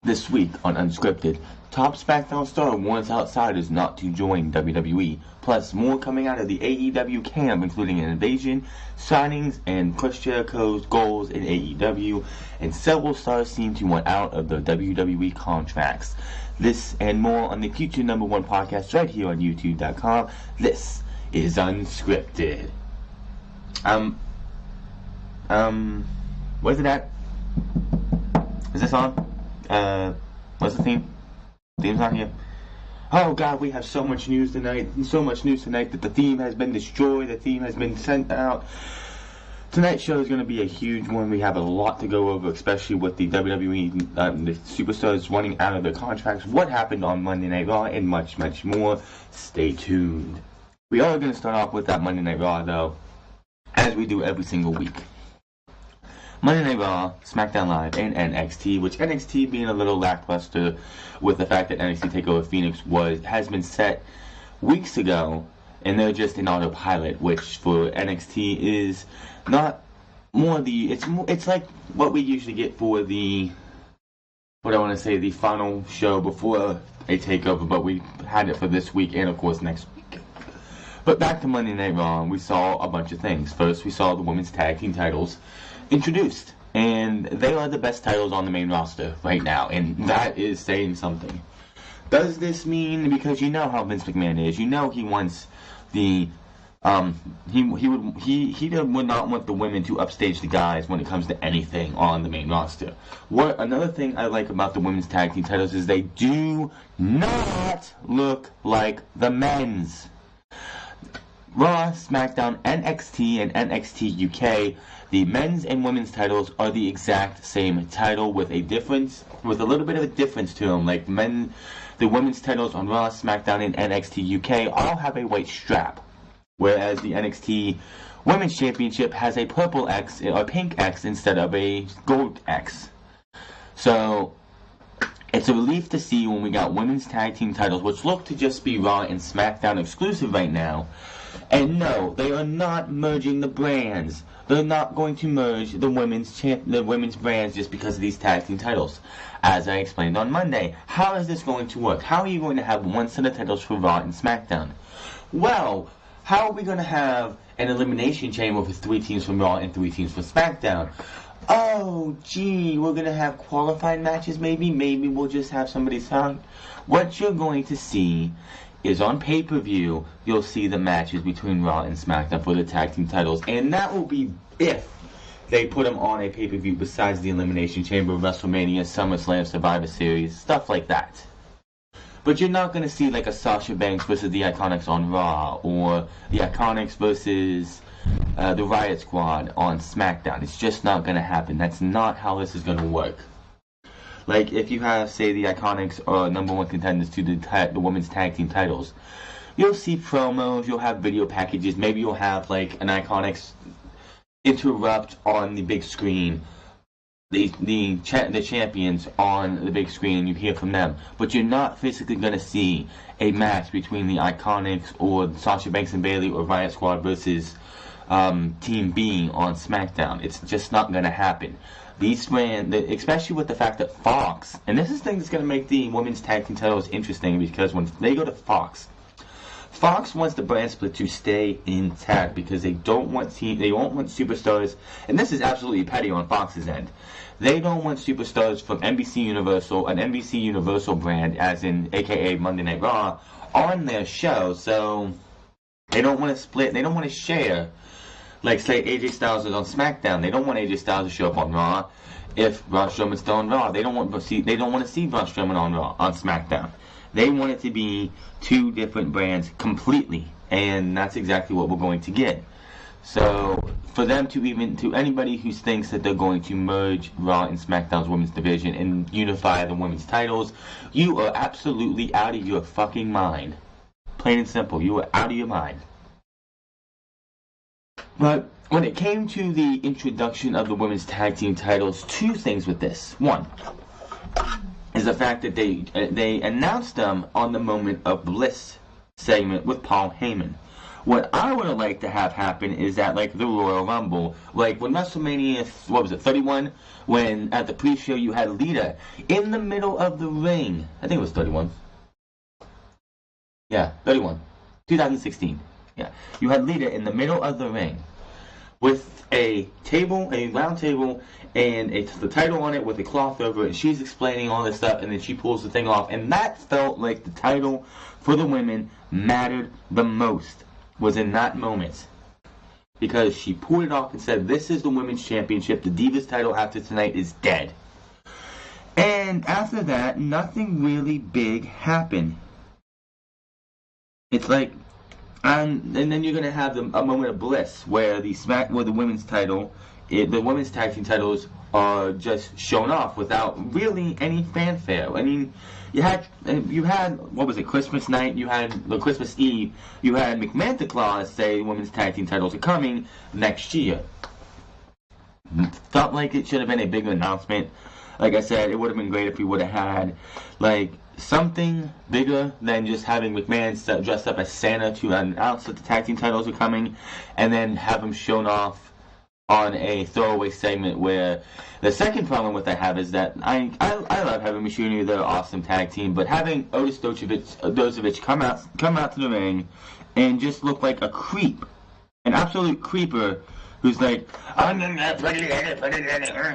This week on UnScripted, top SmackDown star warns outsiders not to join WWE. Plus, more coming out of the AEW camp, including an invasion, signings, and Chris Jericho's goals in AEW, and several stars seem to want out of the WWE contracts. This and more on the future #1 podcast right here on YouTube.com. This is UnScripted. Where's it at? Is this on? What's the theme? Theme's not here. Oh god, we have so much news tonight. So much news tonight that the theme has been destroyed. The theme has been sent out. Tonight's show is going to be a huge one. We have a lot to go over, especially with the WWE, the superstars running out of their contracts, what happened on Monday Night Raw, and much, much more. Stay tuned. We are going to start off with that Monday Night Raw, though, as we do every single week. Monday Night Raw, SmackDown Live, and NXT, which NXT being a little lackluster with the fact that NXT TakeOver Phoenix has been set weeks ago, and they're just in autopilot, which for NXT is not more it's like what we usually get for the final show before a takeover, but we had it for this week and of course next week. But back to Monday Night Raw, we saw a bunch of things. First, we saw the women's tag team titles introduced, and they are the best titles on the main roster right now, and that is saying something. Does this mean, because you know how Vince McMahon is, you know he wants the he would not want the women to upstage the guys when it comes to anything on the main roster. Another thing I like about the women's tag team titles is they do not look like the men's. Raw, SmackDown, NXT, and NXT UK, the men's and women's titles are the exact same title with a little bit of a difference to them. Like the women's titles on Raw, SmackDown, and NXT UK all have a white strap, whereas the NXT Women's Championship has a purple X or pink X instead of a gold X. So it's a relief to see when we got women's tag team titles, which look to just be Raw and SmackDown exclusive right now. And no, they are not merging the brands. They're not going to merge the women's brands just because of these tag team titles. As I explained on Monday, how is this going to work? How are you going to have one set of titles for Raw and SmackDown? Well, how are we going to have an elimination chamber with 3 teams from Raw and 3 teams for SmackDown? Oh, gee, we're going to have qualified matches maybe? Maybe we'll just have somebody sound. What you're going to see is on pay-per-view, you'll see the matches between Raw and SmackDown for the tag team titles. And that will be if they put them on a pay-per-view besides the Elimination Chamber, WrestleMania, SummerSlam, Survivor Series, stuff like that. But you're not going to see like a Sasha Banks versus the Iconics on Raw, or the Iconics versus the Riot Squad on SmackDown. It's just not going to happen. That's not how this is going to work. Like, if you have, say, the Iconics are #1 contenders to the women's tag team titles, you'll see promos, you'll have video packages, maybe you'll have, like, an Iconics interrupt on the big screen, the champions on the big screen, and you hear from them. But you're not physically going to see a match between the Iconics or Sasha Banks and Bayley or Riot Squad versus Team B on SmackDown. It's just not going to happen. These brands, especially with the fact that Fox, and this is thing that's going to make the women's tag team titles interesting, because when they go to Fox wants the brand split to stay intact because they won't want superstars, and this is absolutely petty on Fox's end. They don't want superstars from NBC Universal, an NBC Universal brand, as in AKA Monday Night Raw, on their show. So they don't want to split. They don't want to share. Like, say, AJ Styles is on SmackDown. They don't want AJ Styles to show up on Raw. If Braun Strowman's still on Raw, they don't want to see Braun Strowman on Raw, on SmackDown. They want it to be 2 different brands completely, and that's exactly what we're going to get. So, for them to anybody who thinks that they're going to merge Raw and SmackDown's women's division and unify the women's titles, you are absolutely out of your fucking mind. Plain and simple, you are out of your mind. But when it came to the introduction of the women's tag team titles, 2 things with this. One is the fact that they announced them on the Moment of Bliss segment with Paul Heyman, What I would have liked to have happen is that, like, the Royal Rumble, like when WrestleMania, 31, when at the pre-show you had Lita in the middle of the ring. I think it was 31. Yeah, 31. 2016. Yeah. You had Lita in the middle of the ring with a table, a round table, and the title on it with a cloth over it. And she's explaining all this stuff, and then she pulls the thing off. And that felt like the title for the women mattered the most, was in that moment. Because she pulled it off and said, this is the Women's Championship. The Divas title after tonight is dead. And after that, nothing really big happened. It's like, and then you're gonna have a moment of bliss where the women's title, the women's tag team titles are just shown off without really any fanfare. I mean, you had what was it, Christmas night? You had the Christmas Eve. You had McMahon Claus say women's tag team titles are coming next year. Felt like it should have been a bigger announcement. Like I said, it would have been great if we would have had like something bigger than just having McMahon dressed up as Santa to announce that the tag team titles are coming, and then have them shown off on a throwaway segment. Where the second problem with I have is that I love Heavy Machinery, they're an awesome tag team, but having Otis Dozovich come out to the ring and just look like a creep, an absolute creeper, who's like, I'm gonna put it in it,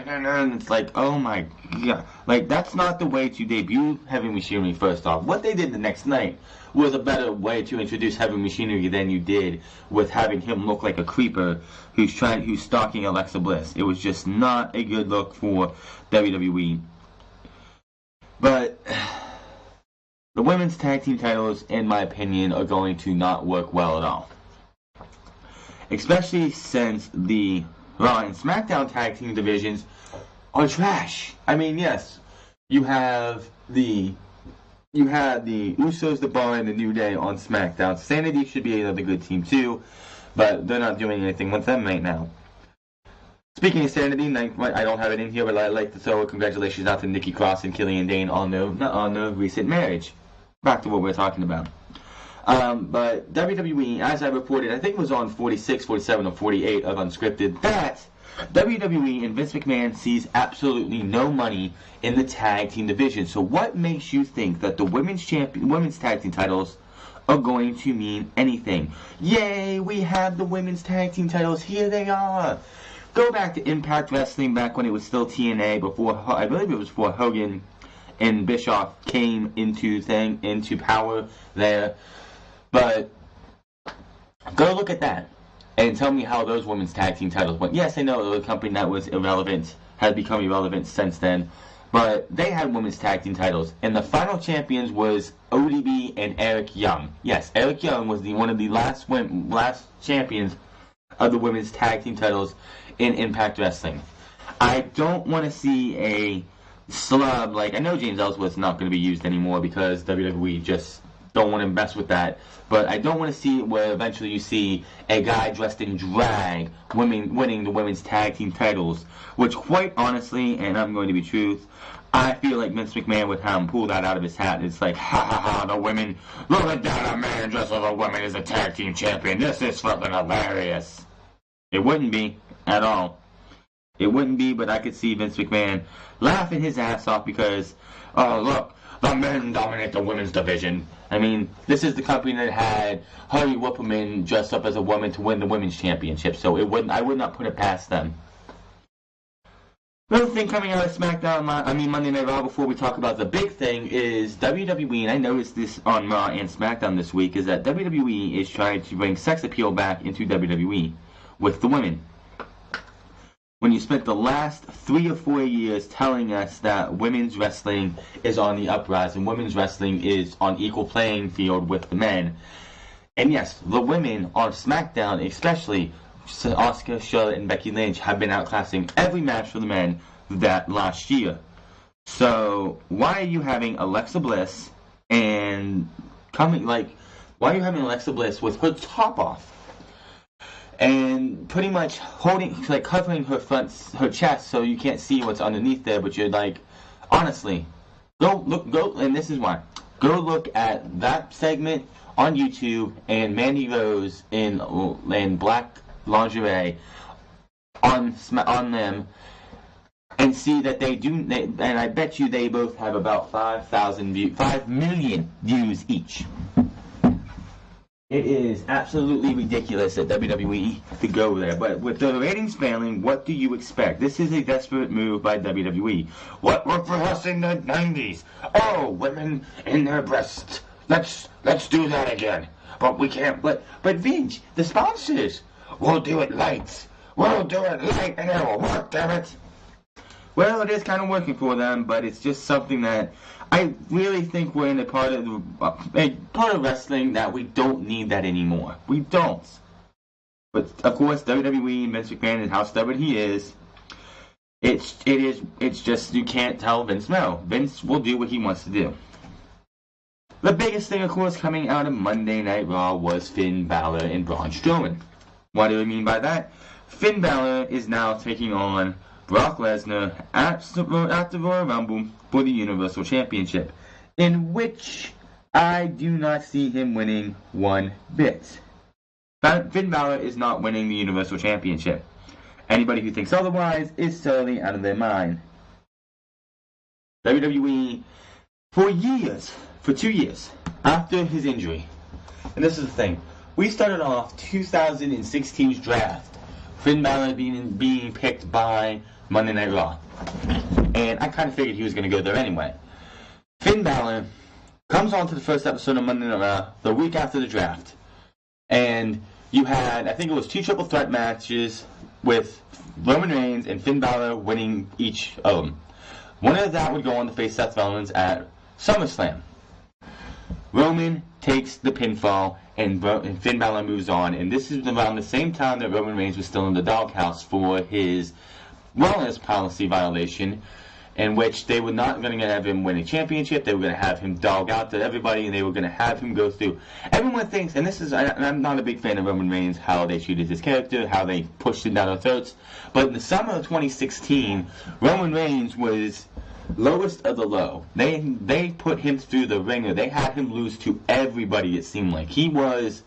and it's like, oh my god. Like, that's not the way to debut Heavy Machinery, first off. What they did the next night was a better way to introduce Heavy Machinery than you did with having him look like a creeper who's stalking Alexa Bliss. It was just not a good look for WWE. But the women's tag team titles, in my opinion, are going to not work well at all. Especially since the Raw and SmackDown tag team divisions are trash. I mean, yes, you had the Usos, the Bar, and the New Day on SmackDown. Sanity should be another good team too, but they're not doing anything with them right now. Speaking of Sanity, I don't have it in here, but I'd like to throw a congratulations out to Nikki Cross and Killian Dane on their recent marriage. Back to what we're talking about. But WWE, as I reported, I think it was on 46, 47, or 48 of Unscripted, that WWE and Vince McMahon sees absolutely no money in the tag team division. So what makes you think that the women's tag team titles are going to mean anything? Yay, we have the women's tag team titles. Here they are. Go back to Impact Wrestling back when it was still TNA, I believe it was before Hogan and Bischoff came into power there. But go look at that and tell me how those women's tag team titles went. Yes, I know it was a company that was irrelevant, had become irrelevant since then, but they had women's tag team titles, and the final champions was ODB and Eric Young. Yes, Eric Young was one of the last champions of the women's tag team titles in Impact Wrestling. I don't want to see a slub, like, I know James Ellsworth's not going to be used anymore because WWE just don't want to mess with that, but I don't want to see where eventually you see a guy dressed in drag winning the women's tag team titles, which quite honestly, and I'm going to be truth, I feel like Vince McMahon would have him pull that out of his hat. It's like, ha ha ha, the women, look at that, a man dressed as a woman is a tag team champion, this is fucking hilarious. It wouldn't be at all. It wouldn't be, but I could see Vince McMahon laughing his ass off because, oh look, the men dominate the women's division. I mean, this is the company that had Harley Whippleman dressed up as a woman to win the women's championship, so I would not put it past them. Another thing coming out of SmackDown, Monday Night Raw, before we talk about the big thing, is WWE, and I noticed this on Raw and SmackDown this week, is that WWE is trying to bring sex appeal back into WWE with the women. When you spent the last 3 or 4 years telling us that women's wrestling is on the uprise and women's wrestling is on equal playing field with the men. And yes, the women on SmackDown, especially Asuka, Charlotte, and Becky Lynch, have been outclassing every match for the men that last year. So why are you having Alexa Bliss why are you having Alexa Bliss with her top off? And pretty much covering her chest so you can't see what's underneath there, but you're like, honestly, go, and this is why. Go look at that segment on YouTube and Mandy Rose in black lingerie on them, and see that they do. And I bet you they both have about 5 million views each. It is absolutely ridiculous at WWE to go there. But with the ratings failing, what do you expect? This is a desperate move by WWE. What worked for us in the 90s? Oh, women in their breasts. Let's do that again. But we can't. But Vince, the sponsors, we'll do it light. We'll do it light, and it will work. Damn it. Well, it is kind of working for them, but it's just something that I really think we're in a part of wrestling that we don't need that anymore. We don't. But of course, WWE, Vince McMahon, and how stubborn he is, it's just you can't tell Vince no. Vince will do what he wants to do. The biggest thing, of course, coming out of Monday Night Raw was Finn Balor and Braun Strowman. What do I mean by that? Finn Balor is now taking on Brock Lesnar at the Royal Rumble for the Universal Championship, in which I do not see him winning one bit. Finn Balor is not winning the Universal Championship. Anybody who thinks otherwise is totally out of their mind. WWE, for 2 years, after his injury, and this is the thing, we started off 2016's draft, Finn Balor being picked by Monday Night Raw. And I kind of figured he was going to go there anyway. Finn Balor comes on to the first episode of Monday Night Raw the week after the draft. And you had, I think it was 2 triple threat matches with Roman Reigns and Finn Balor winning each of them. One of that would go on to face Seth Rollins at SummerSlam. Roman takes the pinfall, and Finn Balor moves on. And this is around the same time that Roman Reigns was still in the doghouse for his wellness policy violation, in which they were not going to have him win a championship. They were going to have him dog out to everybody, and they were going to have him go through. Everyone thinks, and I'm not a big fan of Roman Reigns, how they treated his character, how they pushed him down our throats. But in the summer of 2016, Roman Reigns was lowest of the low. They put him through the ringer. They had him lose to everybody, it seemed like. He was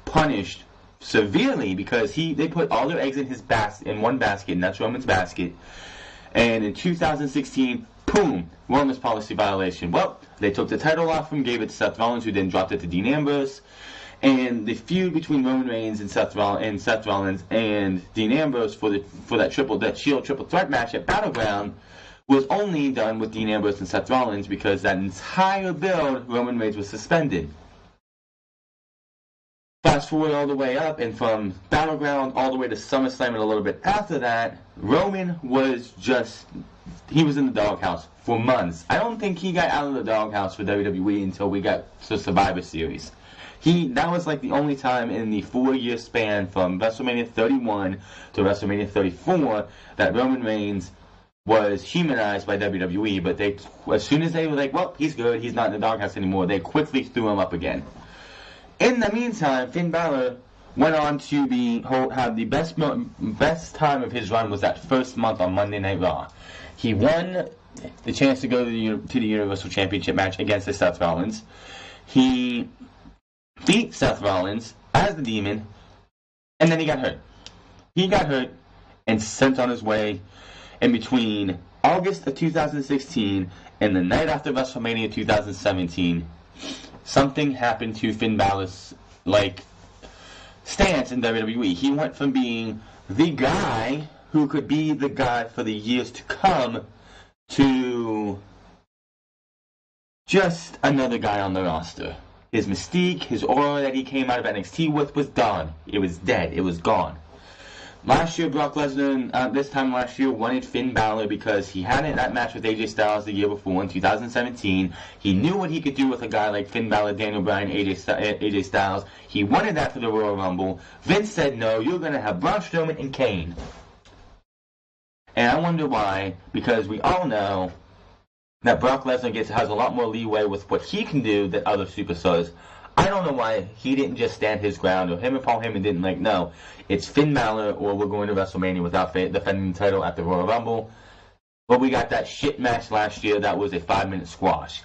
punished severely because they put all their eggs in one basket, and that's Roman's basket. And in 2016, boom, wellness policy violation. Well, they took the title off him, gave it to Seth Rollins, who then dropped it to Dean Ambrose. And the feud between Roman Reigns and Seth Rollins and Dean Ambrose for that Shield triple threat match at Battleground was only done with Dean Ambrose and Seth Rollins because that entire build, Roman Reigns was suspended. Fast forward all the way up, and from Battleground all the way to SummerSlam and a little bit after that, Roman was he was in the doghouse for months. I don't think he got out of the doghouse for WWE until we got to Survivor Series. That was like the only time in the 4-year span from WrestleMania 31 to WrestleMania 34 that Roman Reigns was humanized by WWE, but as soon as they were like, well, he's good, he's not in the doghouse anymore, they quickly threw him up again. In the meantime, Finn Balor went on to have the best time of his run was that first month on Monday Night Raw. He won the chance to go to the Universal Championship match against Seth Rollins. He beat Seth Rollins as the Demon, and then he got hurt. He got hurt and sent on his way in between August of 2016 and the night after WrestleMania 2017. Something happened to Finn Balor's stance in WWE. He went from being the guy who could be the guy for the years to come to just another guy on the roster. His mystique, his aura that he came out of NXT with was done. It was dead. It was gone. Last year, Brock Lesnar, this time last year, wanted Finn Balor because he had that match with AJ Styles the year before in 2017. He knew what he could do with a guy like Finn Balor, Daniel Bryan, AJ Styles. He wanted that for the Royal Rumble. Vince said, no, you're going to have Braun Strowman and Kane. And I wonder why, because we all know that Brock Lesnar has a lot more leeway with what he can do than other superstars. I don't know why he didn't just stand his ground, or him and Paul Heyman didn't no, it's Finn Balor or we're going to WrestleMania without defending the title at the Royal Rumble. But we got that shit match last year that was a 5-minute squash.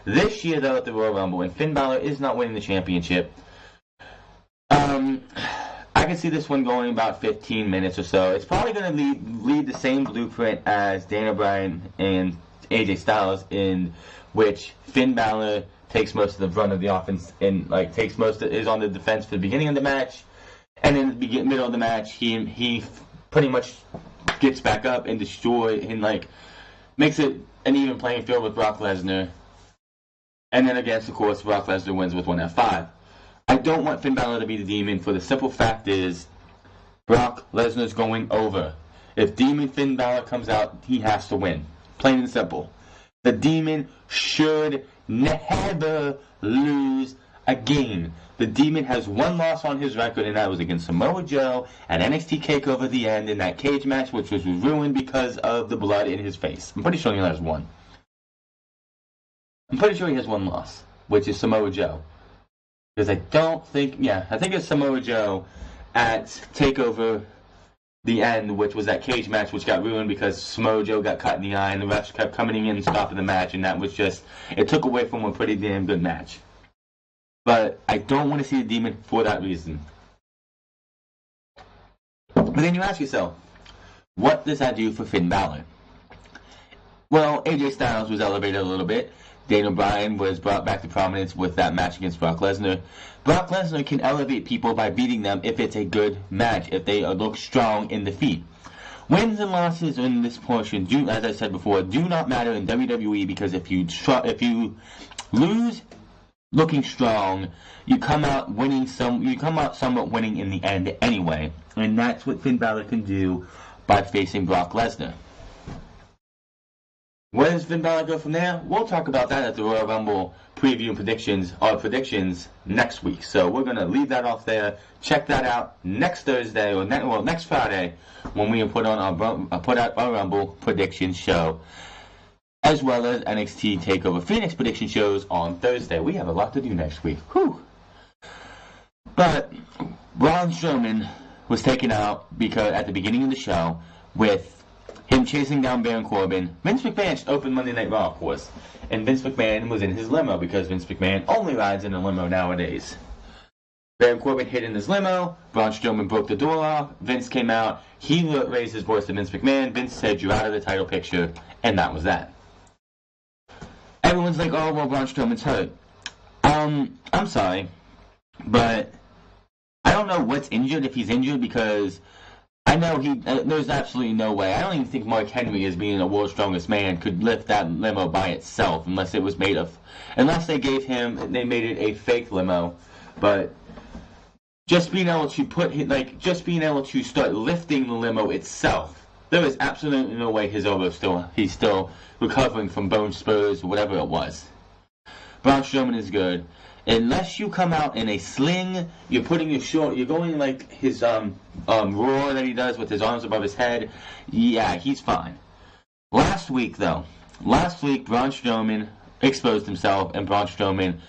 This year, though, at the Royal Rumble, and Finn Balor is not winning the championship, I can see this one going about 15 minutes or so. It's probably going to lead the same blueprint as Daniel Bryan and AJ Styles, in which Finn Balor takes most of the brunt of the offense and is on the defense for the beginning of the match, and in the middle of the match, he pretty much gets back up and makes it an even playing field with Brock Lesnar. And then against, of course, Brock Lesnar wins with one F5. I don't want Finn Balor to be the Demon, for the simple fact is Brock Lesnar's going over. If Demon Finn Balor comes out, he has to win. Plain and simple. The Demon should never lose again. The Demon has one loss on his record, and that was against Samoa Joe at NXT TakeOver the End in that cage match, which was ruined because of the blood in his face. I'm pretty sure he only has one. I'm pretty sure he has one loss, which is Samoa Joe. Because I think it's Samoa Joe at TakeOver the End, which was that cage match which got ruined because Samoa Joe got cut in the eye and the refs kept coming in and stopping the match, and that was just, it took away from a pretty damn good match. But I don't want to see the Demon for that reason. But then you ask yourself, what does that do for Finn Balor? Well, AJ Styles was elevated a little bit. Daniel Bryan was brought back to prominence with that match against Brock Lesnar. Brock Lesnar can elevate people by beating them if it's a good match, if they look strong in defeat. Wins and losses in this portion, as I said before, do not matter in WWE, because if you lose looking strong, you come out somewhat winning in the end anyway, and that's what Finn Balor can do by facing Brock Lesnar. Where does Finn Balor go from there? We'll talk about that at the Royal Rumble preview and predictions next week. So we're going to leave that off there. Check that out next Thursday, or next Friday, when we put out our Rumble prediction show, as well as NXT TakeOver Phoenix prediction shows on Thursday. We have a lot to do next week. Whew. But Braun Strowman was taken out at the beginning of the show with him chasing down Baron Corbin. Vince McMahon opened Monday Night Raw, of course, and Vince McMahon was in his limo, because Vince McMahon only rides in a limo nowadays. Baron Corbin hid in his limo. Braun Strowman broke the door off. Vince came out. He raised his voice to Vince McMahon. Vince said, "You're out of the title picture," and that was that. Everyone's like, "Oh, well, Braun Strowman's hurt." I'm sorry, but I don't know what's injured, if he's injured, because I know there's absolutely no way. I don't even think Mark Henry, as being the world's strongest man, could lift that limo by itself, unless they made it a fake limo. But just being able to start lifting the limo itself, there is absolutely no way he's still recovering from bone spurs or whatever it was. Braun Strowman is good. Unless you come out in a sling, you're going like his roar that he does with his arms above his head. Yeah, he's fine. Last week Braun Strowman exposed himself, and Braun Strowman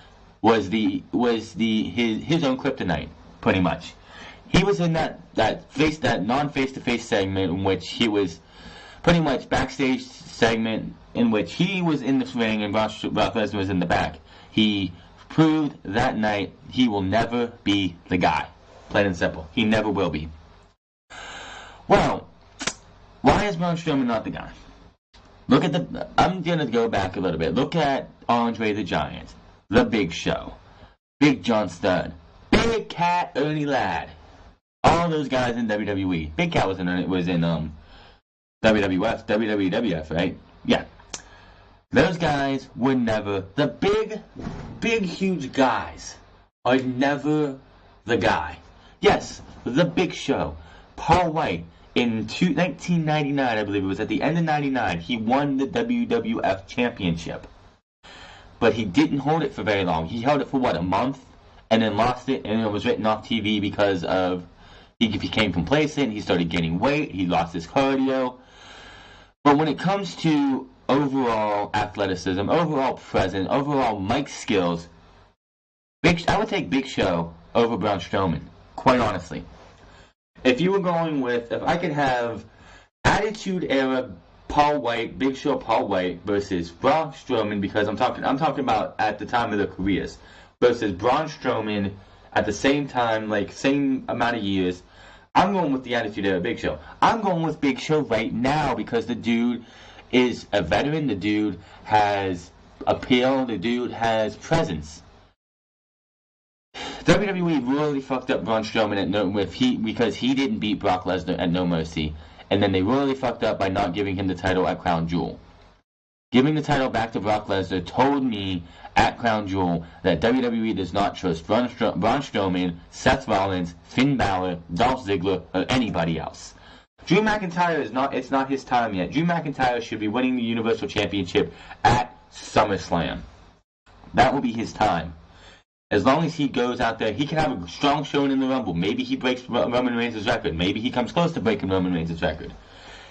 was his own kryptonite, pretty much. He was in that non-face-to-face segment, in which he was pretty much backstage segment, in which he was in the ring and Brock Lesnar was in the back. He proved that night he will never be the guy. Plain and simple. He never will be. Well, why is Braun Strowman not the guy? I'm going to go back a little bit. Look at Andre the Giant, The Big Show, Big John Studd, Big Cat Ernie Ladd. All those guys in WWE. Big Cat was in WWF, right? Yeah. Those guys were never, the big, huge guys are never the guy. Yes, The Big Show, Paul White, in 1999, I believe it was, at the end of 99, he won the WWF Championship. But he didn't hold it for very long. He held it for, a month? And then lost it, and it was written off TV because he became complacent, he started gaining weight, he lost his cardio. But when it comes to overall athleticism, overall presence, overall mic skills, I would take Big Show over Braun Strowman, quite honestly. If I could have Attitude Era Big Show Paul White versus Braun Strowman, because I'm talking about at the time of their careers, versus Braun Strowman at the same time, like same amount of years. I'm going with the Attitude Era Big Show. I'm going with Big Show right now because the dude is a veteran. The dude has appeal. The dude has presence. WWE really fucked up Braun Strowman because he didn't beat Brock Lesnar at No Mercy. And then they really fucked up by not giving him the title at Crown Jewel. Giving the title back to Brock Lesnar told me at Crown Jewel that WWE does not trust Braun Strowman, Seth Rollins, Finn Balor, Dolph Ziggler, or anybody else. Drew McIntyre it's not his time yet. Drew McIntyre should be winning the Universal Championship at SummerSlam. That will be his time. As long as he goes out there, he can have a strong showing in the Rumble. Maybe he breaks Roman Reigns' record. Maybe he comes close to breaking Roman Reigns' record.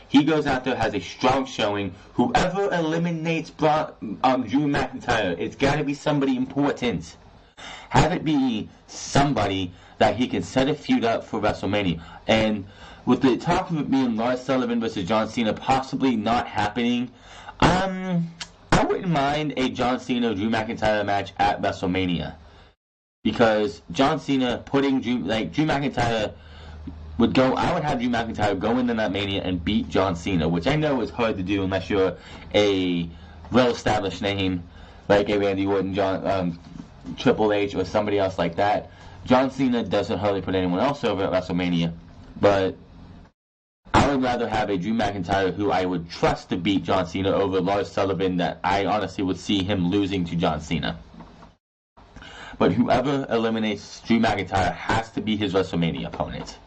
He goes out there, has a strong showing. Whoever eliminates Drew McIntyre, it's got to be somebody important. Have it be somebody that he can set a feud up for WrestleMania. And with the talk of it being Lars Sullivan versus John Cena possibly not happening, I wouldn't mind a John Cena-Drew McIntyre match at WrestleMania. Because John Cena putting Drew McIntyre would go. I would have Drew McIntyre go into that Mania and beat John Cena, which I know is hard to do unless you're a well-established name like a Randy Orton, Triple H, or somebody else like that. John Cena doesn't hardly put anyone else over at WrestleMania, but I would rather have a Drew McIntyre who I would trust to beat John Cena over Lars Sullivan that I honestly would see him losing to John Cena. But whoever eliminates Drew McIntyre has to be his WrestleMania opponent.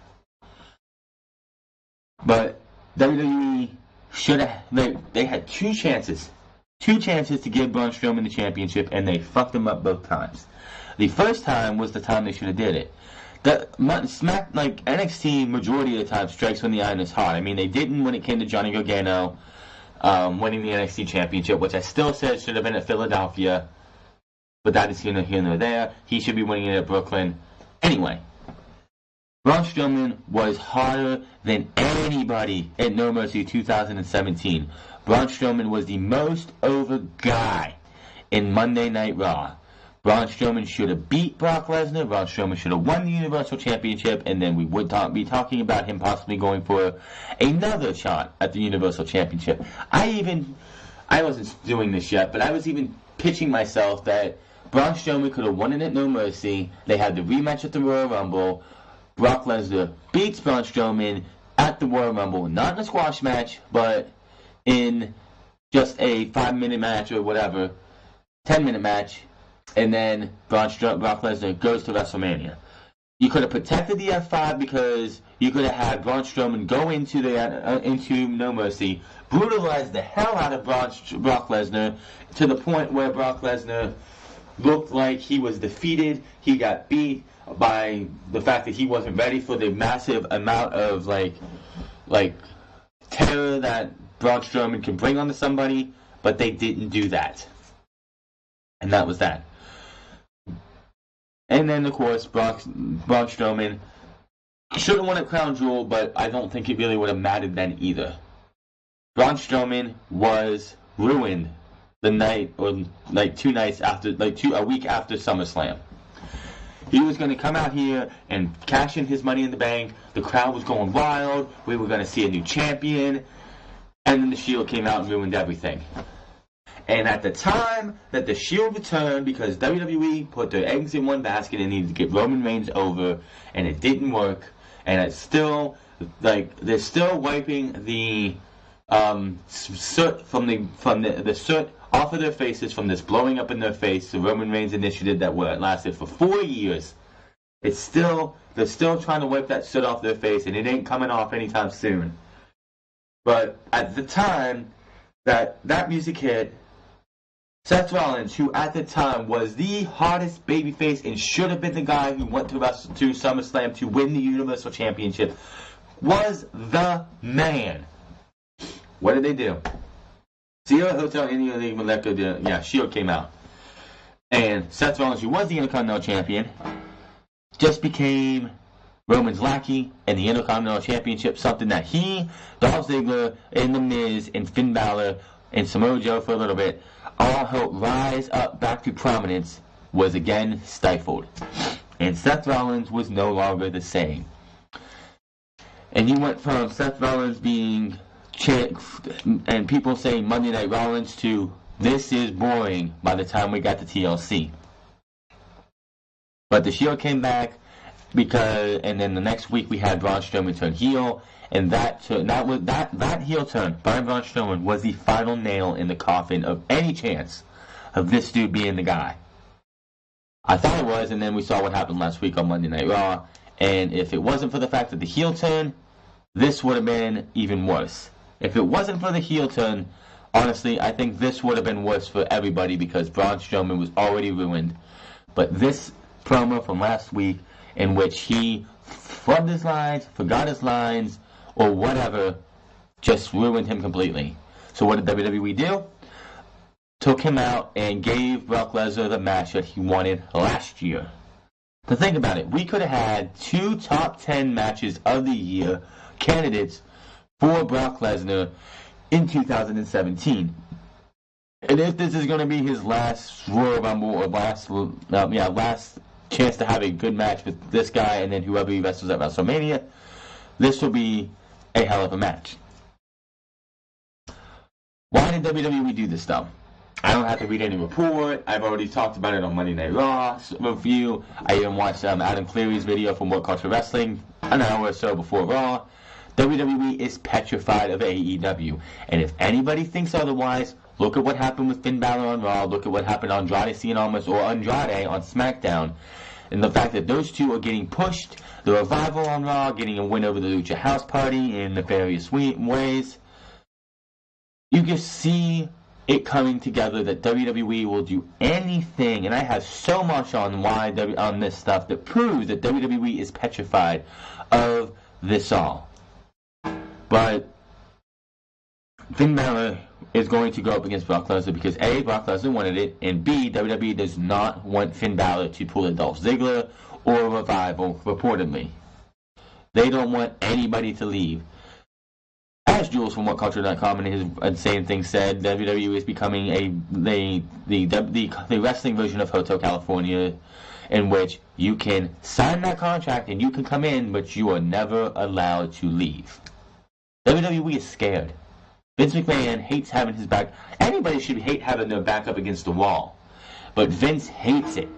But WWE should have. They had two chances to give Braun Strowman the championship, and they fucked him up both times. The first time was the time they should have did it. NXT majority of the time strikes when the iron is hot. I mean, they didn't when it came to Johnny Gargano winning the NXT championship, which I still said should have been at Philadelphia. But that is here nor there. He should be winning it at Brooklyn. Anyway, Braun Strowman was harder than anybody at No Mercy 2017. Braun Strowman was the most over guy in Monday Night Raw. Braun Strowman should have beat Brock Lesnar. Braun Strowman should have won the Universal Championship, and then we would be talking about him possibly going for another shot at the Universal Championship. I wasn't doing this yet, but I was even pitching myself that Braun Strowman could have won it at No Mercy. They had the rematch at the Royal Rumble. Brock Lesnar beats Braun Strowman at the Royal Rumble, not in a squash match, but in just a 5-minute match or whatever, 10-minute match, and then Brock Lesnar goes to WrestleMania. You could have protected the F5 because you could have had Braun Strowman go into No Mercy, brutalize the hell out of Brock Lesnar to the point where Brock Lesnar looked like he was defeated. He got beat by the fact that he wasn't ready for the massive amount of terror that Braun Strowman can bring onto somebody, but they didn't do that. And that was that. And then, of course, Braun Strowman should have won at Crown Jewel, but I don't think it really would have mattered then either. Braun Strowman was ruined the night, or 2 nights after, a week after SummerSlam. He was going to come out here and cash in his Money in the Bank. The crowd was going wild. We were going to see a new champion. And then the Shield came out and ruined everything. And at the time that the Shield returned, because WWE put their eggs in one basket and needed to get Roman Reigns over, and it didn't work, and it's still, they're still wiping the soot from the soot off of their faces from this blowing up in their face, the Roman Reigns initiative that lasted for 4 years. They're still trying to wipe that soot off their face, and it ain't coming off anytime soon. But at the time that music hit, Seth Rollins, who at the time was the hottest babyface and should have been the guy who went to SummerSlam to win the Universal Championship, was the man. What did they do? Sierra Hotel India League Molecular, Shield came out. And Seth Rollins, who was the Intercontinental Champion, just became Roman's lackey and the Intercontinental Championship, something that he, Dolph Ziggler, and The Miz, and Finn Balor, and Samoa Joe for a little bit, all helped rise up back to prominence, was again stifled. And Seth Rollins was no longer the same. And you went from Seth Rollins being and people saying Monday Night Rollins to this is boring by the time we got to TLC. But the Shield came back and then the next week we had Braun Strowman turn heel, and that heel turn by Braun Strowman was the final nail in the coffin of any chance of this dude being the guy. I thought it was, and then we saw what happened last week on Monday Night Raw, and if it wasn't for the fact that the heel turn, this would have been even worse. If it wasn't for the heel turn, honestly, I think this would have been worse for everybody because Braun Strowman was already ruined. But this promo from last week, in which he flubbed his lines, forgot his lines, or whatever, just ruined him completely. So what did WWE do? Took him out and gave Brock Lesnar the match that he wanted last year. To think about it, we could have had 2 top 10 matches of the year candidates for Brock Lesnar in 2017. And if this is going to be his last Royal Rumble or last chance to have a good match with this guy and then whoever he wrestles at WrestleMania, this will be a hell of a match. Why did WWE do this though? I don't have to read any report. I've already talked about it on Monday Night Raw review. I even watched Adam Cleary's video from What Culture Wrestling an hour or so before Raw. WWE is petrified of AEW. And if anybody thinks otherwise, look at what happened with Finn Balor on Raw. Look at what happened on Andrade Cien Almas or Andrade on SmackDown. And the fact that those two are getting pushed, the Revival on Raw getting a win over the Lucha House Party in nefarious ways, you can see it coming together that WWE will do anything. And I have so much on this stuff that proves that WWE is petrified of this all. But Finn Balor is going to go up against Brock Lesnar because A, Brock Lesnar wanted it, and B, WWE does not want Finn Balor to pull a Dolph Ziggler or a Revival, reportedly. They don't want anybody to leave. As Jules from WhatCulture.com and his insane thing said, WWE is becoming the wrestling version of Hotel California, in which you can sign that contract and you can come in, but you are never allowed to leave. WWE is scared. Vince McMahon hates having his back. Anybody should hate having their back up against the wall. But Vince hates it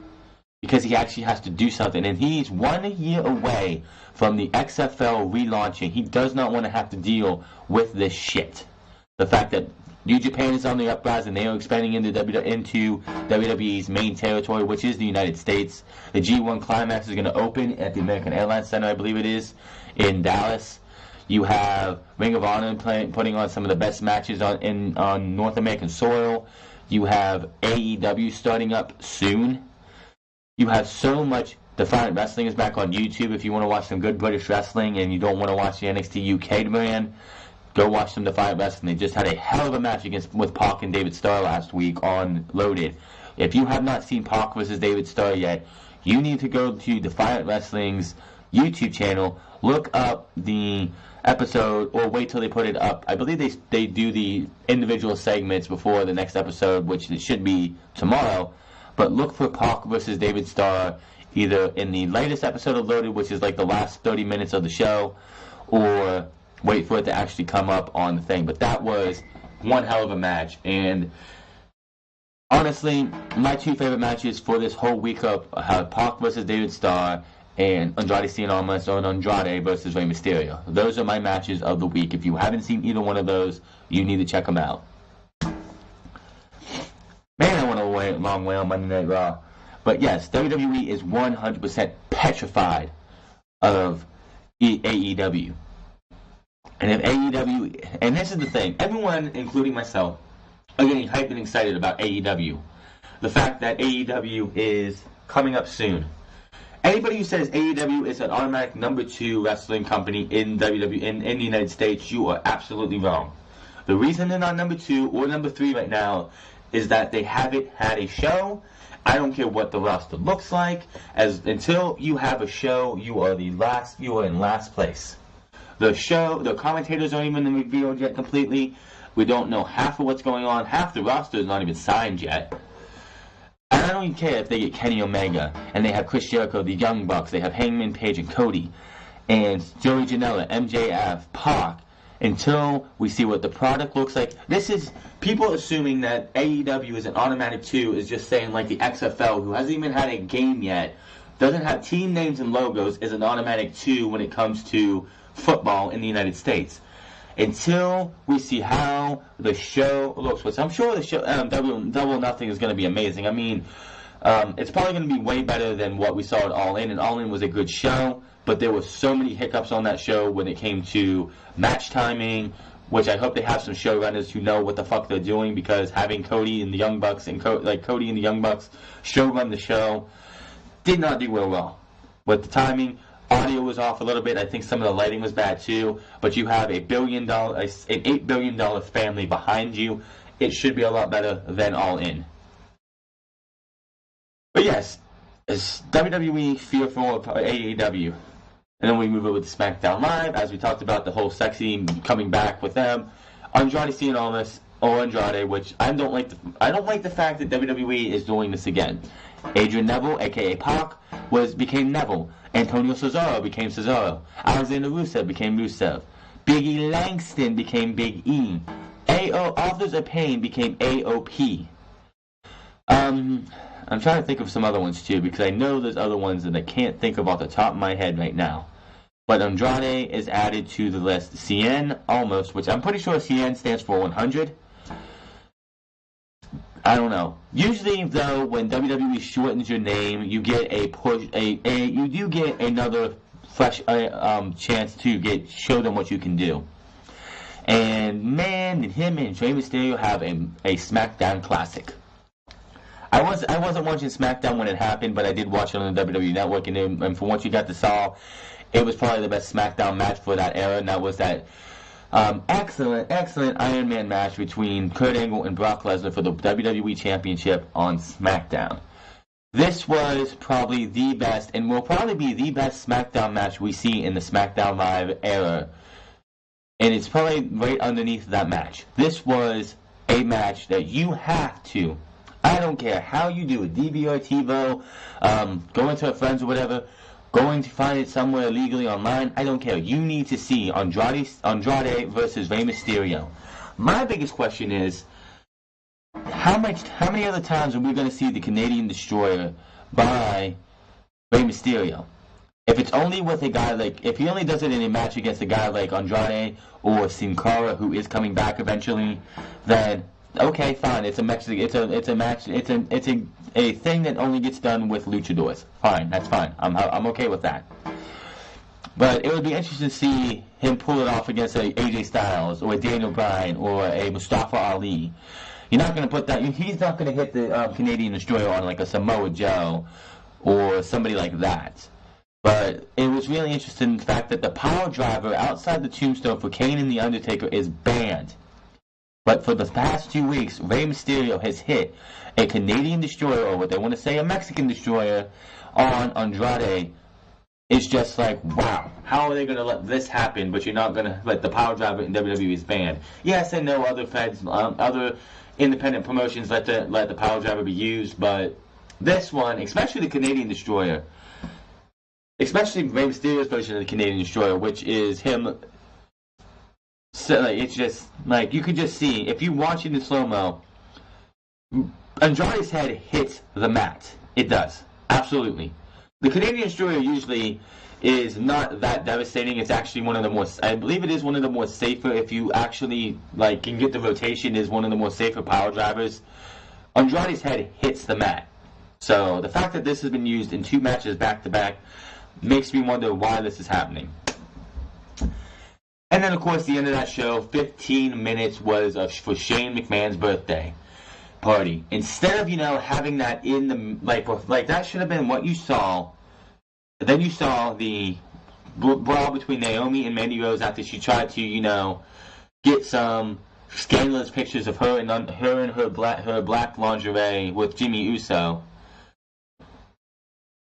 because he actually has to do something. And he's 1 year away from the XFL relaunching. He does not want to have to deal with this shit. The fact that New Japan is on the uprise and they are expanding into WWE's main territory, which is the United States. The G1 Climax is going to open at the American Airlines Center, I believe it is, in Dallas. You have Ring of Honor putting on some of the best matches on North American soil. You have AEW starting up soon. You have so much. Defiant Wrestling is back on YouTube. If you want to watch some good British wrestling and you don't want to watch the NXT UK brand, go watch some Defiant Wrestling. They just had a hell of a match with Pac and David Starr last week on Loaded. If you have not seen Pac versus David Starr yet, you need to go to Defiant Wrestling's YouTube channel, look up the episode, or wait till they put it up. I believe they do the individual segments before the next episode, which it should be tomorrow. But look for Pac versus David Starr either in the latest episode of Loaded, which is like the last 30 minutes of the show, or wait for it to actually come up on the thing. But that was one hell of a match. And honestly, my 2 favorite matches for this whole week up have Pac versus David Starr and Andrade Cien Almas and Andrade versus Rey Mysterio. Those are my matches of the week. If you haven't seen either one of those, you need to check them out. Man, I went a long way on Monday Night Raw. But yes, WWE is 100% petrified of AEW. And if AEW, and this is the thing, everyone, including myself, are getting hyped and excited about AEW. The fact that AEW is coming up soon. Anybody who says AEW is an automatic number 2 wrestling company in WWE in the United States, you are absolutely wrong. The reason they're not number 2 or number 3 right now is that they haven't had a show. I don't care what the roster looks like. Until you have a show, you are in last place. The commentators aren't even revealed yet completely. We don't know half of what's going on. Half the roster is not even signed yet. And I don't even care if they get Kenny Omega, and they have Chris Jericho, the Young Bucks, they have Hangman Page and Cody, and Joey Janela, MJF, Pac, until we see what the product looks like. This is people assuming that AEW is an automatic 2 is just saying like the XFL, who hasn't even had a game yet, doesn't have team names and logos, is an automatic 2 when it comes to football in the United States. Until we see how the show looks, which I'm sure the show Double Nothing is going to be amazing. I mean, it's probably going to be way better than what we saw at All In, and All In was a good show, but there were so many hiccups on that show when it came to match timing, which I hope they have some showrunners who know what the fuck they're doing, because having Cody and the Young Bucks Cody and the Young Bucks showrun the show did not do well with the timing. Audio was off a little bit. I think some of the lighting was bad too. But you have an $8 billion family behind you. It should be a lot better than All In. But yes, it's WWE fearful of AEW. And then we move over to SmackDown Live, as we talked about the whole sexy coming back with them. Andrade seeing all this, or Andrade, which I don't like the fact that WWE is doing this again. Adrian Neville, aka Pac, became Neville. Antonio Cesaro became Cesaro. Alexander Rusev became Rusev. Big E Langston became Big E. Authors of Pain became AOP. I'm trying to think of some other ones too, because I know there's other ones that I can't think of off the top of my head right now. But Andrade is added to the list. CN almost, which I'm pretty sure CN stands for 100. I don't know. Usually, though, when WWE shortens your name, you get you do get another fresh chance to show them what you can do. And man, did him and Rey Mysterio have a SmackDown classic. I wasn't watching SmackDown when it happened, but I did watch it on the WWE Network, and from what you got to saw, it was probably the best SmackDown match for that era, and that was that excellent Iron Man match between Kurt Angle and Brock Lesnar for the WWE Championship on SmackDown. This was probably the best, and will probably be the best SmackDown match we see in the SmackDown Live era. And it's probably right underneath that match. This was a match that you have to, I don't care how you do it, DVR, TiVo, going to friends or whatever, going to find it somewhere legally online, I don't care. You need to see Andrade versus Rey Mysterio. My biggest question is, how many other times are we going to see the Canadian Destroyer by Rey Mysterio? If it's only with a guy if he only does it in a match against a guy like Andrade or Sin Cara, who is coming back eventually, then okay, fine. It's a match. It's a thing that only gets done with luchadors. Fine, that's fine. I'm okay with that. But it would be interesting to see him pull it off against a AJ Styles or a Daniel Bryan or a Mustafa Ali. You're not going to put that. He's not going to hit the Canadian Destroyer on like a Samoa Joe or somebody like that. But it was really interesting the fact that the power driver outside the tombstone for Kane and The Undertaker is banned. But for the past 2 weeks, Rey Mysterio has hit a Canadian Destroyer, or what they want to say a Mexican Destroyer, on Andrade. It's just like, wow, how are they going to let this happen, but you're not going to let the power driver in WWE is banned? Yes, I know other feds, other independent promotions let the power driver be used, but this one, especially the Canadian Destroyer, especially Rey Mysterio's version of the Canadian Destroyer, which is him. So it's just like you could just see if you watch it in slow-mo, Andrade's head hits the mat. It does, absolutely. The Canadian Destroyer usually is not that devastating. It's actually one of the more, I believe it is one of the more safer, if you actually can get the rotation, is one of the more safer power drivers. Andrade's head hits the mat. So the fact that this has been used in 2 matches back-to-back makes me wonder why this is happening. And then, of course, the end of that show, 15 minutes was for Shane McMahon's birthday party. Instead of, having that in the, that should have been what you saw. Then you saw the brawl between Naomi and Mandy Rose after she tried to, get some scandalous pictures of her in her black lingerie with Jimmy Uso.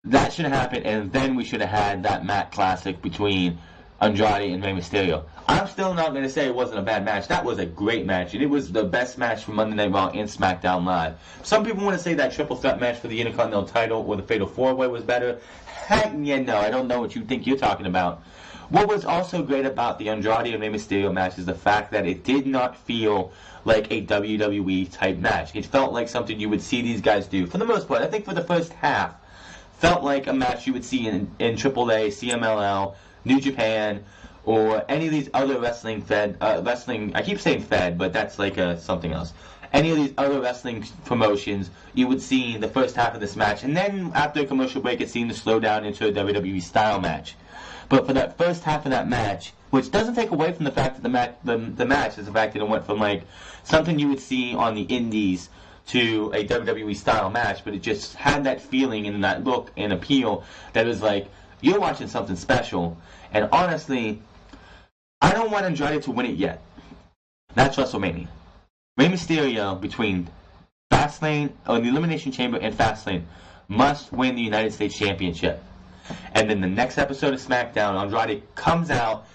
That should have happened, and then we should have had that Matt Classic between Andrade and Rey Mysterio. I'm still not going to say it wasn't a bad match. That was a great match, and it was the best match from Monday Night Raw and SmackDown Live. Some people want to say that triple threat match for the Intercontinental title or the Fatal 4-Way was better. Heck yeah, no, I don't know what you think you're talking about. What was also great about the Andrade and Rey Mysterio match is the fact that it did not feel like a WWE type match. It felt like something you would see these guys do. For the most part, I think for the first half, felt like a match you would see in AAA, CMLL, New Japan, or any of these other wrestling, I keep saying Fed, but that's like something else. Any of these other wrestling promotions, you would see the first half of this match, and then after a commercial break, it seemed to slow down into a WWE style match. But for that first half of that match, which doesn't take away from the fact that the match is the fact that it went from like something you would see on the indies to a WWE style match, but it just had that feeling and that look and appeal that was like, you're watching something special. And honestly, I don't want Andrade to win it yet. That's WrestleMania. Rey Mysterio between Fastlane, or the Elimination Chamber and Fastlane, must win the United States Championship. And then the next episode of SmackDown, Andrade comes out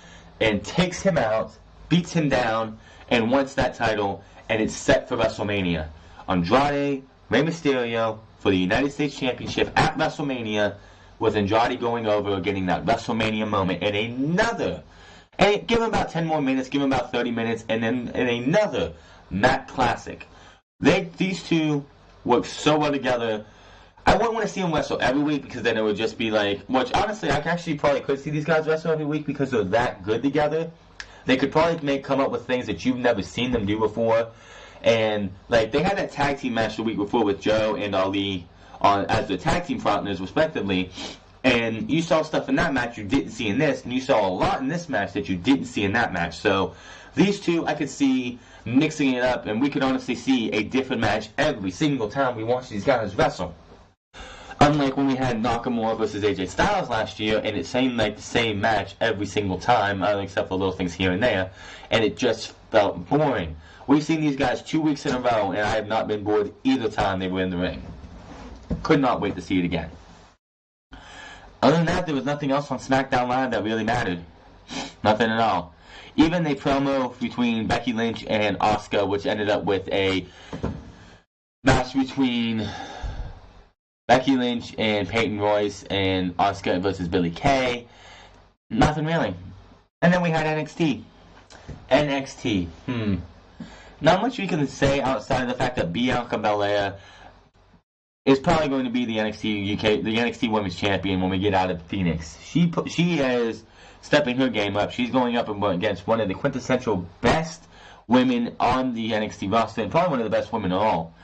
and takes him out, beats him down, and wants that title, and it's set for WrestleMania. Andrade, Rey Mysterio for the United States Championship at WrestleMania, with Andrade going over, getting that WrestleMania moment, and give him about 10 more minutes, give him about 30 minutes, and then another Matt Classic. These two work so well together. I wouldn't want to see them wrestle every week because then it would just be like, which honestly, I actually probably could see these guys wrestle every week because they're that good together. They could probably come up with things that you've never seen them do before. And like they had that tag team match the week before with Joe and Ali as the tag team partners respectively. And you saw stuff in that match you didn't see in this, and you saw a lot in this match that you didn't see in that match. So these two, I could see mixing it up, and we could honestly see a different match every single time we watch these guys wrestle. Unlike when we had Nakamura versus AJ Styles last year, and it seemed like the same match every single time, except for little things here and there, and it just felt boring. We've seen these guys 2 weeks in a row, and I have not been bored either time they were in the ring. Could not wait to see it again. Other than that, there was nothing else on SmackDown Live that really mattered. Nothing at all. Even the promo between Becky Lynch and Asuka, which ended up with a match between Becky Lynch and Peyton Royce and Asuka versus Billie Kay. Nothing really. And then we had NXT. Not much we can say outside of the fact that Bianca Belair is probably going to be the NXT Women's Champion when we get out of Phoenix. She is stepping her game up. She's going up against one of the quintessential best women on the NXT roster, and probably one of the best women at all.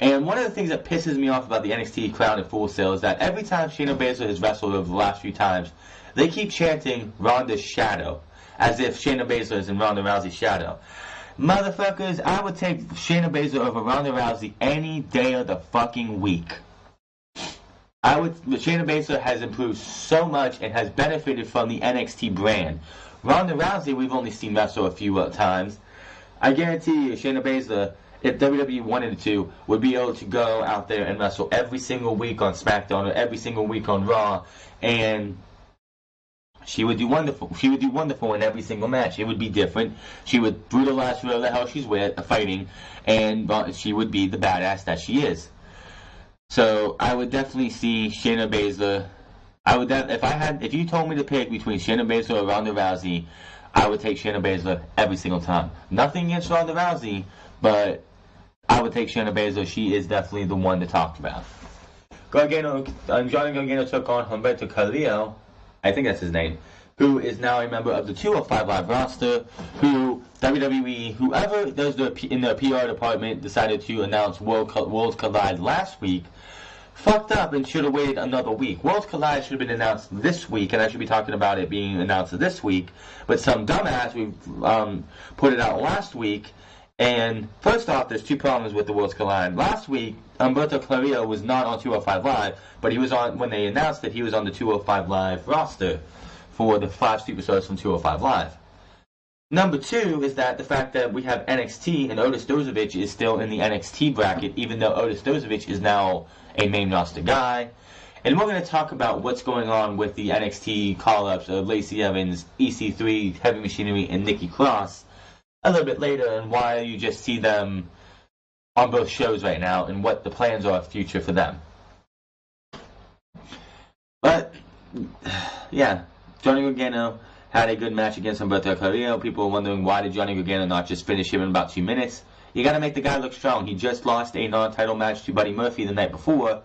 And one of the things that pisses me off about the NXT Crown and Full Sail is that every time Shayna Baszler has wrestled over the last few times, they keep chanting Ronda's shadow, as if Shayna Baszler is in Ronda Rousey's shadow. Motherfuckers, I would take Shayna Baszler over Ronda Rousey any day of the fucking week. Shayna Baszler has improved so much and has benefited from the NXT brand. Ronda Rousey, we've only seen wrestle a few times. I guarantee you, Shayna Baszler, if WWE wanted to, would be able to go out there and wrestle every single week on SmackDown or every single week on Raw, and she would do wonderful. She would do wonderful in every single match. It would be different. She would brutalize whoever the hell she's fighting, and she would be the badass that she is. So I would definitely see Shayna Baszler. If you told me to pick between Shayna Baszler or Ronda Rousey, I would take Shayna Baszler every single time. Nothing against Ronda Rousey, but I would take Shayna Baszler. She is definitely the one to talk about. Johnny Gargano took on Humberto Carrillo, I think that's his name, who is now a member of the 205 Live roster, who WWE, whoever does in the PR department decided to announce Worlds Collide last week, fucked up and should have waited another week. Worlds Collide should have been announced this week, and I should be talking about it being announced this week, but some dumbass put it out last week. And first off, there's two problems with the Worlds Collide. Last week, Humberto Carrillo was not on 205 Live, but he was on, when they announced that he was on the 205 Live roster for the 5 superstars from 205 Live. Number two is that the fact that we have NXT and Otis Dozovic is still in the NXT bracket, even though Otis Dozovic is now a main roster guy. And we're going to talk about what's going on with the NXT call-ups of Lacey Evans, EC3, Heavy Machinery, and Nikki Cross a little bit later, and why you just see them on both shows right now, and what the plans are future for them. But, yeah, Johnny Gargano had a good match against Humberto Carrillo. People are wondering, why did Johnny Gargano not just finish him in about 2 minutes? You got to make the guy look strong. He just lost a non-title match to Buddy Murphy the night before,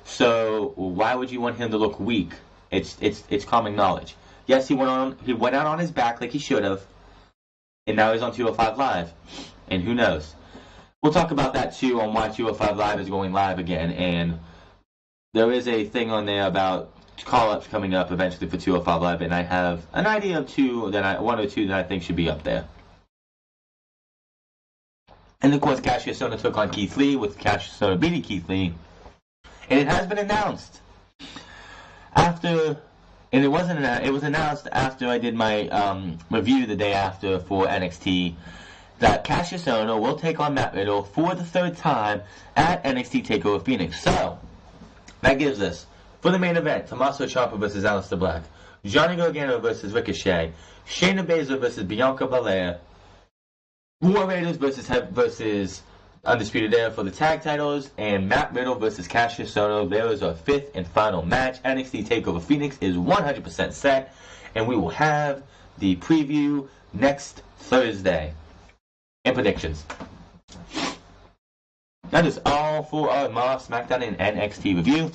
so why would you want him to look weak? It's common knowledge. Yes, he went out on his back like he should have, and now he's on 205 Live, and who knows? We'll talk about that too on why 205 Live is going live again, and there is a thing on there about call-ups coming up eventually for 205 Live, and I have an idea of one or two that I think should be up there. And of course, Cassius Ohno took on Keith Lee, with Cassius Ohno beating Keith Lee, and it has been announced it was announced after I did my review the day after for NXT, that Cassius Ohno will take on Matt Riddle for the third time at NXT TakeOver Phoenix. So, that gives us, for the main event, Tommaso Ciampa versus Aleister Black, Johnny Gargano versus Ricochet, Shayna Baszler versus Bianca Belair, War Raiders versus Undisputed Era for the tag titles, and Matt Riddle versus Cassius Ohno. There is our fifth and final match. NXT TakeOver Phoenix is 100% set, and we will have the preview next Thursday. And predictions. That is all for our Raw, SmackDown, and NXT review.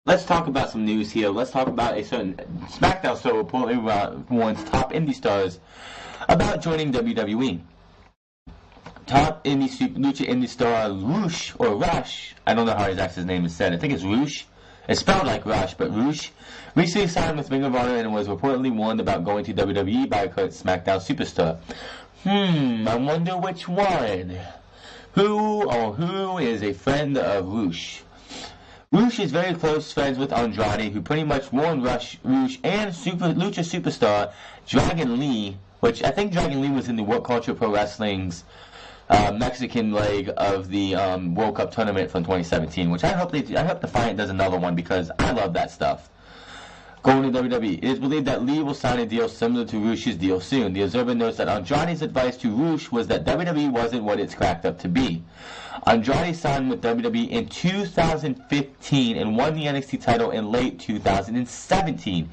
Let's talk about some news here. Let's talk about a certain SmackDown star reportedly warns top indie stars about joining WWE. Top Lucha Indie star Rush, I don't know how his actual name is said. I think it's Rush. It's spelled like Rush, but Rush recently signed with Ring of Honor and was reportedly warned about going to WWE by a current SmackDown superstar. I wonder which one. Who is a friend of Rush? Rush is very close friends with Andrade, who pretty much warned Rush and Lucha superstar Dragon Lee, which I think Dragon Lee was in the World Culture Pro Wrestling's Mexican leg of the World Cup tournament from 2017, which I hope Defiant does another one, because I love that stuff. Going to WWE. It is believed that Lee will sign a deal similar to Rush's deal soon. The Observer notes that Andrade's advice to Rush was that WWE wasn't what it's cracked up to be. Andrade signed with WWE in 2015 and won the NXT title in late 2017.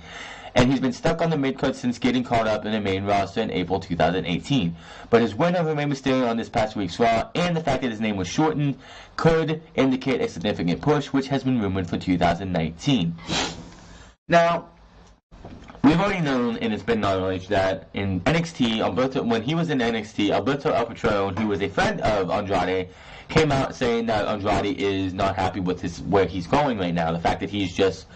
And he's been stuck on the mid-card since getting caught up in the main roster in April 2018. But his win over Rey Mysterio on this past week's Raw, and the fact that his name was shortened, could indicate a significant push, which has been rumored for 2019. Now, we've already known, and it's been knowledge, that in NXT, when he was in NXT, Alberto El Patron, who was a friend of Andrade, came out saying that Andrade is not happy with where he's going right now. The fact that he's just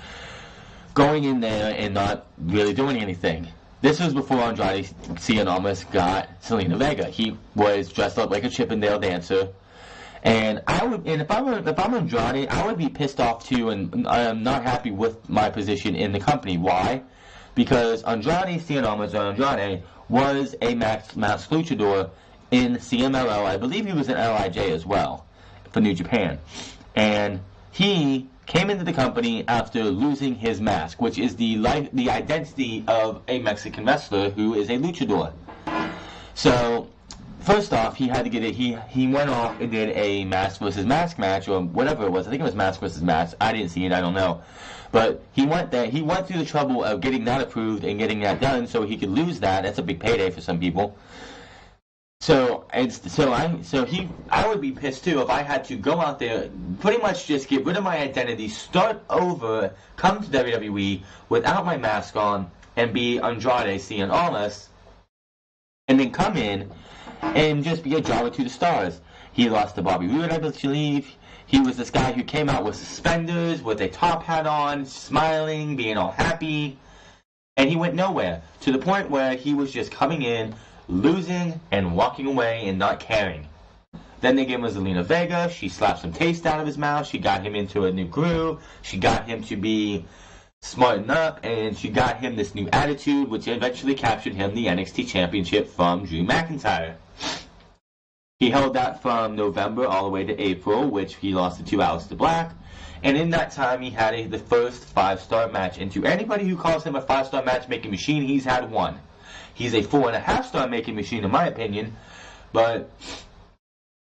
going in there and not really doing anything. This was before Andrade Cien almost got Selena Vega. He was dressed up like a Chippendale dancer. And if I'm Andrade, I would be pissed off too, and I'm not happy with my position in the company. Why? Because Andrade Cien Andrade was a masked luchador in CMLL. I believe he was in LIJ as well for New Japan, and he came into the company after losing his mask, which is the identity of a Mexican wrestler who is a luchador. So, first off, he had to get it. He went off and did a mask versus mask match, or whatever it was. I think it was mask versus mask. I didn't see it. I don't know. But he went there. He went through the trouble of getting that approved and getting that done, so he could lose that. That's a big payday for some people. I would be pissed too if I had to go out there, pretty much just get rid of my identity, start over, come to WWE without my mask on, and be Andrade Cien Almas, and then come in and just be a jobber to the stars. He lost to Bobby Roode, I believe. He was this guy who came out with suspenders, with a top hat on, smiling, being all happy, and he went nowhere, to the point where he was just coming in, losing, and walking away and not caring. Then they gave him Zelina Vega. She slapped some taste out of his mouth. She got him into a new groove. She got him to be smartened up, and she got him this new attitude, which eventually captured him the NXT Championship from Drew McIntyre. He held that from November all the way to April, which he lost to Aleister Black. And in that time, he had the first 5-star match. And to anybody who calls him a 5-star matchmaking machine, he's had one. He's a 4.5-star making machine, in my opinion. But,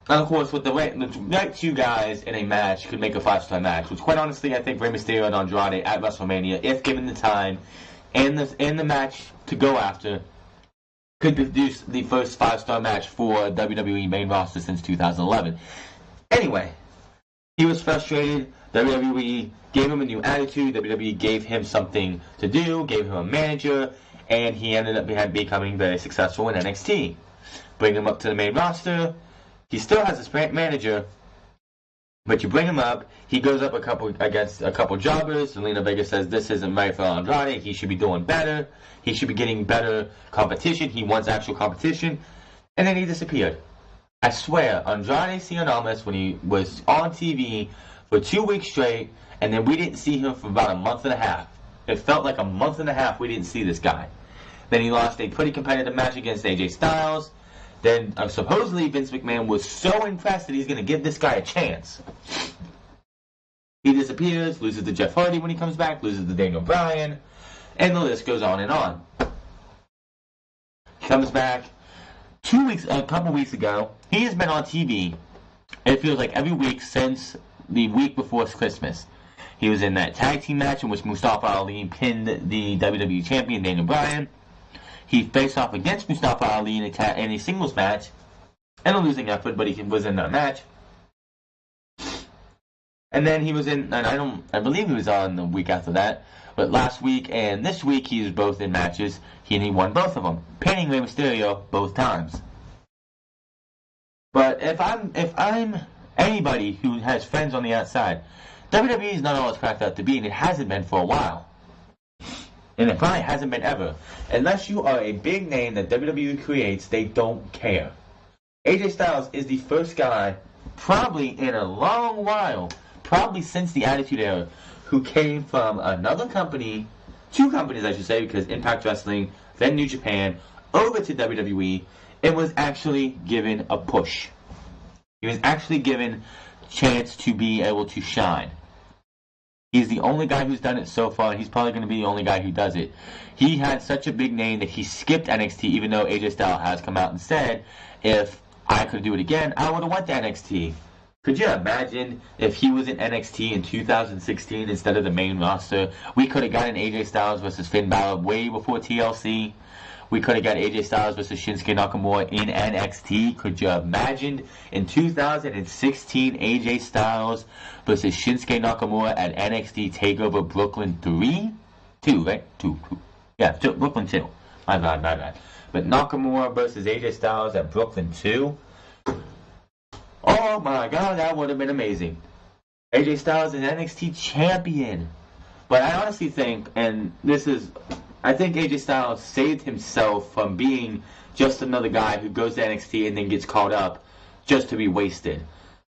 and of course, with the right two guys in a match could make a 5-star match. Which, quite honestly, I think Rey Mysterio and Andrade at WrestleMania, if given the time and the match to go after, could produce the first 5-star match for WWE main roster since 2011. Anyway, he was frustrated. WWE gave him a new attitude. WWE gave him something to do, gave him a manager, and he ended up becoming very successful in NXT. Bring him up to the main roster. He still has his manager, but you bring him up. He goes up against a couple jobbers. Zelina Vega says this isn't right for Andrade. He should be doing better. He should be getting better competition. He wants actual competition. And then he disappeared. I swear, Andrade Cien Almas, when he was on TV for 2 weeks straight, and then we didn't see him for about a month and a half. It felt like a month and a half we didn't see this guy. Then he lost a pretty competitive match against AJ Styles. Then supposedly Vince McMahon was so impressed that he's going to give this guy a chance. He disappears, loses to Jeff Hardy when he comes back, loses to Daniel Bryan, and the list goes on and on. He comes back a couple weeks ago. He has been on TV, it feels like every week since the week before Christmas. He was in that tag team match in which Mustafa Ali pinned the WWE champion Daniel Bryan. He faced off against Mustafa Ali in a singles match, and a losing effort, but he was in that match. And then he was in, and I believe he was on the week after that, but last week and this week he was both in matches. He won both of them, pinning Rey Mysterio both times. But if I'm anybody who has friends on the outside, WWE is not all it's cracked out to be, and it hasn't been for a while. And it probably hasn't been ever. Unless you are a big name that WWE creates, they don't care. AJ Styles is the first guy, probably in a long while, probably since the Attitude Era, who came from another company, 2 companies I should say, because Impact Wrestling, then New Japan, over to WWE, and was actually given a push. He was actually given a chance to be able to shine. He's the only guy who's done it so far, and he's probably going to be the only guy who does it. He had such a big name that he skipped NXT, even though AJ Styles has come out and said, if I could do it again, I would have went to NXT. Could you imagine if he was in NXT in 2016 instead of the main roster? We could have gotten AJ Styles versus Finn Balor way before TLC. We could have got AJ Styles versus Shinsuke Nakamura in NXT. Could you imagine in 2016 AJ Styles versus Shinsuke Nakamura at NXT TakeOver Brooklyn 3? 2, right? 2. Yeah, Brooklyn 2. My bad. But Nakamura versus AJ Styles at Brooklyn 2? Oh my god, that would have been amazing. AJ Styles is NXT champion. But I honestly think, I think AJ Styles saved himself from being just another guy who goes to NXT and then gets caught up just to be wasted.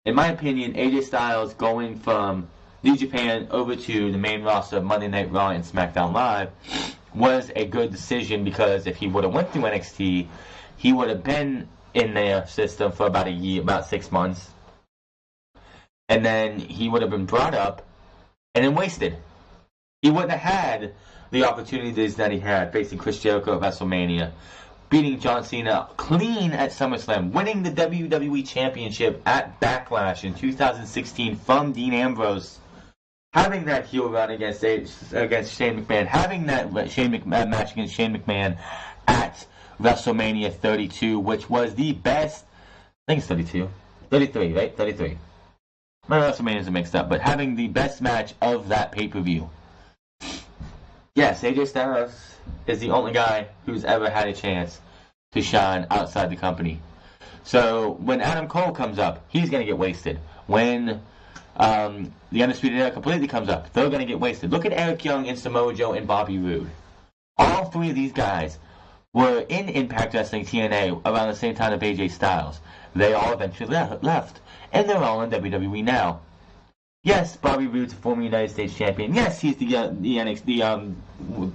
In my opinion, AJ Styles going from New Japan over to the main roster of Monday Night Raw and SmackDown Live was a good decision, because if he would have went through NXT, he would have been in their system for about a year, about 6 months, and then he would have been brought up and then wasted. He wouldn't have had the opportunities that he had, facing Chris Jericho at WrestleMania, beating John Cena clean at SummerSlam, winning the WWE Championship at Backlash in 2016 from Dean Ambrose, having that heel run against Shane McMahon, having that match against Shane McMahon at WrestleMania 32, which was the best, I think it's 32, 33, right? 33. My WrestleManias are mixed up, but having the best match of that pay-per-view. Yes, AJ Styles is the only guy who's ever had a chance to shine outside the company. So when Adam Cole comes up, he's going to get wasted. When the Undisputed Era completely comes up, they're going to get wasted. Look at Eric Young and Samoa Joe and Bobby Roode. All 3 of these guys were in Impact Wrestling TNA around the same time of AJ Styles. They all eventually left. And they're all in WWE now. Yes, Bobby Roode's a former United States champion. Yes, he's the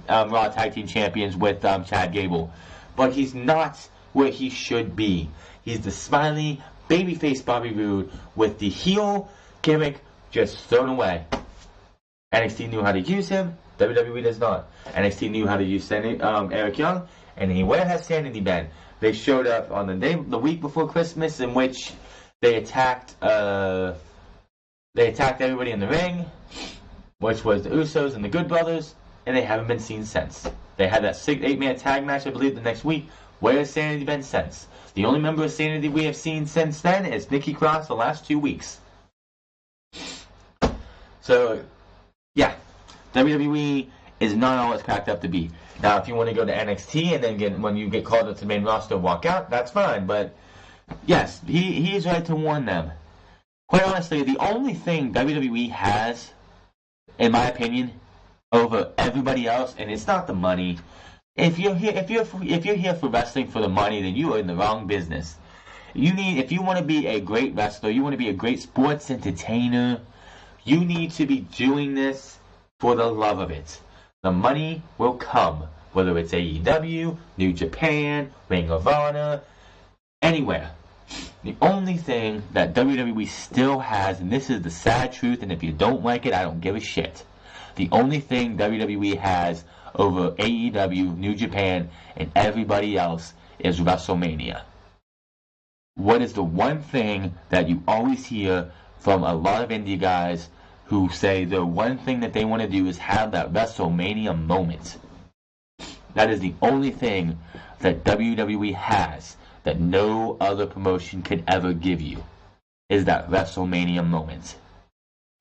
Raw Tag Team Champions with Chad Gable, but he's not where he should be. He's the smiley babyface Bobby Roode with the heel gimmick just thrown away. NXT knew how to use him. WWE does not. NXT knew how to use Eric Young, and where has Sanity been? They showed up on the week before Christmas, in which they attacked everybody in the ring, which was the Usos and the Good Brothers, and they haven't been seen since. They had that 8-man tag match, I believe, the next week. Where has Sanity been since? The only member of Sanity we have seen since then is Nikki Cross the last 2 weeks. So, yeah, WWE is not all it's cracked up to be. Now, if you want to go to NXT and then when you get called up to the main roster, walk out, that's fine. But, yes, he is right to warn them. Quite honestly, the only thing WWE has, in my opinion, over everybody else, and it's not the money. If you're here for wrestling for the money, then you are in the wrong business. If you want to be a great wrestler, you want to be a great sports entertainer, you need to be doing this for the love of it. The money will come, whether it's AEW, New Japan, Ring of Honor, anywhere. The only thing that WWE still has, and this is the sad truth, and if you don't like it, I don't give a shit. The only thing WWE has over AEW, New Japan, and everybody else is WrestleMania. What is the one thing that you always hear from a lot of indie guys who say the one thing that they want to do is have that WrestleMania moment? That is the only thing that WWE has that no other promotion could ever give you, is that WrestleMania moment.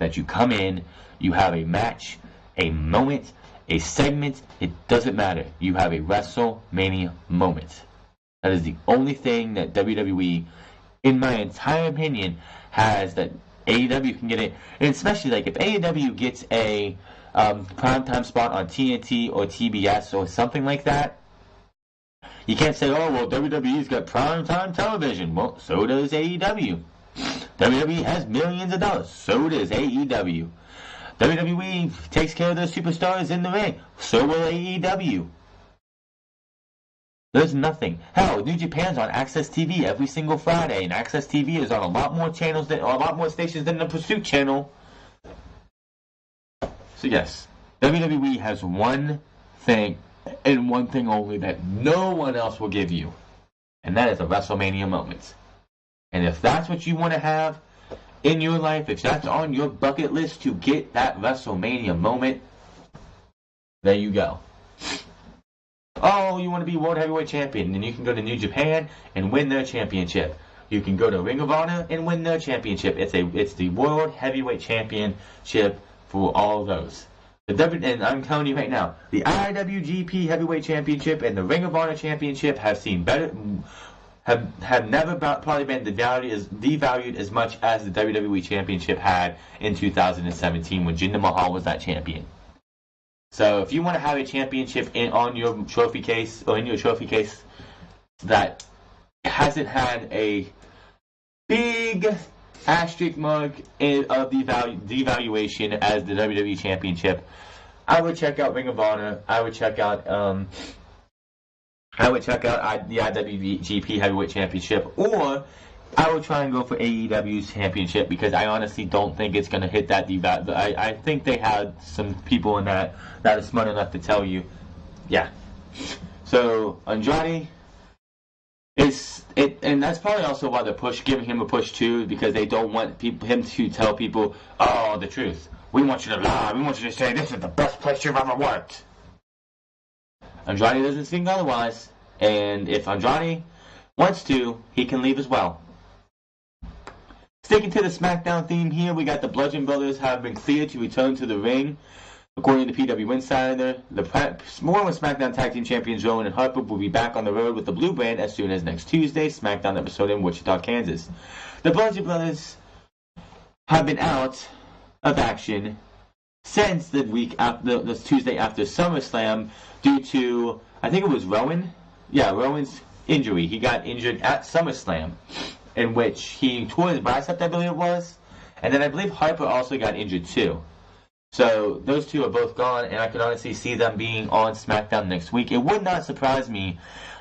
That you come in, you have a match, a moment, a segment, it doesn't matter. You have a WrestleMania moment. That is the only thing that WWE, in my entire opinion, has that AEW can get it. And especially like if AEW gets a primetime spot on TNT or TBS or something like that, you can't say, oh, well, WWE's got primetime television. Well, so does AEW. WWE has millions of dollars. So does AEW. WWE takes care of their superstars in the ring. So will AEW. There's nothing. Hell, New Japan's on Access TV every single Friday, and Access TV is on a lot more channels a lot more stations than the Pursuit channel. So yes, WWE has one thing and one thing only that no one else will give you, and that is a WrestleMania moment. And if that's what you want to have in your life, if that's on your bucket list to get that WrestleMania moment, there you go. Oh, you want to be World Heavyweight Champion, then you can go to New Japan and win their championship. You can go to Ring of Honor and win their championship. It's the World Heavyweight Championship for all of those. And I'm telling you right now, the IWGP Heavyweight Championship and the Ring of Honor Championship have seen better, have never probably been devalued as much as the WWE Championship had in 2017 when Jinder Mahal was that champion. So if you want to have a championship on your trophy case or in your trophy case that hasn't had a big asterisk mark of devaluation as the WWE Championship, I would check out Ring of Honor. I would check out the IWGP Heavyweight Championship, or I would try and go for AEW's championship because I honestly don't think it's going to hit that deval. I think they had some people in that are smart enough to tell you, yeah. So Andrade and that's probably also why they're giving him a push too, because they don't want him to tell people, oh, the truth. We want you to lie. We want you to say this is the best place you've ever worked. Andrade doesn't think otherwise, and if Andrade wants to, he can leave as well. Sticking to the SmackDown theme here, we got the Bludgeon Brothers have been cleared to return to the ring. According to PW Insider, the former SmackDown Tag Team Champions Rowan and Harper will be back on the road with the Blue Brand as soon as next Tuesday's SmackDown episode in Wichita, Kansas. The Bludgeon Brothers have been out of action since the Tuesday after SummerSlam due to, I think it was Rowan? Yeah, Rowan's injury. He got injured at SummerSlam, in which he tore his bicep, I believe it was, And then I believe Harper also got injured too. So those two are both gone, and I can honestly see them being on SmackDown next week. It would not surprise me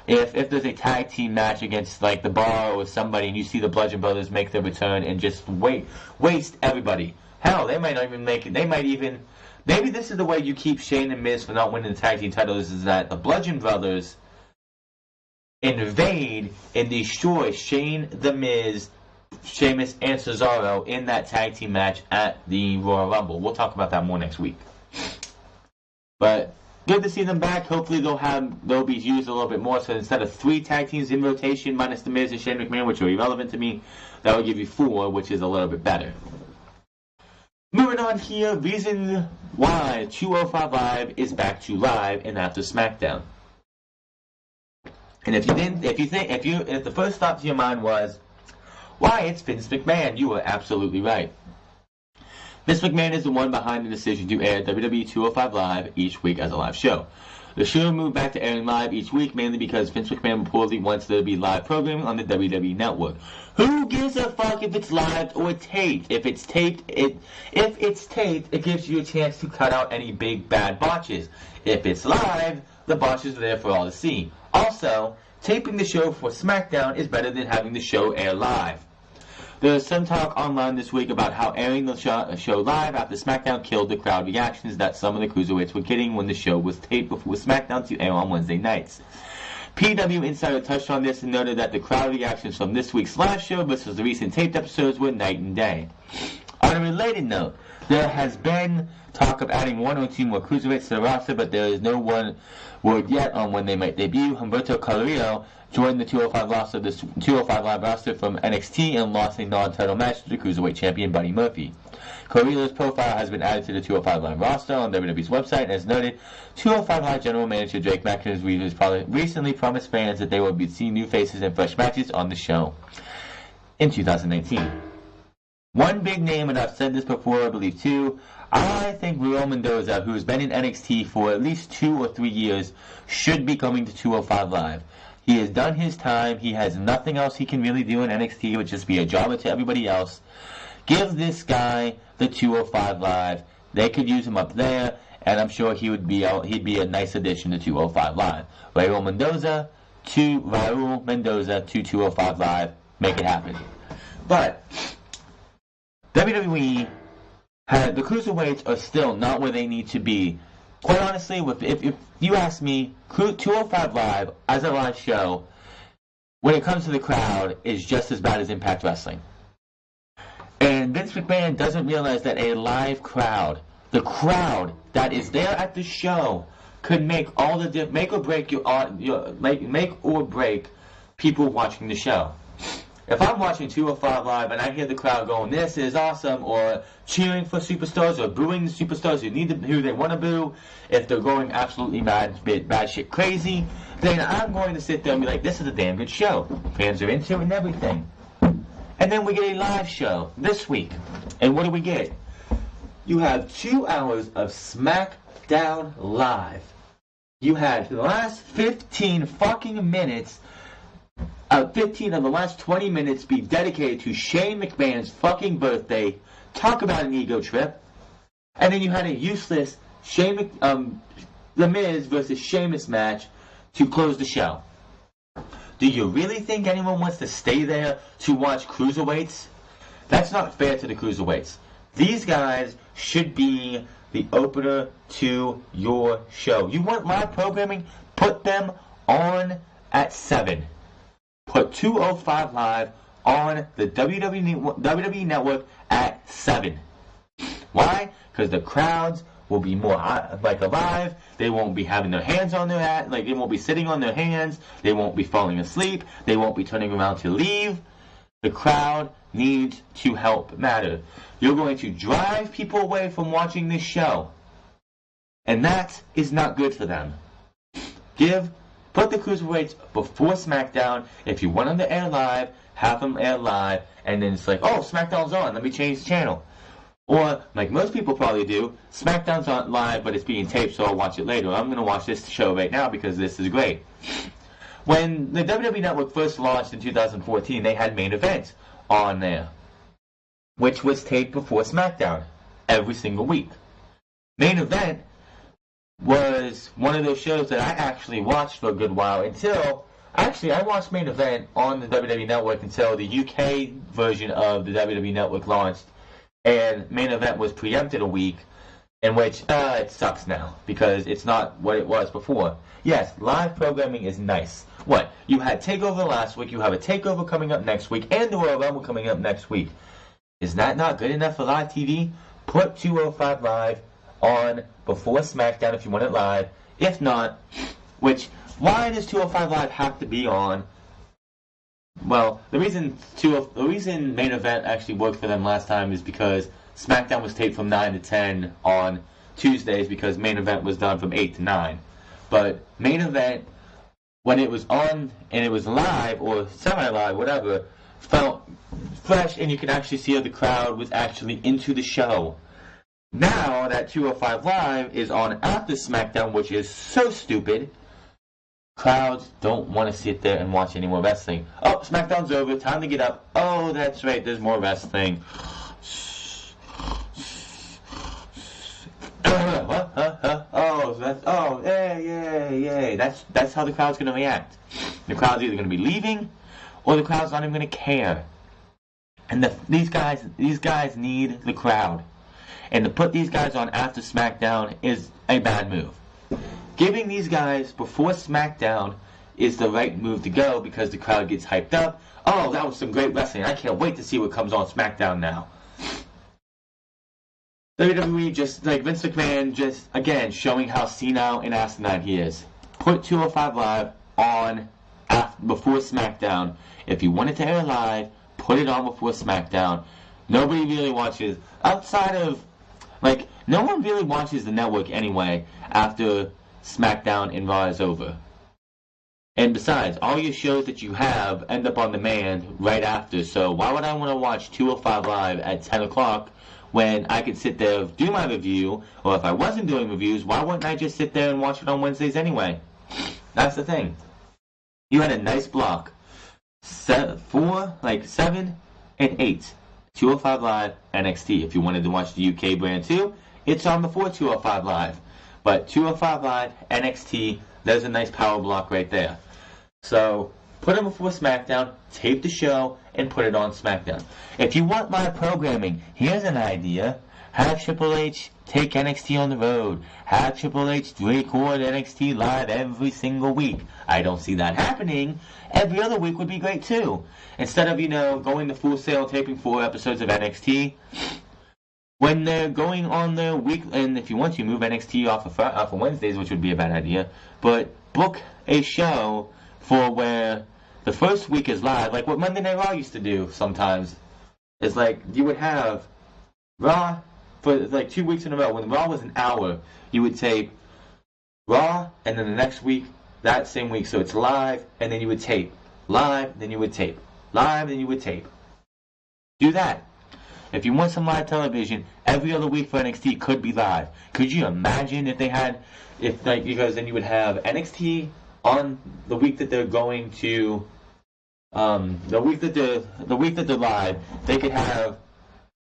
if there's a tag team match against like the Bar or somebody, and you see the Bludgeon Brothers make their return and just waste everybody. Hell, they might not even make it. They might even, maybe this is the way you keep Shane and Miz from not winning the tag team titles, is that the Bludgeon Brothers invade and destroy Shane, the Miz, Sheamus, and Cesaro in that tag team match at the Royal Rumble. We'll talk about that more next week. But good to see them back. Hopefully they'll be used a little bit more. So instead of 3 tag teams in rotation, minus the Miz and Shane McMahon, which are irrelevant to me, that will give you 4, which is a little bit better. Moving on here, reason why 205 Live is back to live and after SmackDown. And if the first thought to your mind was, why, it's Vince McMahon, you were absolutely right. Vince McMahon is the one behind the decision to air WWE 205 Live each week as a live show. The show moved back to airing live each week mainly because Vince McMahon reportedly wants there to be live programming on the WWE Network. Who gives a fuck if it's live or taped? If it's taped, it gives you a chance to cut out any big bad botches. If it's live, the botches are there for all to see. Also, taping the show for SmackDown is better than having the show air live. There is some talk online this week about how airing the show live after SmackDown killed the crowd reactions that some of the cruiserweights were getting when the show was taped before SmackDown to air on Wednesday nights. PW Insider touched on this and noted that the crowd reactions from this week's live show versus the recent taped episodes were night and day. On a related note, there has been talk of adding 1 or 2 more cruiserweights to the roster, but there is no word yet on when they might debut. Humberto Carrillo joined the 205 Live roster from NXT and lost a non-title match to the Cruiserweight champion Buddy Murphy. Carrillo's profile has been added to the 205 Live roster on WWE's website, and as noted, 205 Live General Manager Drake McIntyre recently promised fans that they will be seeing new faces and fresh matches on the show in 2019. One big name, and I've said this before, I believe too, I think Raul Mendoza, who has been in NXT for at least 2 or 3 years, should be coming to 205 Live. He has done his time. He has nothing else he can really do in NXT. It would just be a jobber to everybody else. Give this guy the 205 Live. They could use him up there, and I'm sure he'd be a nice addition to 205 Live. Raul Mendoza to 205 Live. Make it happen. But WWE, the cruiserweights are still not where they need to be. Quite honestly, if you ask me, 205 Live, as a live show, when it comes to the crowd, is just as bad as Impact Wrestling. And Vince McMahon doesn't realize that a live crowd, the crowd that is there at the show, could make all the make or break people watching the show. If I'm watching 205 Live and I hear the crowd going, "This is awesome," or cheering for superstars, or booing the superstars who they want to boo, if they're going absolutely bad shit crazy, then I'm going to sit there and be like, "This is a damn good show. Fans are into it and everything." And then we get a live show this week, and what do we get? You have 2 hours of SmackDown Live. You had the last 15 fucking minutes. 15 of the last 20 minutes be dedicated to Shane McMahon's fucking birthday. Talk about an ego trip. And then you had a useless The Miz versus Sheamus match to close the show. Do you really think anyone wants to stay there to watch cruiserweights? That's not fair to the cruiserweights. These guys should be the opener to your show. You want live programming? Put them on at 7. Put 205 Live on the WWE Network at 7. Why? Because the crowds will be more alive. They won't be having their hands on their hat. They won't be sitting on their hands. They won't be falling asleep. They won't be turning around to leave. The crowd needs to help matter. You're going to drive people away from watching this show. And that is not good for them. Put the cruiserweights before SmackDown. If you want them to air live, have them air live, and then it's like, oh, SmackDown's on, let me change the channel. Or, like most people probably do, SmackDown's on live, but it's being taped, so I'll watch it later. I'm going to watch this show right now because this is great. When the WWE Network first launched in 2014, they had main events on there. which was taped before SmackDown every single week. Main Event was one of those shows that I actually watched for a good while until... Actually, I watched Main Event on the WWE Network until the UK version of the WWE Network launched, and Main Event was preempted a week, in which it sucks now because it's not what it was before. Yes, live programming is nice. What? You had TakeOver last week, you have a TakeOver coming up next week, and the Royal Rumble coming up next week. Is that not good enough for live TV? Put 205 Live on before SmackDown if you want it live. If not, which, why does 205 Live have to be on? Well, the reason Main Event actually worked for them last time is because SmackDown was taped from 9 to 10 on Tuesdays because Main Event was done from 8 to 9. But Main Event, when it was on and it was live or semi-live, whatever, felt fresh and you could actually see how the crowd was actually into the show. Now that 205 Live is on after SmackDown, which is so stupid, crowds don't want to sit there and watch any more wrestling. Oh, SmackDown's over, time to get up. Oh, that's right, there's more wrestling. Yay. That's how the crowd's going to react. The crowd's either going to be leaving, or the crowd's not even going to care. And these guys need the crowd. And to put these guys on after SmackDown is a bad move. Giving these guys before SmackDown is the right move to go because the crowd gets hyped up. Oh, that was some great wrestling. I can't wait to see what comes on SmackDown now. WWE just, like Vince McMahon, just, again, showing how senile and asinine he is. Put 205 Live on before SmackDown. If you want it to air live, put it on before SmackDown. Nobody really watches, outside of, like, no one really watches the network anyway after SmackDown and Raw is over. And besides, all your shows that you have end up on demand right after, so why would I want to watch 205 Live at 10 o'clock when I could sit there, do my review, or if I wasn't doing reviews, why wouldn't I just sit there and watch it on Wednesdays anyway? That's the thing. You had a nice block. 7 and 8. 205 Live, NXT. If you wanted to watch the UK brand too, it's on before 205 Live. But 205 Live, NXT, there's a nice power block right there. So, put it before SmackDown, tape the show, and put it on SmackDown. If you want live programming, here's an idea. Have Triple H take NXT on the road. Have Triple H record NXT live every single week. I don't see that happening. Every other week would be great too. Instead of, going to Full Sail taping 4 episodes of NXT, when they're going on their week, and if you want to, move NXT off of Wednesdays, which would be a bad idea, but book a show for where the first week is live, like what Monday Night Raw used to do sometimes. It's like you would have Raw for like 2 weeks in a row. When Raw was an hour, you would tape Raw, and then the next week, that same week, so it's live, and then you would tape. Live, then you would tape. Live, then you would tape. Do that. If you want some live television, every other week for NXT could be live. Could you imagine if they had, because then you would have NXT on the week that they're going to, the week that they're live, they could have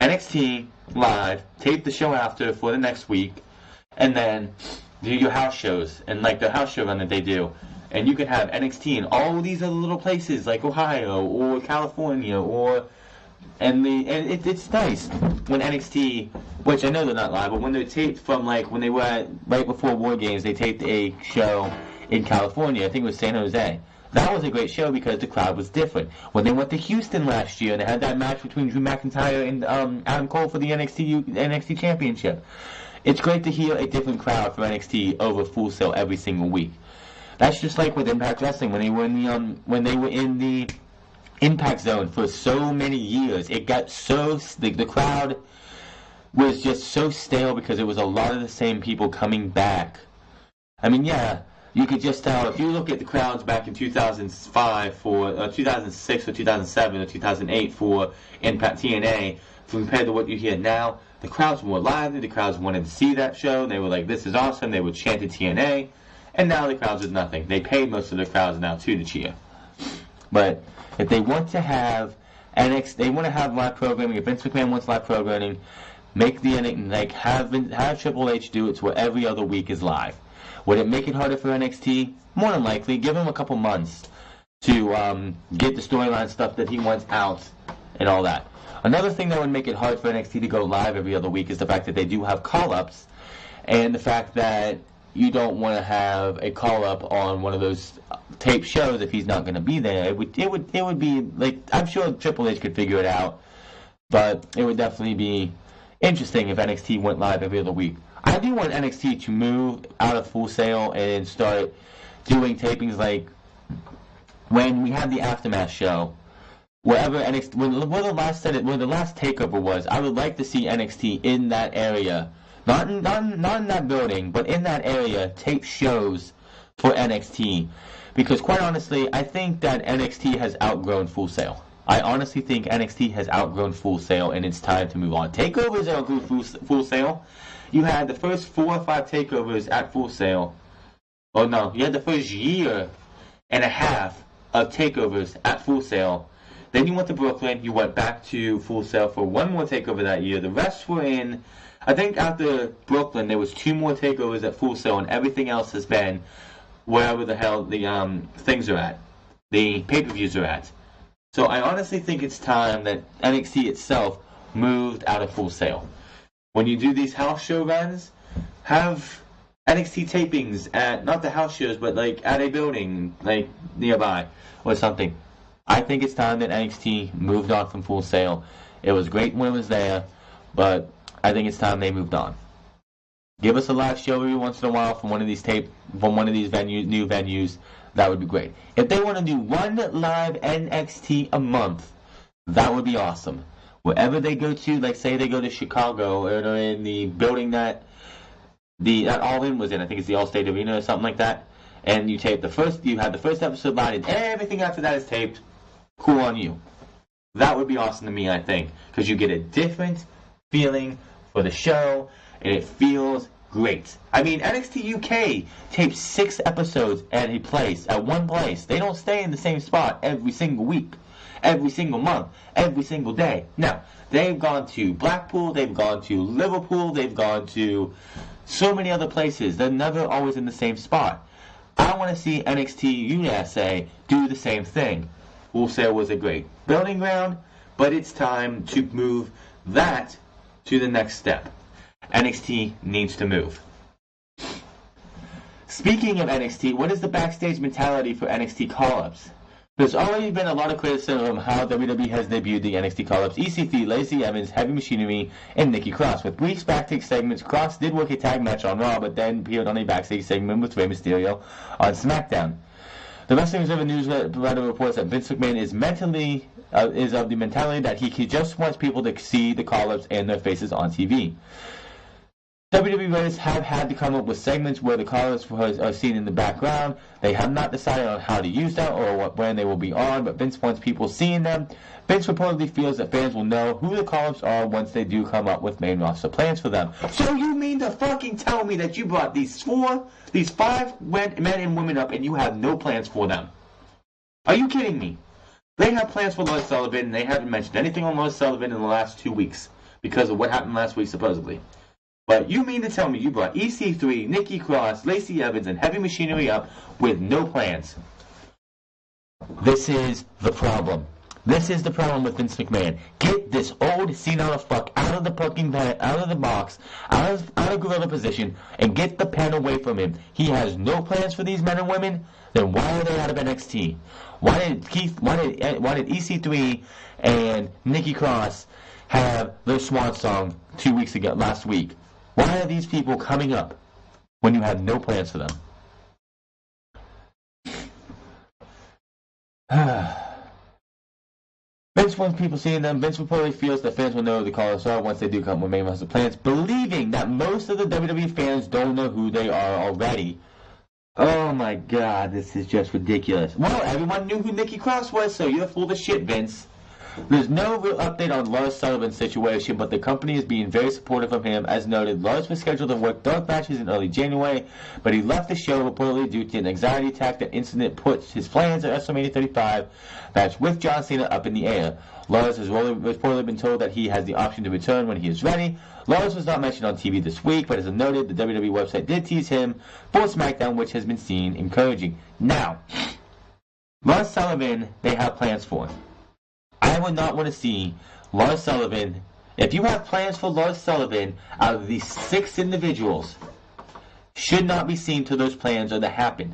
NXT live, tape the show after for the next week, and then do your house shows, and like the house show run that they do. And you could have NXT in all these other little places like Ohio or California it's nice when NXT, which I know they're not live, but when they're taped from when they were right before War Games, they taped a show in California. I think it was San Jose. That was a great show because the crowd was different. When they went to Houston last year and they had that match between Drew McIntyre and Adam Cole for the NXT Championship, it's great to hear a different crowd from NXT over Full Sail every single week. That's just like with Impact Wrestling when they were in the Impact Zone for so many years. It got so the crowd was just so stale because it was a lot of the same people coming back. I mean, yeah, you could just tell if you look at the crowds back in 2005 for 2006 or 2007 or 2008 for Impact TNA compared to what you hear now. The crowds were more lively. The crowds wanted to see that show. They were like, "This is awesome." They would chant at TNA. And now the crowds is nothing. They pay most of the crowds now too to cheer. But if they want to have They want to have live programming. If Vince McMahon wants live programming, make have Triple H do it to where every other week is live. Would it make it harder for NXT? More than likely. Give him a couple months to get the storyline stuff that he wants out and all that. Another thing that would make it hard for NXT to go live every other week is the fact that they do have call-ups, and the fact that you don't want to have a call-up on one of those tape shows if he's not going to be there. It would be like, I'm sure Triple H could figure it out, but it would definitely be interesting if NXT went live every other week. I do want NXT to move out of Full Sail and start doing tapings like when we had the Aftermath show. Wherever NXT, where the last takeover was, I would like to see NXT in that area. Not in that building, but in that area, tape shows for NXT. Because quite honestly, I think that NXT has outgrown Full Sail. I honestly think NXT has outgrown Full Sail, and it's time to move on. Takeovers outgrew Full Sail. You had the first 4 or 5 takeovers at Full Sail. Oh no, you had the first year and a half of takeovers at Full Sail. Then you went to Brooklyn. You went back to Full Sail for one more takeover that year. The rest were in... I think after Brooklyn, there was 2 more takeovers at Full Sail, and everything else has been wherever the hell the things are at, the pay-per-views are at. So I honestly think it's time that NXT itself moved out of Full Sail. When you do these house show runs, have NXT tapings at, not the house shows, but like at a building like nearby or something. I think it's time that NXT moved on from Full Sail. It was great when it was there, but I think it's time they moved on. Give us a live show every once in a while from one of these new venues. That would be great. If they want to do one live NXT a month, that would be awesome. Wherever they go to, like say they go to Chicago or in the building that All In was in, I think it's the Allstate Arena or something like that, and you have the first episode live and everything after that is taped. Cool on you. That would be awesome to me, I think, because you get a different feeling for the show, and it feels great. I mean, NXT UK tapes 6 episodes at one place. They don't stay in the same spot every single week, every single month, every single day. No, they've gone to Blackpool, they've gone to Liverpool, they've gone to so many other places. They're never always in the same spot. I want to see NXT USA do the same thing. Full Sail was a great building ground, but it's time to move that to the next step. NXT needs to move. Speaking of NXT, what is the backstage mentality for NXT call-ups? There's already been a lot of criticism of how WWE has debuted the NXT call-ups. EC3, Lacey Evans, Heavy Machinery, and Nikki Cross. With brief backstage segments, Cross did work a tag match on Raw, but then appeared on a backstage segment with Rey Mysterio on SmackDown. The Wrestling Observer newsletter reports that Vince McMahon is of the mentality that he just wants people to see the call-ups and their faces on TV. WWE writers have had to come up with segments where the call-ups are seen in the background. They have not decided on how to use them or what brand they will be on, but Vince wants people seeing them. Vince reportedly feels that fans will know who the call-ups are once they do come up with main roster plans for them. So you mean to fucking tell me that you brought these 5 men and women up and you have no plans for them? Are you kidding me? They have plans for Lars Sullivan, and they haven't mentioned anything on Lars Sullivan in the last 2 weeks because of what happened last week, supposedly. But you mean to tell me you brought EC3, Nikki Cross, Lacey Evans, and Heavy Machinery up with no plans? This is the problem. This is the problem with Vince McMahon. Get this old senile fuck out of the box, out of gorilla position, and get the pen away from him. He has no plans for these men and women. Then why are they out of NXT? Why did EC3 and Nikki Cross have their swan song last week? Why are these people coming up when you have no plans for them? Vince wants people seeing them. Vince reportedly feels that fans will know who the callers are once they do come with main roster plans, believing that most of the WWE fans don't know who they are already. Oh my god, this is just ridiculous. Well, everyone knew who Nikki Cross was, so you're full of shit, Vince. There's no real update on Lars Sullivan's situation, but the company is being very supportive of him. As noted, Lars was scheduled to work dark matches in early January, but he left the show reportedly due to an anxiety attack. That incident puts his plans at WrestleMania 35 match with John Cena up in the air. Lars has reportedly been told that he has the option to return when he is ready. Lars was not mentioned on TV this week, but as noted, the WWE website did tease him for SmackDown, which has been seen encouraging. Now, Lars Sullivan, they have plans for him. I would not want to see Lars Sullivan. If you have plans for Lars Sullivan, out of these 6 individuals, should not be seen till those plans are to happen.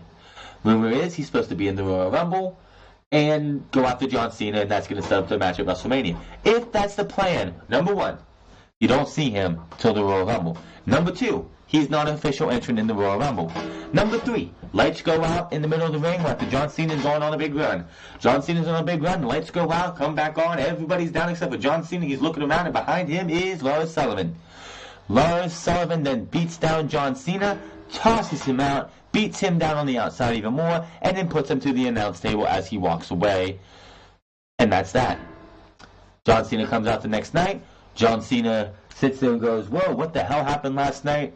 Rumor is he's supposed to be in the Royal Rumble and go after John Cena, and that's going to set up the match at WrestleMania. If that's the plan, number 1, you don't see him till the Royal Rumble. Number 2, he's not an official entrant in the Royal Rumble. Number 3, lights go out in the middle of the ring after John Cena's going on a big run. John Cena's on a big run, lights go out, come back on, everybody's down except for John Cena. He's looking around, and behind him is Lars Sullivan. Lars Sullivan then beats down John Cena, tosses him out, beats him down on the outside even more, and then puts him to the announce table as he walks away. And that's that. John Cena comes out the next night. John Cena sits there and goes, whoa, what the hell happened last night?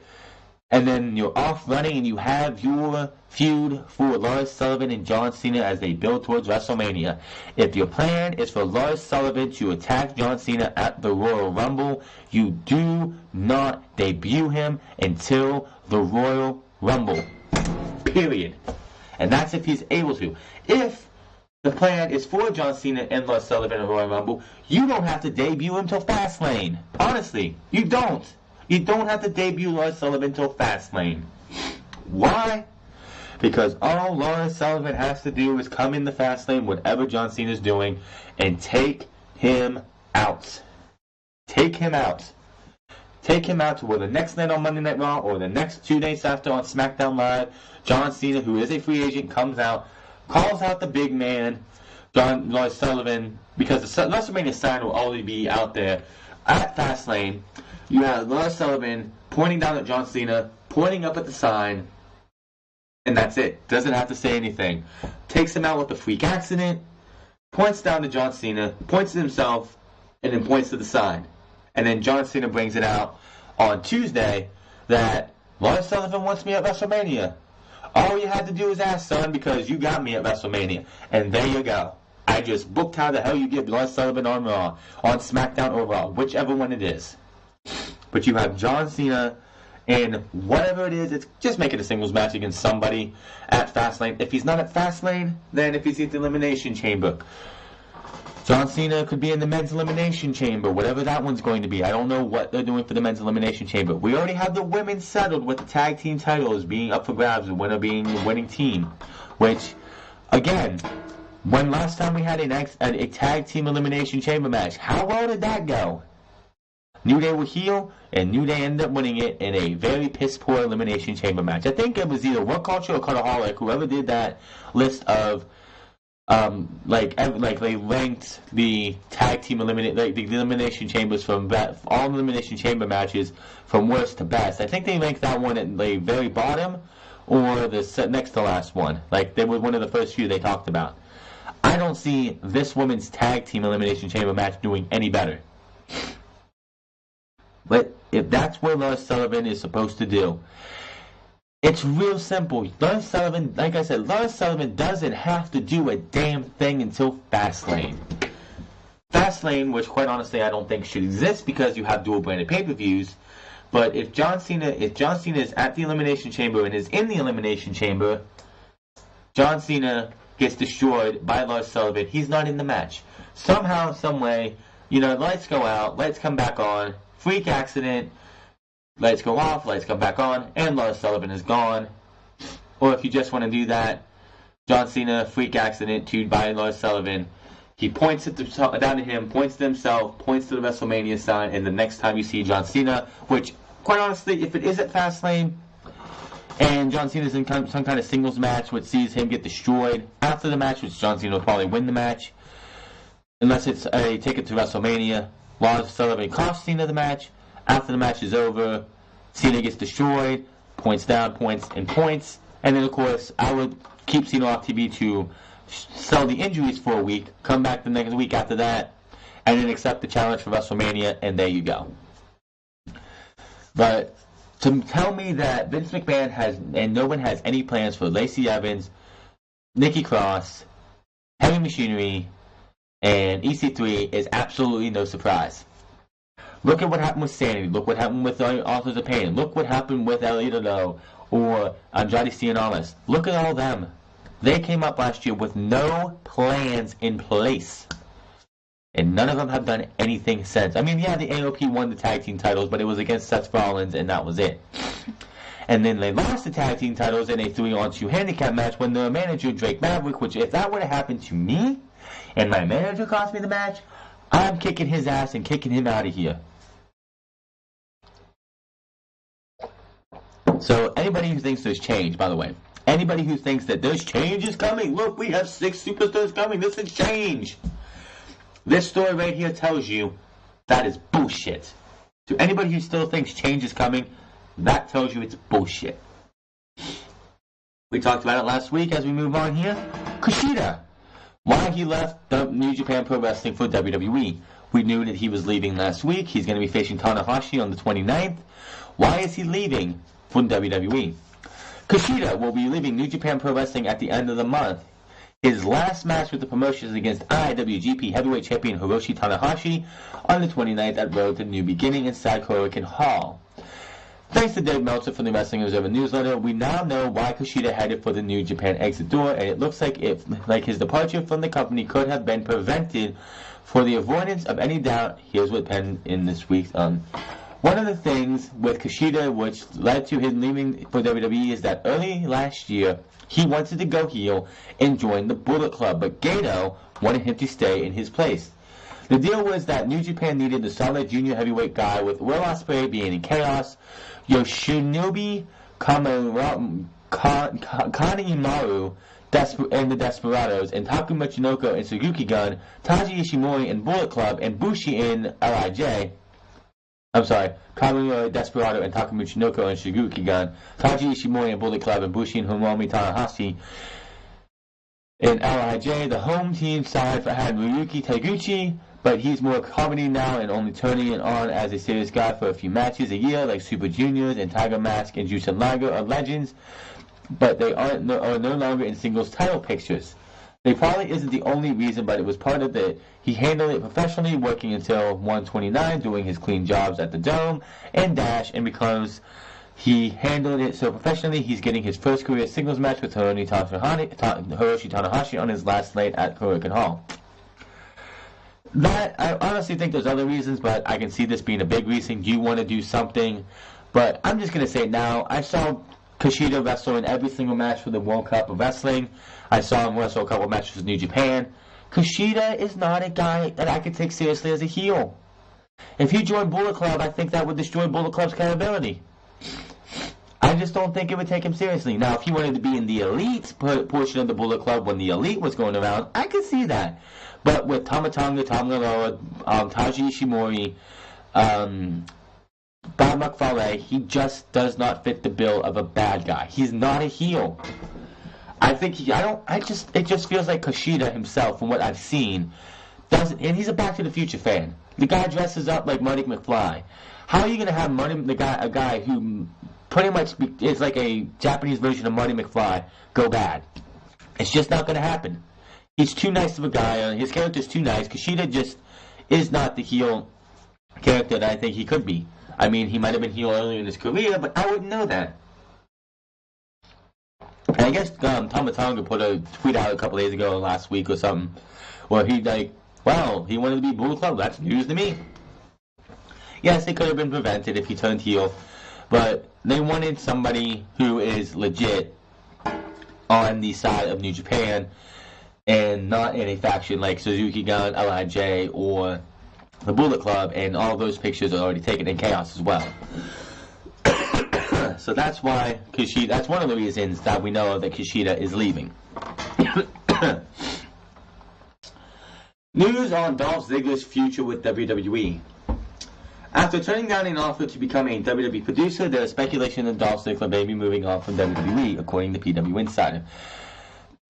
And then you're off running and you have your feud for Lars Sullivan and John Cena as they build towards WrestleMania. If your plan is for Lars Sullivan to attack John Cena at the Royal Rumble, you do not debut him until the Royal Rumble. Period. And that's if he's able to. If the plan is for John Cena and Lars Sullivan in the Royal Rumble, you don't have to debut him till Fastlane. Honestly, you don't. You don't have to debut Lars Sullivan till Fastlane. Why? Because all Lars Sullivan has to do is come in the Fastlane, whatever John Cena's doing, and take him out. Take him out. Take him out to where the next night on Monday Night Raw or the next 2 days after on SmackDown Live, John Cena, who is a free agent, comes out, calls out the big man, Lars Sullivan, because the WrestleMania sign will already be out there at Fastlane. You have Lars Sullivan pointing down at John Cena, pointing up at the sign, and that's it. Doesn't have to say anything. Takes him out with a freak accident, points down to John Cena, points to himself, and then points to the sign. And then John Cena brings it out on Tuesday that Lars Sullivan wants me at WrestleMania. All you had to do is ask, son, because you got me at WrestleMania. And there you go. I just booked how the hell you get Lars Sullivan on Raw, on SmackDown or Raw, whichever one it is. But you have John Cena, and whatever it is, it's just making a singles match against somebody at Fastlane. If he's not at Fastlane, then if he's at the Elimination Chamber, John Cena could be in the Men's Elimination Chamber, whatever that one's going to be. I don't know what they're doing for the Men's Elimination Chamber. We already have the women settled with the tag team titles being up for grabs, the winner being the winning team. Which, again, when last time we had a tag team Elimination Chamber match, how well did that go? New Day were heel, and New Day ended up winning it in a very piss-poor Elimination Chamber match. I think it was either Work Culture or Cutaholic, whoever did that list of, they ranked the tag team the Elimination Chambers from all Elimination Chamber matches from worst to best. I think they ranked that one at the very bottom or the next to last one. Like, they were one of the first few they talked about. I don't see this women's tag team Elimination Chamber match doing any better. But if that's what Lars Sullivan is supposed to do, it's real simple. Lars Sullivan, like I said, Lars Sullivan doesn't have to do a damn thing until Fastlane. Fastlane, which quite honestly I don't think should exist because you have dual branded pay-per-views. But if John Cena is at the Elimination Chamber and is in the Elimination Chamber, John Cena gets destroyed by Lars Sullivan. He's not in the match. Somehow, some way, lights go out, lights come back on. Freak accident, lights go off, lights come back on, and Lars Sullivan is gone. Or if you just want to do that, John Cena, freak accident, by Lars Sullivan. He points down to him, points to himself, points to the WrestleMania sign, and the next time you see John Cena, which, quite honestly, if it is at Fastlane, and John Cena's in some kind of singles match which sees him get destroyed after the match, which John Cena will probably win the match, unless it's a ticket to WrestleMania. Lars Sullivan costs Cena the match. After the match is over, Cena gets destroyed, points down, points, and then of course I would keep Cena off TV to sell the injuries for a week, come back the next week after that, and then accept the challenge for WrestleMania, and there you go. But to tell me that Vince McMahon has, and no one has any plans for Lacey Evans, Nikki Cross, Heavy Machinery, and EC3 is absolutely no surprise. Look at what happened with Sanity. Look what happened with Authors of Pain. Look what happened with Elito or Andrade Cien Almas. Look at all of them. They came up last year with no plans in place. And none of them have done anything since. I mean, yeah, the AOP won the tag team titles, but it was against Seth Rollins, and that was it. And then they lost the tag team titles in a 3-on-2 handicap match when their manager, Drake Maverick, which if that would have happened to me, and my manager cost me the match, I'm kicking his ass and kicking him out of here. So anybody who thinks there's change, by the way, anybody who thinks that there's change is coming, look, we have 6 superstars coming, this is change. This story right here tells you that is bullshit. To anybody who still thinks change is coming, that tells you it's bullshit. We talked about it last week as we move on here. Kushida. Why he left the New Japan Pro Wrestling for WWE. We knew that he was leaving last week. He's going to be facing Tanahashi on the 29th. Why is he leaving for WWE? Kushida will be leaving New Japan Pro Wrestling at the end of the month. His last match with the promotion is against IWGP Heavyweight Champion Hiroshi Tanahashi on the 29th at Road to New Beginning inside Korakuen Hall. Thanks to Dave Meltzer from the Wrestling Observer newsletter, we now know why Kushida headed for the New Japan exit door, and it looks like his departure from the company could have been prevented. For the avoidance of any doubt, here's what penned in this week's one of the things with Kushida which led to his leaving for WWE is that early last year, he wanted to go heel and join the Bullet Club, but Gato wanted him to stay in his place. The deal was that New Japan needed a solid junior heavyweight guy with Will Ospreay being in Chaos, Yoshinobu Kanemaru and the Desperados, and Taku Michinoku and Suzuki Gun, Taiji Ishimori and Bullet Club, and Bushi in LIJ. I'm sorry, Kamui Desperado and Taku Michinoku and Suzuki Gun, Taiji Ishimori and Bullet Club, and Bushi and Hiromu Tanahashi. In LIJ, the home team side had Ryuki Taguchi, but he's more comedy now and only turning it on as a serious guy for a few matches a year, like Super Juniors and Tiger Mask and Jushin Liger are legends, but they are no longer in singles title pictures. They probably isn't the only reason, but it was part of it. He handled it professionally, working until 129, doing his clean jobs at the Dome and Dash, and because he handled it so professionally, he's getting his first career singles match with Hiroshi Tanahashi on his last night at Korakuen Hall. That, I honestly think there's other reasons, but I can see this being a big reason. You want to do something, but I'm just going to say now, I saw Kushida wrestle in every single match for the World Cup of Wrestling. I saw him wrestle a couple matches with New Japan. Kushida is not a guy that I could take seriously as a heel. If he joined Bullet Club, I think that would destroy Bullet Club's credibility. I just don't think it would take him seriously. Now, if he wanted to be in the Elite portion of the Bullet Club when the Elite was going around, I could see that. But with Tama Tonga, Tom Laloa, Taiji Ishimori, Bob McFarlane, he just does not fit the bill of a bad guy. He's not a heel. It just feels like Kushida himself, from what I've seen, doesn't, and he's a Back to the Future fan. The guy dresses up like Marty McFly. How are you going to have a guy who pretty much is like a Japanese version of Marty McFly go bad? It's just not going to happen. He's too nice of a guy. His character's too nice. Kushida just is not the heel character that I think he could be. I mean, he might have been heel earlier in his career, but I wouldn't know that. And I guess Tama Tonga put a tweet out a couple days ago, last week or something, where he he wanted to be Bullet Club. That's news to me. Yes, it could have been prevented if he turned heel, but they wanted somebody who is legit on the side of New Japan and not in a faction like Suzuki Gun, LIJ, or the Bullet Club, and all those pictures are already taken in Chaos as well. So that's why Kushida, that's one of the reasons that we know that Kushida is leaving. News on Dolph Ziggler's future with WWE. After turning down an offer to become a WWE producer, there is speculation that Dolph Ziggler may be moving on from WWE, according to PW Insider.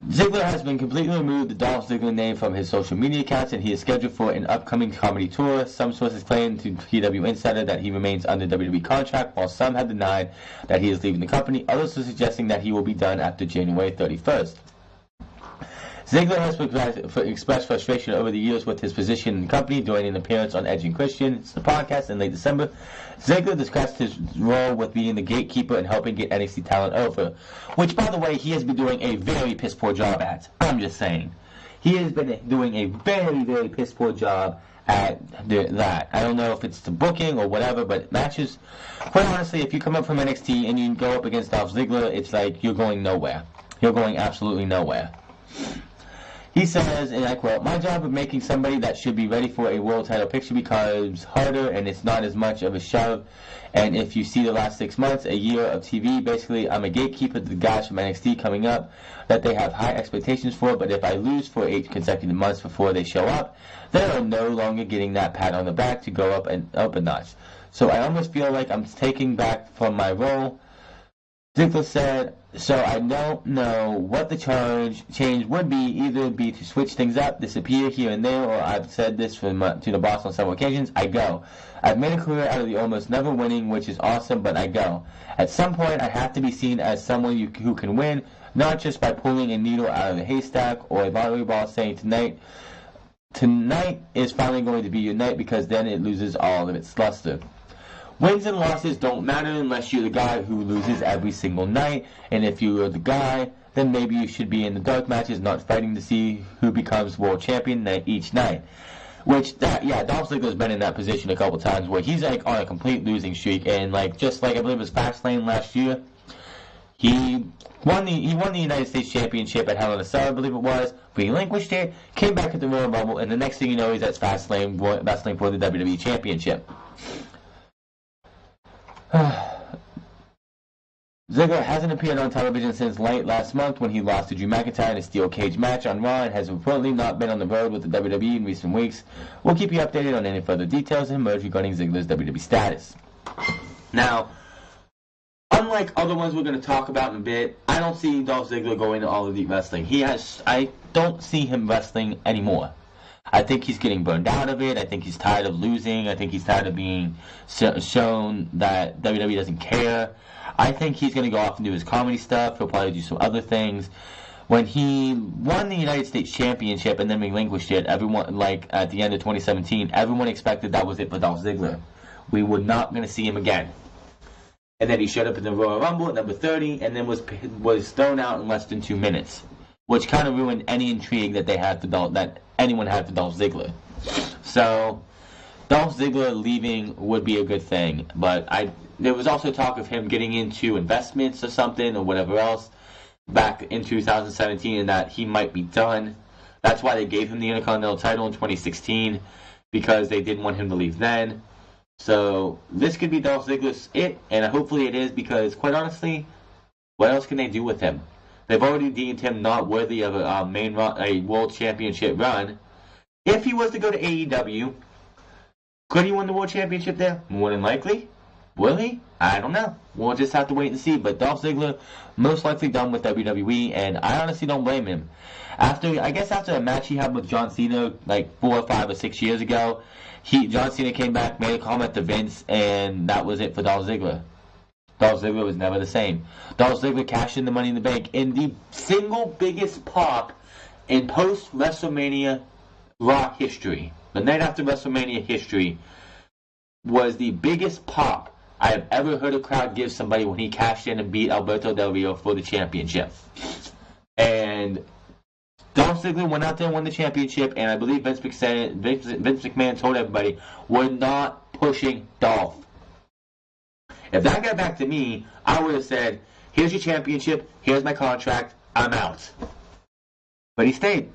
Ziggler has been completely removed the Dolph Ziggler name from his social media accounts, and he is scheduled for an upcoming comedy tour. Some sources claim to PW Insider that he remains under WWE contract, while some have denied that he is leaving the company. Others are suggesting that he will be done after January 31st. Ziggler has expressed frustration over the years with his position in the company during an appearance on Edge and Christian's podcast in late December. Ziggler discussed his role with being the gatekeeper and helping get NXT talent over, which, by the way, he has been doing a very piss-poor job at. I'm just saying. He has been doing a very, very piss-poor job at that. I don't know if it's the booking or whatever, but matches, quite honestly, if you come up from NXT and you go up against Dolph Ziggler, it's like you're going nowhere. You're going absolutely nowhere. He says, and I quote, "My job of making somebody that should be ready for a world title picture becomes harder, and it's not as much of a shove. And if you see the last 6 months, a year of TV, basically I'm a gatekeeper to the guys from NXT coming up that they have high expectations for, but if I lose for 8 consecutive months before they show up, they are no longer getting that pat on the back to go up a notch. So I almost feel like I'm taking back from my role." Ziggler said, "So I don't know what the change would be, either be to switch things up, disappear here and there, or I've said this to the boss on several occasions, I go. I've made a career out of the almost never winning, which is awesome, but I go. At some point, I have to be seen as someone who can win, not just by pulling a needle out of the haystack or a lottery ball saying tonight is finally going to be your night, because then it loses all of its luster. Wins and losses don't matter unless you're the guy who loses every single night, and if you're the guy, then maybe you should be in the dark matches, not fighting to see who becomes world champion each night." Which, Dolph Ziggler's been in that position a couple times where he's like on a complete losing streak, and just like I believe it was Fastlane last year, he won the United States Championship at Hell in a Cell, I believe it was, relinquished it, came back at the Royal Rumble, and the next thing you know, he's at Fastlane for the WWE Championship. Ziggler hasn't appeared on television since late last month when he lost to Drew McIntyre in a steel cage match on Raw, and has reportedly not been on the road with the WWE in recent weeks. We'll keep you updated on any further details and emerge regarding Ziggler's WWE status. Now, unlike other ones we're going to talk about in a bit, I don't see Dolph Ziggler going to All Elite Wrestling. I don't see him wrestling anymore. I think he's getting burned out of it. I think he's tired of losing. I think he's tired of being shown that WWE doesn't care. I think he's going to go off and do his comedy stuff. He'll probably do some other things. When he won the United States Championship and then relinquished it, everyone, at the end of 2017, everyone expected that was it for Dolph Ziggler. We were not going to see him again. And then he showed up in the Royal Rumble at number 30 and then was thrown out in less than 2 minutes, which kind of ruined any intrigue that they had that anyone had for Dolph Ziggler. So Dolph Ziggler leaving would be a good thing, but there was also talk of him getting into investments or something or whatever else back in 2017, and that he might be done. That's why they gave him the Intercontinental title in 2016, because they didn't want him to leave then. So this could be Dolph Ziggler's it, and hopefully it is, because quite honestly, what else can they do with him? They've already deemed him not worthy of a world championship run. If he was to go to AEW, could he win the world championship there? More than likely. Will he? I don't know. We'll just have to wait and see. But Dolph Ziggler, most likely done with WWE, and I honestly don't blame him. After a match he had with John Cena 4 or 5 or 6 years ago, John Cena came back, made a comment to Vince, and that was it for Dolph Ziggler. Dolph Ziggler was never the same. Dolph Ziggler cashed in the Money in the Bank in the single biggest pop in post-WrestleMania Raw history. The night after WrestleMania history was the biggest pop I have ever heard a crowd give somebody when he cashed in and beat Alberto Del Rio for the championship. And Dolph Ziggler went out there and won the championship, and I believe Vince McMahon told everybody, we're not pushing Dolph. If that got back to me, I would have said, here's your championship, here's my contract, I'm out. But he stayed.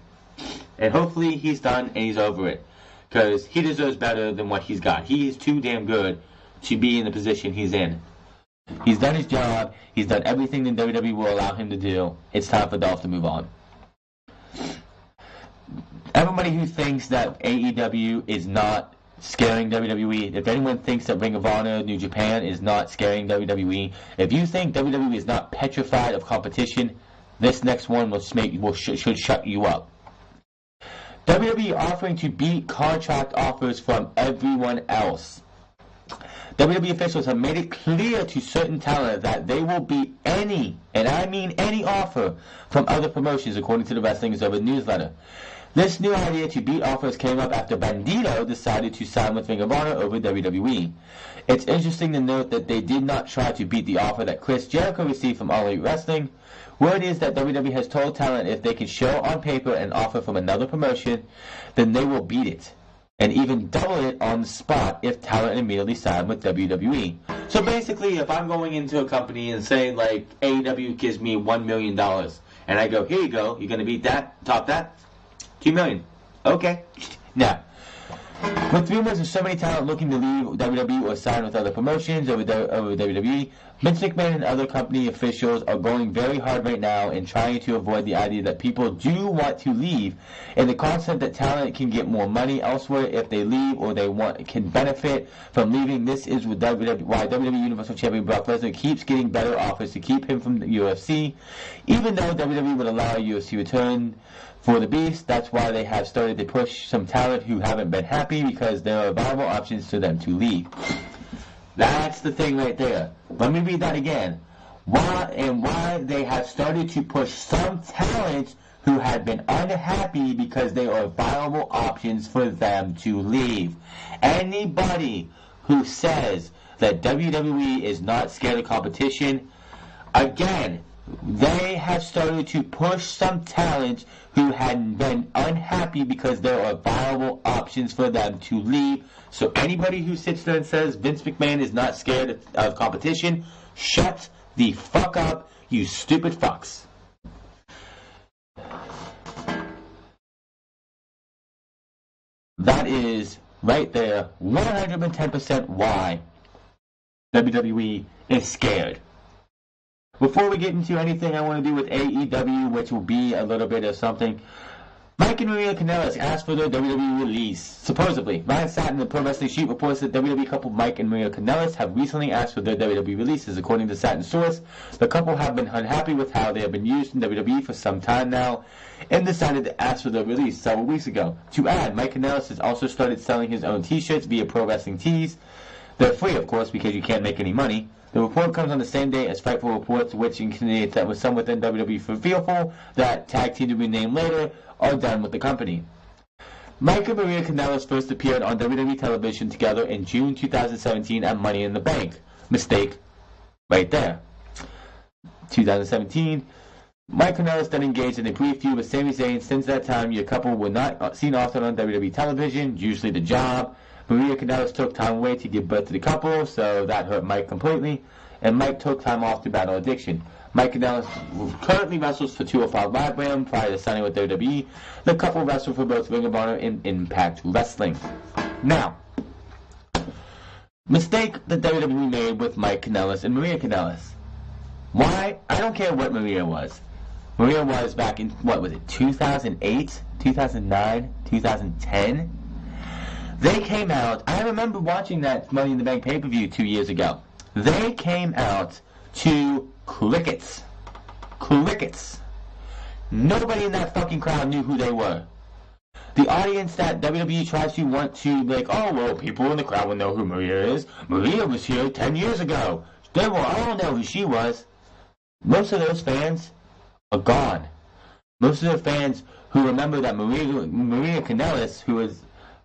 And hopefully he's done and he's over it. Because he deserves better than what he's got. He is too damn good to be in the position he's in. He's done his job. He's done everything that WWE will allow him to do. It's time for Dolph to move on. Everybody who thinks that AEW is not scaring WWE, if anyone thinks that Ring of Honor, New Japan is not scaring WWE, if you think WWE is not petrified of competition, This next one should shut you up. WWE offering to beat contract offers from everyone else. WWE officials have made it clear to certain talent that they will beat any, and I mean any, offer from other promotions, according to the Wrestling Observer newsletter. This new idea to beat offers came up after Bandito decided to sign with Ring of Honor over WWE. It's interesting to note that they did not try to beat the offer that Chris Jericho received from All Elite Wrestling. Word is that WWE has told talent if they can show on paper an offer from another promotion, then they will beat it, and even double it on the spot if talent immediately signed with WWE. So basically, if I'm going into a company and say, like, AEW gives me $1 million, and I go, here you go, you're going to beat that, top that, $2 million. Okay. Now, with rumors of so many talent looking to leave WWE or sign with other promotions over WWE, Vince McMahon and other company officials are going very hard right now in trying to avoid the idea that people do want to leave, and the concept that talent can get more money elsewhere if they leave or can benefit from leaving. This is why WWE Universal Champion Brock Lesnar keeps getting better offers to keep him from the UFC, even though WWE would allow a UFC return for the Beast. That's why they have started to push some talent who haven't been happy, because there are viable options for them to leave. That's the thing right there. Let me read that again. Why they have started to push some talent who had been unhappy, because there are viable options for them to leave. Anybody who says that WWE is not scared of competition, again, they have started to push some talent who had been unhappy because there are viable options for them to leave. So anybody who sits there and says Vince McMahon is not scared of competition, shut the fuck up, you stupid fucks. That is right there 110% why WWE is scared. Before we get into anything I want to do with AEW, which will be a little bit of something, Mike and Maria Kanellis asked for their WWE release. Supposedly, Ryan Satin, the Pro Wrestling Sheet, reports that WWE couple Mike and Maria Kanellis have recently asked for their WWE releases. According to Satin's source, the couple have been unhappy with how they have been used in WWE for some time now, and decided to ask for their release several weeks ago. To add, Mike Kanellis has also started selling his own t-shirts via Pro Wrestling Tees. They're free, of course, because you can't make any money. The report comes on the same day as Fightful reports, which insinuates that with some within WWE for fearful that tag team to be named later are done with the company. Mike and Maria Kanellis first appeared on WWE television together in June 2017 at Money in the Bank. Mistake right there. 2017. Mike Kanellis then engaged in a brief feud with Sami Zayn. Since that time, your couple were not seen often on WWE television, usually The Job. Maria Kanellis took time away to give birth to the couple, so that hurt Mike completely, and Mike took time off to battle addiction. Mike Kanellis currently wrestles for 205 Live Brand prior to signing with WWE. The couple wrestled for both Ring of Honor and Impact Wrestling. Now, mistake that WWE made with Mike Kanellis and Maria Kanellis. Why? I don't care what Maria was. Maria was back in, 2008, 2009, 2010? They came out, I remember watching that Money in the Bank pay-per-view 2 years ago. They came out to crickets. Crickets. Nobody in that fucking crowd knew who they were. The audience that WWE tries to want to, like, oh, well, people in the crowd will know who Maria is. Maria was here 10 years ago. They will all know who she was. Most of those fans are gone. Most of the fans who remember that Maria Kanellis, who was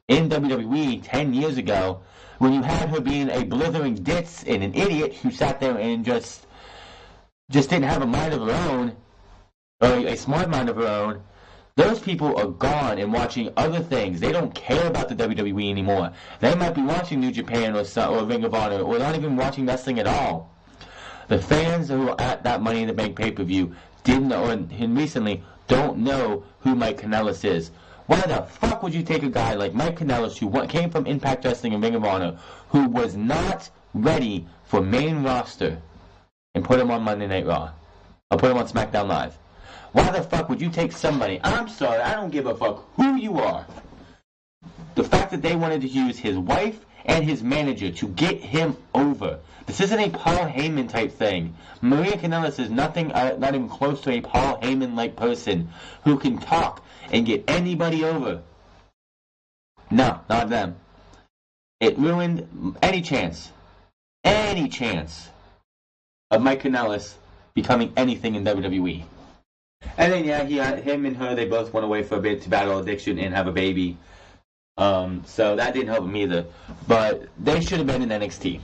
in WWE 10 years ago, when you had her being a blithering ditz and an idiot who sat there and just didn't have a mind of her own, or a smart mind of her own, those people are gone and watching other things. They don't care about the WWE anymore. They might be watching New Japan or Ring of Honor, or not even watching wrestling at all. The fans who were at that Money in the Bank pay-per-view didn't know, and recently don't know who Mike Kanellis is. Why the fuck would you take a guy like Mike Kanellis, who came from Impact Wrestling and Ring of Honor, who was not ready for main roster, and put him on Monday Night Raw? Or put him on SmackDown Live? Why the fuck would you take somebody, I'm sorry, I don't give a fuck who you are. The fact that they wanted to use his wife and his manager to get him over. This isn't a Paul Heyman type thing. Maria Kanellis is nothing, not even close to a Paul Heyman-like person who can talk and get anybody over. No, not them. It ruined any chance of Mike Kanellis becoming anything in WWE. And then, yeah, him and her, they both went away for a bit to battle addiction and have a baby. So that didn't help him either. But they should have been in NXT.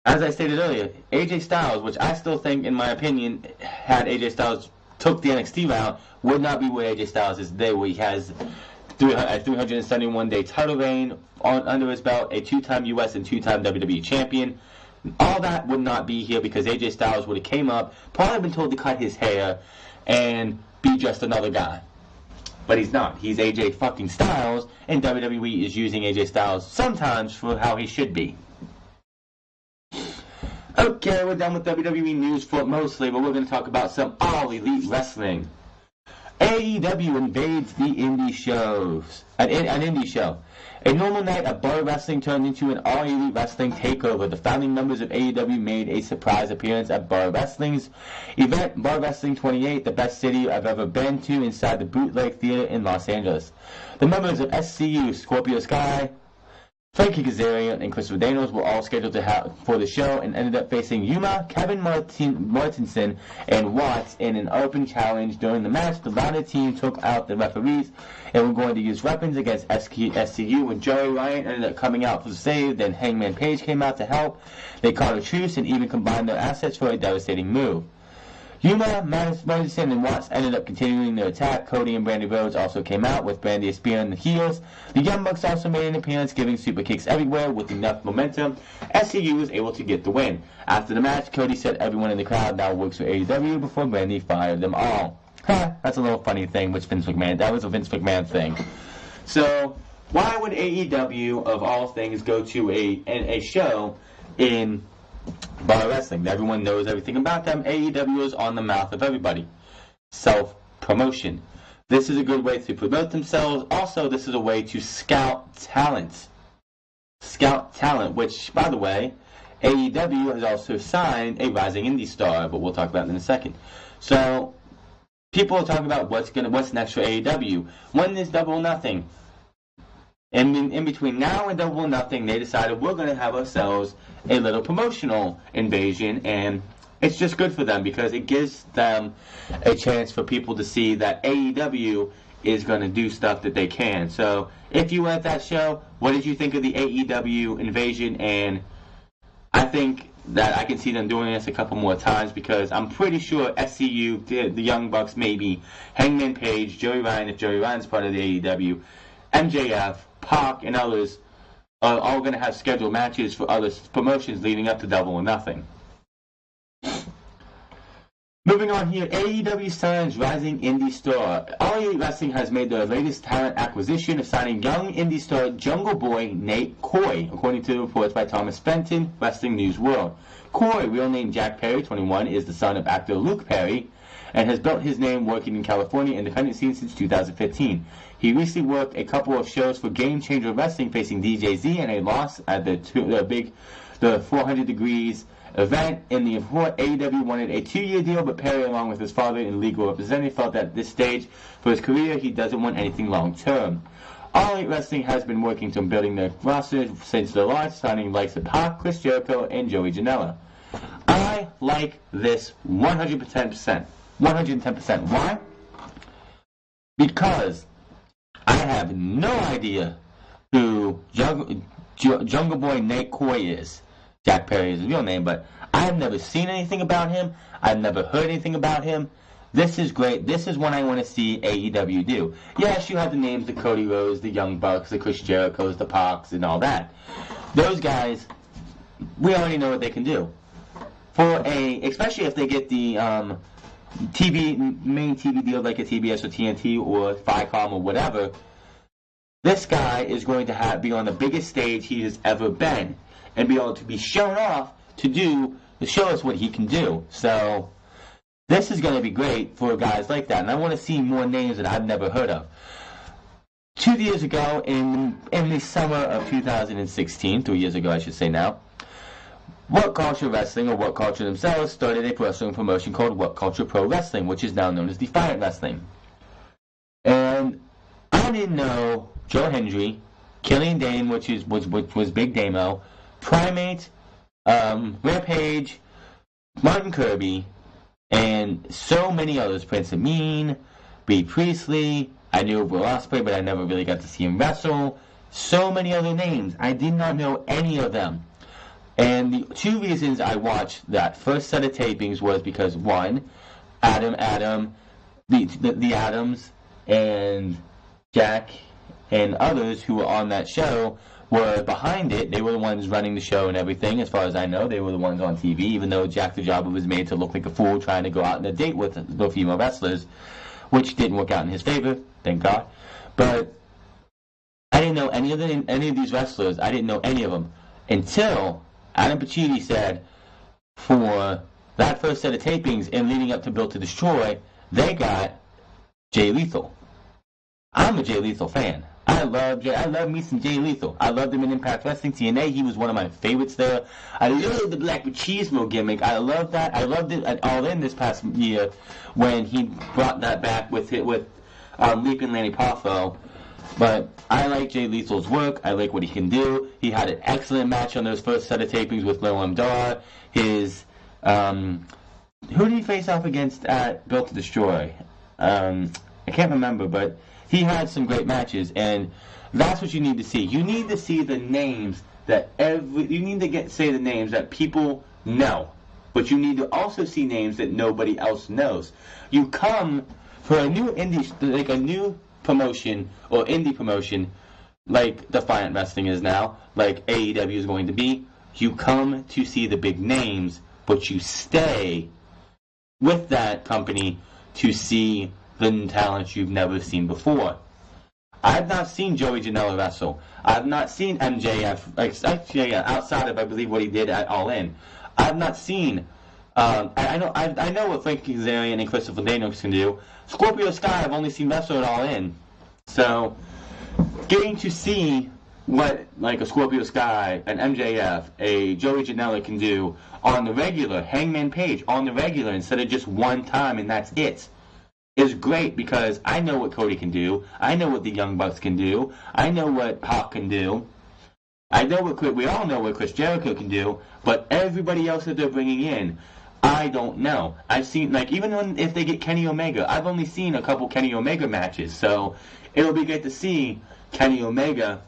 As I stated earlier, AJ Styles, which I still think, in my opinion, had AJ Styles took the NXT route, would not be where AJ Styles is today, where he has a 371-day title reign under his belt, a 2-time US and 2-time WWE champion. All that would not be here because AJ Styles would have came up, probably been told to cut his hair, and be just another guy. But he's not. He's AJ fucking Styles, and WWE is using AJ Styles sometimes for how he should be. Okay, we're done with WWE news for mostly, but we're going to talk about some All Elite Wrestling. AEW invades the indie shows. An indie show. A normal night of bar wrestling turned into an All Elite Wrestling takeover. The founding members of AEW made a surprise appearance at Bar Wrestling's event, Bar Wrestling 28, the best city I've ever been to, inside the Bootleg Theater in Los Angeles. The members of SCU, Scorpio Sky, Frankie Kazarian, and Christopher Daniels were all scheduled for the show and ended up facing Yuma, Kevin Martinson, and Watts in an open challenge. During the match, the latter team took out the referees and were going to use weapons against SCU. When Joey Ryan ended up coming out for the save, then Hangman Page came out to help. They called a truce and even combined their assets for a devastating move. Yuma, Madison, and Watts ended up continuing their attack. Cody and Brandy Rhodes also came out, with Brandy spearing the heels. The Young Bucks also made an appearance, giving super kicks everywhere. With enough momentum, SCU was able to get the win. After the match, Cody said everyone in the crowd now works for AEW before Brandy fired them all. That's a little funny thing with Vince McMahon. That was a Vince McMahon thing. So, why would AEW, of all things, go to a show in Bar Wrestling? Everyone knows everything about them. AEW is on the mouth of everybody. Self-promotion. This is a good way to promote themselves. Also, this is a way to scout talent. Scout talent, which, by the way, AEW has also signed a rising indie star, but we'll talk about it in a second. So, people are talking about what's next for AEW. When is Double or Nothing? And in between now and Double or Nothing, they decided we're going to have ourselves a little promotional invasion, and it's just good for them because it gives them a chance for people to see that AEW is going to do stuff that they can. So, if you were at that show, what did you think of the AEW invasion? And I think that I can see them doing this a couple more times because I'm pretty sure SCU, the Young Bucks, maybe Hangman Page, Joey Ryan, if Joey Ryan's part of the AEW, MJF, Pac, and others are all going to have scheduled matches for other promotions leading up to Double or Nothing. Moving on here, AEW signs rising indie star. All Elite Wrestling has made their latest talent acquisition of signing young indie star Jungle Boy Nate Coy, according to reports by Thomas Fenton, Wrestling News World. Coy, real name Jack Perry, 21, is the son of actor Luke Perry, and has built his name working in California independent scene since 2015. He recently worked a couple of shows for Game Changer Wrestling, facing DJZ and a loss at the 400 Degrees event. In the report, AEW wanted a 2-year deal, but Perry, along with his father and legal representative, felt that at this stage for his career, he doesn't want anything long-term. All Elite Wrestling has been working to building their roster since their launch, signing likes of Pac, Chris Jericho, and Joey Janela. I like this 110%. 110%. Why? Because I have no idea who Jungle Boy Nate Coy is. Jack Perry is his real name, but I've never seen anything about him. I've never heard anything about him. This is great. This is what I want to see AEW do. Yes, you have the names, the Cody Rhodes, the Young Bucks, the Chris Jerichos, the Pacs, and all that. Those guys, we already know what they can do. Especially if they get the main TV deal like a TBS or TNT or Viacom or whatever, this guy is going to be on the biggest stage he has ever been and be able to be shown off to show us what he can do. So this is going to be great for guys like that, and I want to see more names that I've never heard of. 2 years ago, in the summer of 2016, 3 years ago I should say now, What Culture Wrestling, or What Culture themselves, started a wrestling promotion called What Culture Pro Wrestling, which is now known as Defiant Wrestling. And I didn't know Joe Hendry, Killian Dane, which was Big Damo, Primate, Rampage, Martin Kirby, and so many others. Prince Amin, Bea Priestley. I knew Will Ospreay, but I never really got to see him wrestle. So many other names. I did not know any of them. And the 2 reasons I watched that first set of tapings was because, one, Adam, the Adams, and Jack, and others who were on that show were behind it. They were the ones running the show and everything, as far as I know. They were the ones on TV, even though Jack the Jobber was made to look like a fool trying to go out on a date with the female wrestlers, which didn't work out in his favor, thank God. But I didn't know any of these wrestlers. I didn't know any of them until Adam Pacitti said, for that first set of tapings and leading up to Built to Destroy, they got Jay Lethal. I'm a Jay Lethal fan. I love me some Jay Lethal. I loved him in Impact Wrestling TNA. He was one of my favorites there. I love the Black Machismo gimmick. I love that. I loved it at All In this past year when he brought that back with Leaping Lanny Poffo. But I like Jay Lethal's work. I like what he can do. He had an excellent match on those first set of tapings with Lil Dar. His who did he face off against at Built to Destroy? I can't remember, but he had some great matches, and that's what you need to see. You need to see the names that say the names that people know, but you need to also see names that nobody else knows. You come for a new a new promotion or indie promotion, like Defiant Wrestling is now, like AEW is going to be. You come to see the big names, but you stay with that company to see the talent you've never seen before. I've not seen Joey Janela wrestle. I've not seen MJF, outside of, I believe, what he did at All In. I've not seen, I know what Frankie Kazarian and Christopher Daniels can do. Scorpio Sky I've only seen wrestle at All In. So, getting to see what, like, a Scorpio Sky, an MJF, a Joey Janela can do on the regular, Hangman Page, on the regular, instead of just one time and that's it, is great, because I know what Cody can do. I know what the Young Bucks can do. I know what Hawk can do. We all know what Chris Jericho can do, but everybody else that they're bringing in, I don't know. I've seen, like, even if they get Kenny Omega, I've only seen a couple Kenny Omega matches, so it'll be good to see Kenny Omega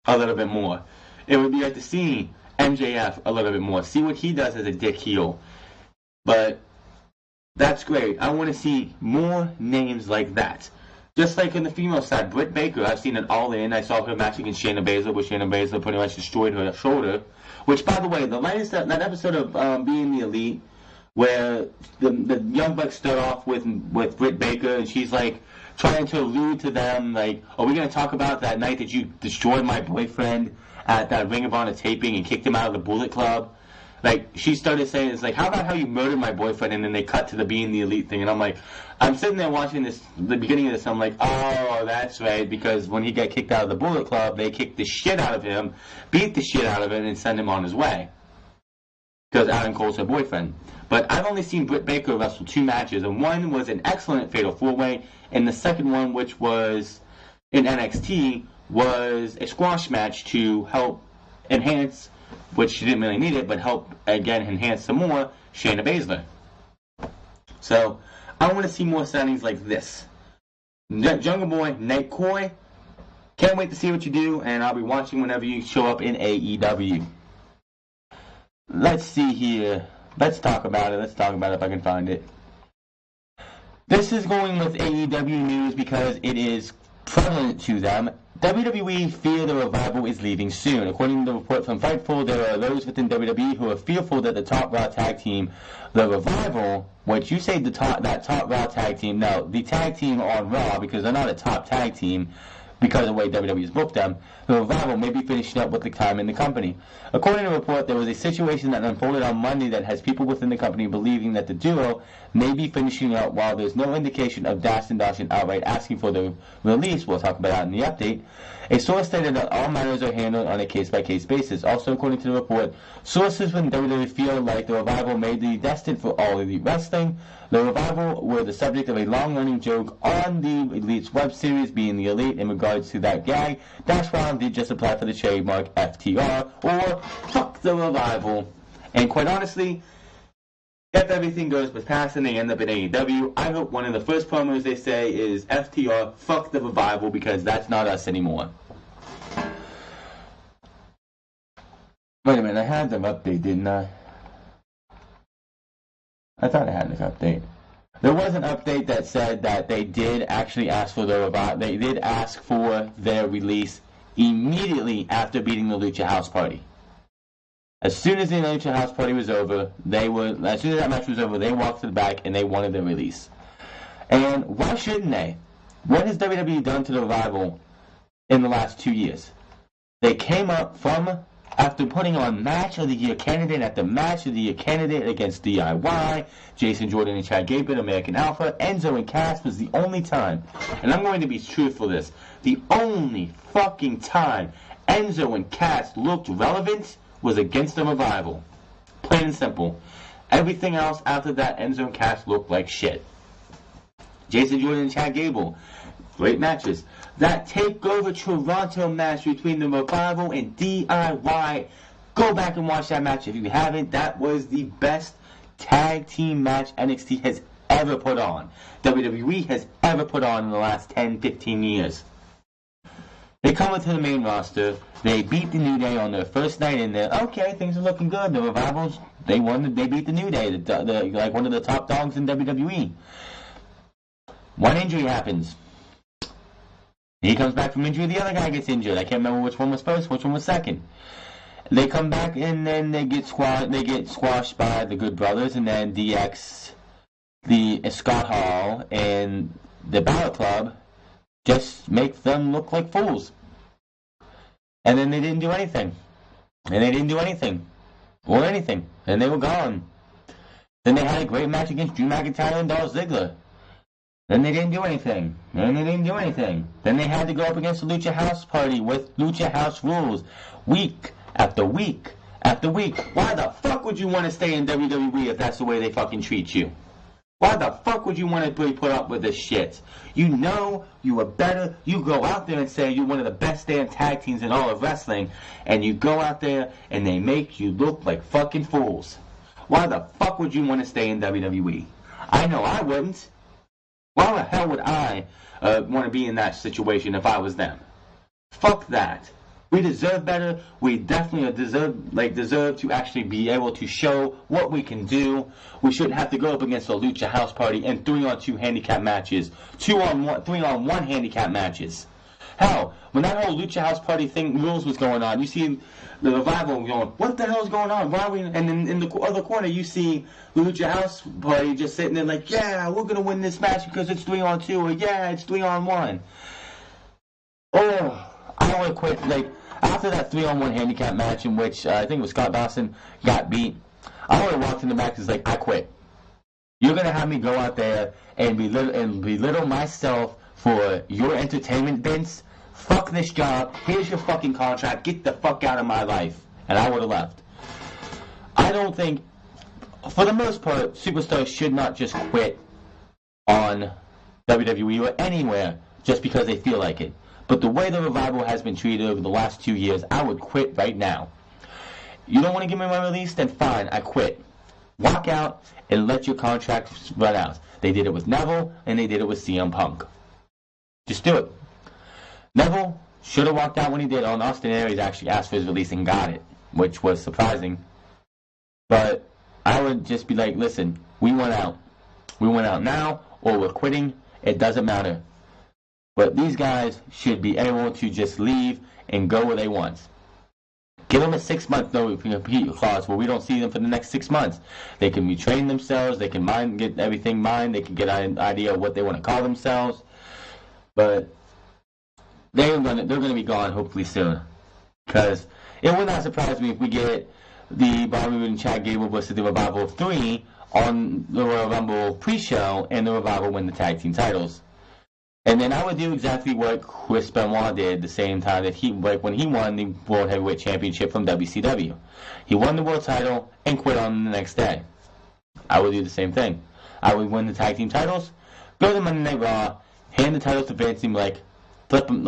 a little bit more. It would be good to see MJF a little bit more. See what he does as a dick heel. But that's great. I want to see more names like that. Just like in the female side, Britt Baker, I've seen it All In. I saw her match against Shayna Baszler, where Shayna Baszler pretty much destroyed her shoulder. Which, by the way, the latest that episode of Being the Elite, where the Young Bucks start off with Britt Baker, and she's like trying to allude to them, like, are we going to talk about that night that you destroyed my boyfriend at that Ring of Honor taping and kicked him out of the Bullet Club? Like, she started saying, it's like, how about how you murdered my boyfriend, and then they cut to the Being the Elite thing, and I'm like, I'm sitting there watching this, the beginning of this, I'm like, oh, that's right, because when he got kicked out of the Bullet Club, they kicked the shit out of him, beat the shit out of him, and sent him on his way. Because Adam Cole's her boyfriend. But I've only seen Britt Baker wrestle 2 matches, and one was an excellent Fatal 4-Way, and the second one, which was in NXT, was a squash match to help enhance, which she didn't really need it, but help, again, enhance some more, Shayna Baszler. So, I want to see more signings like this. Jungle Boy, Nate Coy, can't wait to see what you do, and I'll be watching whenever you show up in AEW. Let's see here. Let's talk about it. Let's talk about it if I can find it. This is going with AEW news because it is prevalent to them. WWE fear the revival is leaving soon. According to the report from Fightful, there are those within WWE who are fearful that the Top Raw tag team, the revival, which you say that Top Raw tag team, no, the tag team on Raw, because they're not a top tag team, because of the way WWE has booked them, the Revival may be finishing up with the time in the company. According to the report, there was a situation that unfolded on Monday that has people within the company believing that the duo may be finishing up while there's no indication of Dash and Dawson outright asking for the release. We'll talk about that in the update. A source stated that all matters are handled on a case-by-case basis. Also, according to the report, sources within WWE feel like the Revival may be destined for All Elite Wrestling. The Revival were the subject of a long-running joke on the Elite's web series, Being the Elite, in regards to that gag. Dash Wild did just apply for the trademark FTR, or Fuck the Revival. And quite honestly, if everything goes with past and they end up in AEW, I hope one of the first promos they say is FTR, fuck the Revival, because that's not us anymore. Wait a minute, I had them update, didn't I? I thought I had this update. There was an update that said that they did actually ask for the Revival. They did ask for their release immediately after beating the Lucha House Party. As soon as the Lucha House Party was over, as soon as that match was over, they walked to the back and they wanted their release. And why shouldn't they? What has WWE done to the Revival in the last 2 years? They came up from, after putting on Match of the Year candidate after Match of the Year candidate against DIY, Jason Jordan and Chad Gable, American Alpha, Enzo and Cass was the only time, and I'm going to be truthful with this, the only fucking time Enzo and Cass looked relevant was against the Revival. Plain and simple. Everything else after that, Enzo and Cass looked like shit. Jason Jordan and Chad Gable, great matches. That TakeOver Toronto match between the Revival and DIY, go back and watch that match if you haven't. That was the best tag team match NXT has ever put on. WWE has ever put on in the last 10, 15 years. They come into the main roster. They beat the New Day on their first night in there. Okay, things are looking good. The Revivals, they beat the New Day, like one of the top dogs in WWE. One injury happens. He comes back from injury. The other guy gets injured. I can't remember which one was first, which one was second. They come back and then they get squashed by the Good Brothers, and then DX, the Scott Hall, and the Balor Club just make them look like fools. And then they didn't do anything. And they didn't do anything. Or anything. And they were gone. Then they had a great match against Drew McIntyre and Dolph Ziggler. Then they didn't do anything. Then they didn't do anything. Then they had to go up against the Lucha House Party with Lucha House rules. Week after week after week. Why the fuck would you want to stay in WWE if that's the way they fucking treat you? Why the fuck would you want to be put up with this shit? You know you are better. You go out there and say you're one of the best damn tag teams in all of wrestling, and you go out there and they make you look like fucking fools. Why the fuck would you want to stay in WWE? I know I wouldn't. Why the hell would I want to be in that situation if I was them? Fuck that. We deserve better. We definitely deserve to actually be able to show what we can do. We shouldn't have to go up against a Lucha House Party in 3-on-2 handicap matches, 3-on-1 handicap matches. Hell, when that whole Lucha House Party thing rules was going on, you see the Revival going, what the hell is going on? Why are we? And then in the other corner, you see the Lucha House Party just sitting there like, yeah, we're gonna win this match because it's 3-on-2, or yeah, it's 3-on-1. Oh, I want to quit. Like, after that 3-on-1 handicap match in which I think it was Scott Dawson got beat, I would have walked in the back and was like, I quit. You're gonna have me go out there and belittle myself for your entertainment, Vince? Fuck this job. Here's your fucking contract. Get the fuck out of my life. And I would have left. I don't think, for the most part, superstars should not just quit on WWE or anywhere just because they feel like it. But the way the Revival has been treated over the last 2 years, I would quit right now. You don't want to give me my release? Then fine, I quit. Walk out and let your contract run out. They did it with Neville, and they did it with CM Punk. Just do it. Neville should have walked out when he did. On Austin Aries actually asked for his release and got it, which was surprising. But I would just be like, listen, we went out. We went out now, or we're quitting. It doesn't matter. But these guys should be able to just leave and go where they want. Give them a 6-month no-compete clause where we don't see them for the next 6 months. They can retrain themselves. They can get everything mined. They can get an idea of what they want to call themselves. But they're gonna be gone hopefully soon. Because it would not surprise me if we get the Bobby Roode and Chad Gable versus the Revival 3 on the Royal Rumble pre-show, and the Revival win the tag team titles. And then I would do exactly what Chris Benoit did the same time that when he won the World Heavyweight Championship from WCW. He won the world title and quit on the next day. I would do the same thing. I would win the tag team titles, go to Monday Night Raw, hand the titles to Vince and flip them,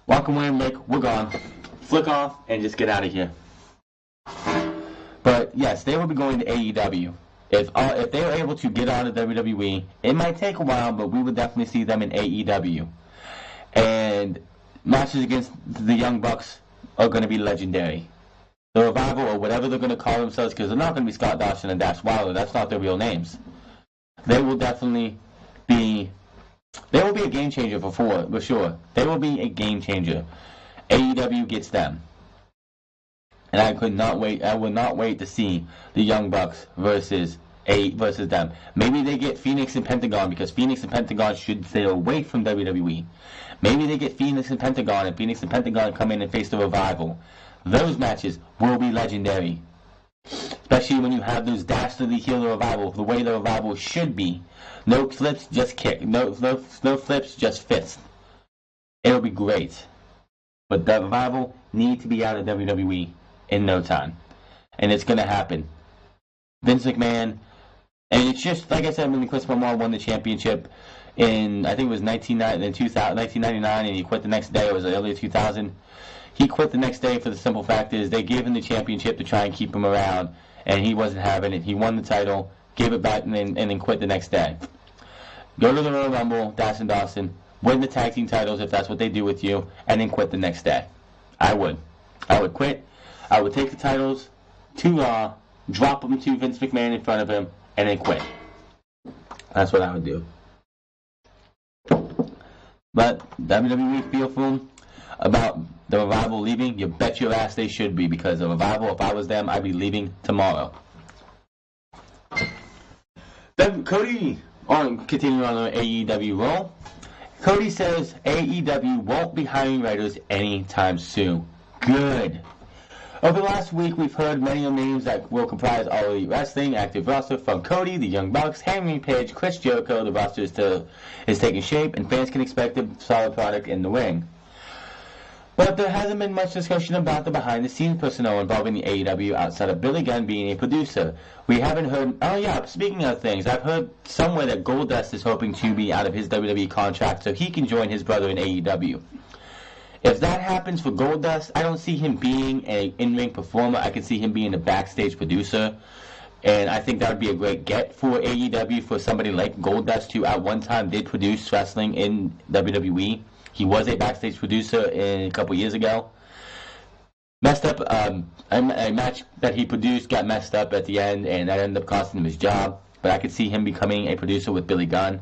walk away and we're gone. Flick off and just get out of here. But yes, they will be going to AEW. If they are able to get out of WWE, it might take a while, but we would definitely see them in AEW. And matches against the Young Bucks are going to be legendary. The Revival, or whatever they're going to call themselves, because they're not going to be Scott Dawson and Dash Wilder. That's not their real names. They will definitely be... They will be a game changer for sure. They will be a game changer. AEW gets them. And I would not wait to see the Young Bucks versus them. Maybe they get Phoenix and Pentagon, because Phoenix and Pentagon should stay away from WWE. Maybe they get Phoenix and Pentagon come in and face the Revival. Those matches will be legendary. Especially when you have those dastardly heel Revival, the way the Revival should be. No flips, just kick. No flips, just fist. It'll be great. But the Revival need to be out of WWE in no time. And it's going to happen. Vince McMahon, and it's just, like I said, when Chris Benoit won the championship in, I think it was 1999, and he quit the next day, it was early 2000. He quit the next day for the simple fact is they gave him the championship to try and keep him around, and he wasn't having it. He won the title, gave it back, and then quit the next day. Go to the Royal Rumble, Dawson, win the tag team titles if that's what they do with you, and then quit the next day. I would quit. I would take the titles to Raw, drop them to Vince McMahon in front of him, and then quit. That's what I would do. But WWE fearful about the Revival leaving? You bet your ass they should be, because the Revival, if I was them, I'd be leaving tomorrow. Then Cody, continuing on the AEW roll, Cody says AEW won't be hiring writers anytime soon. Good. Over the last week, we've heard many names that will comprise All Elite Wrestling active roster, from Cody, the Young Bucks, Hangman Page, Chris Jericho. The roster is taking shape, and fans can expect a solid product in the ring. But there hasn't been much discussion about the behind-the-scenes personnel involving the AEW outside of Billy Gunn being a producer. We haven't heard... Oh yeah, speaking of things, I've heard somewhere that Goldust is hoping to be out of his WWE contract so he can join his brother in AEW. If that happens for Goldust, I don't see him being an in-ring performer. I can see him being a backstage producer. And I think that would be a great get for AEW, for somebody like Goldust, who at one time did produce wrestling in WWE. He was a backstage producer a couple years ago. Messed up, a match that he produced got messed up at the end, and that ended up costing him his job. But I could see him becoming a producer with Billy Gunn.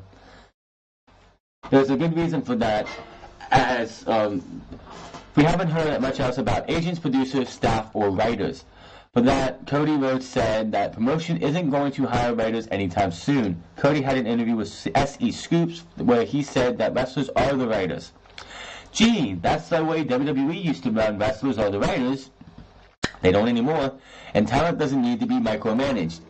There's a good reason for that, as we haven't heard much else about agents, producers, staff, or writers. For that, Cody Rhodes said that promotion isn't going to hire writers anytime soon. Cody had an interview with SE Scoops where he said that wrestlers are the writers. Gee, that's the way WWE used to run. Wrestlers are the writers. They don't anymore. And talent doesn't need to be micromanaged.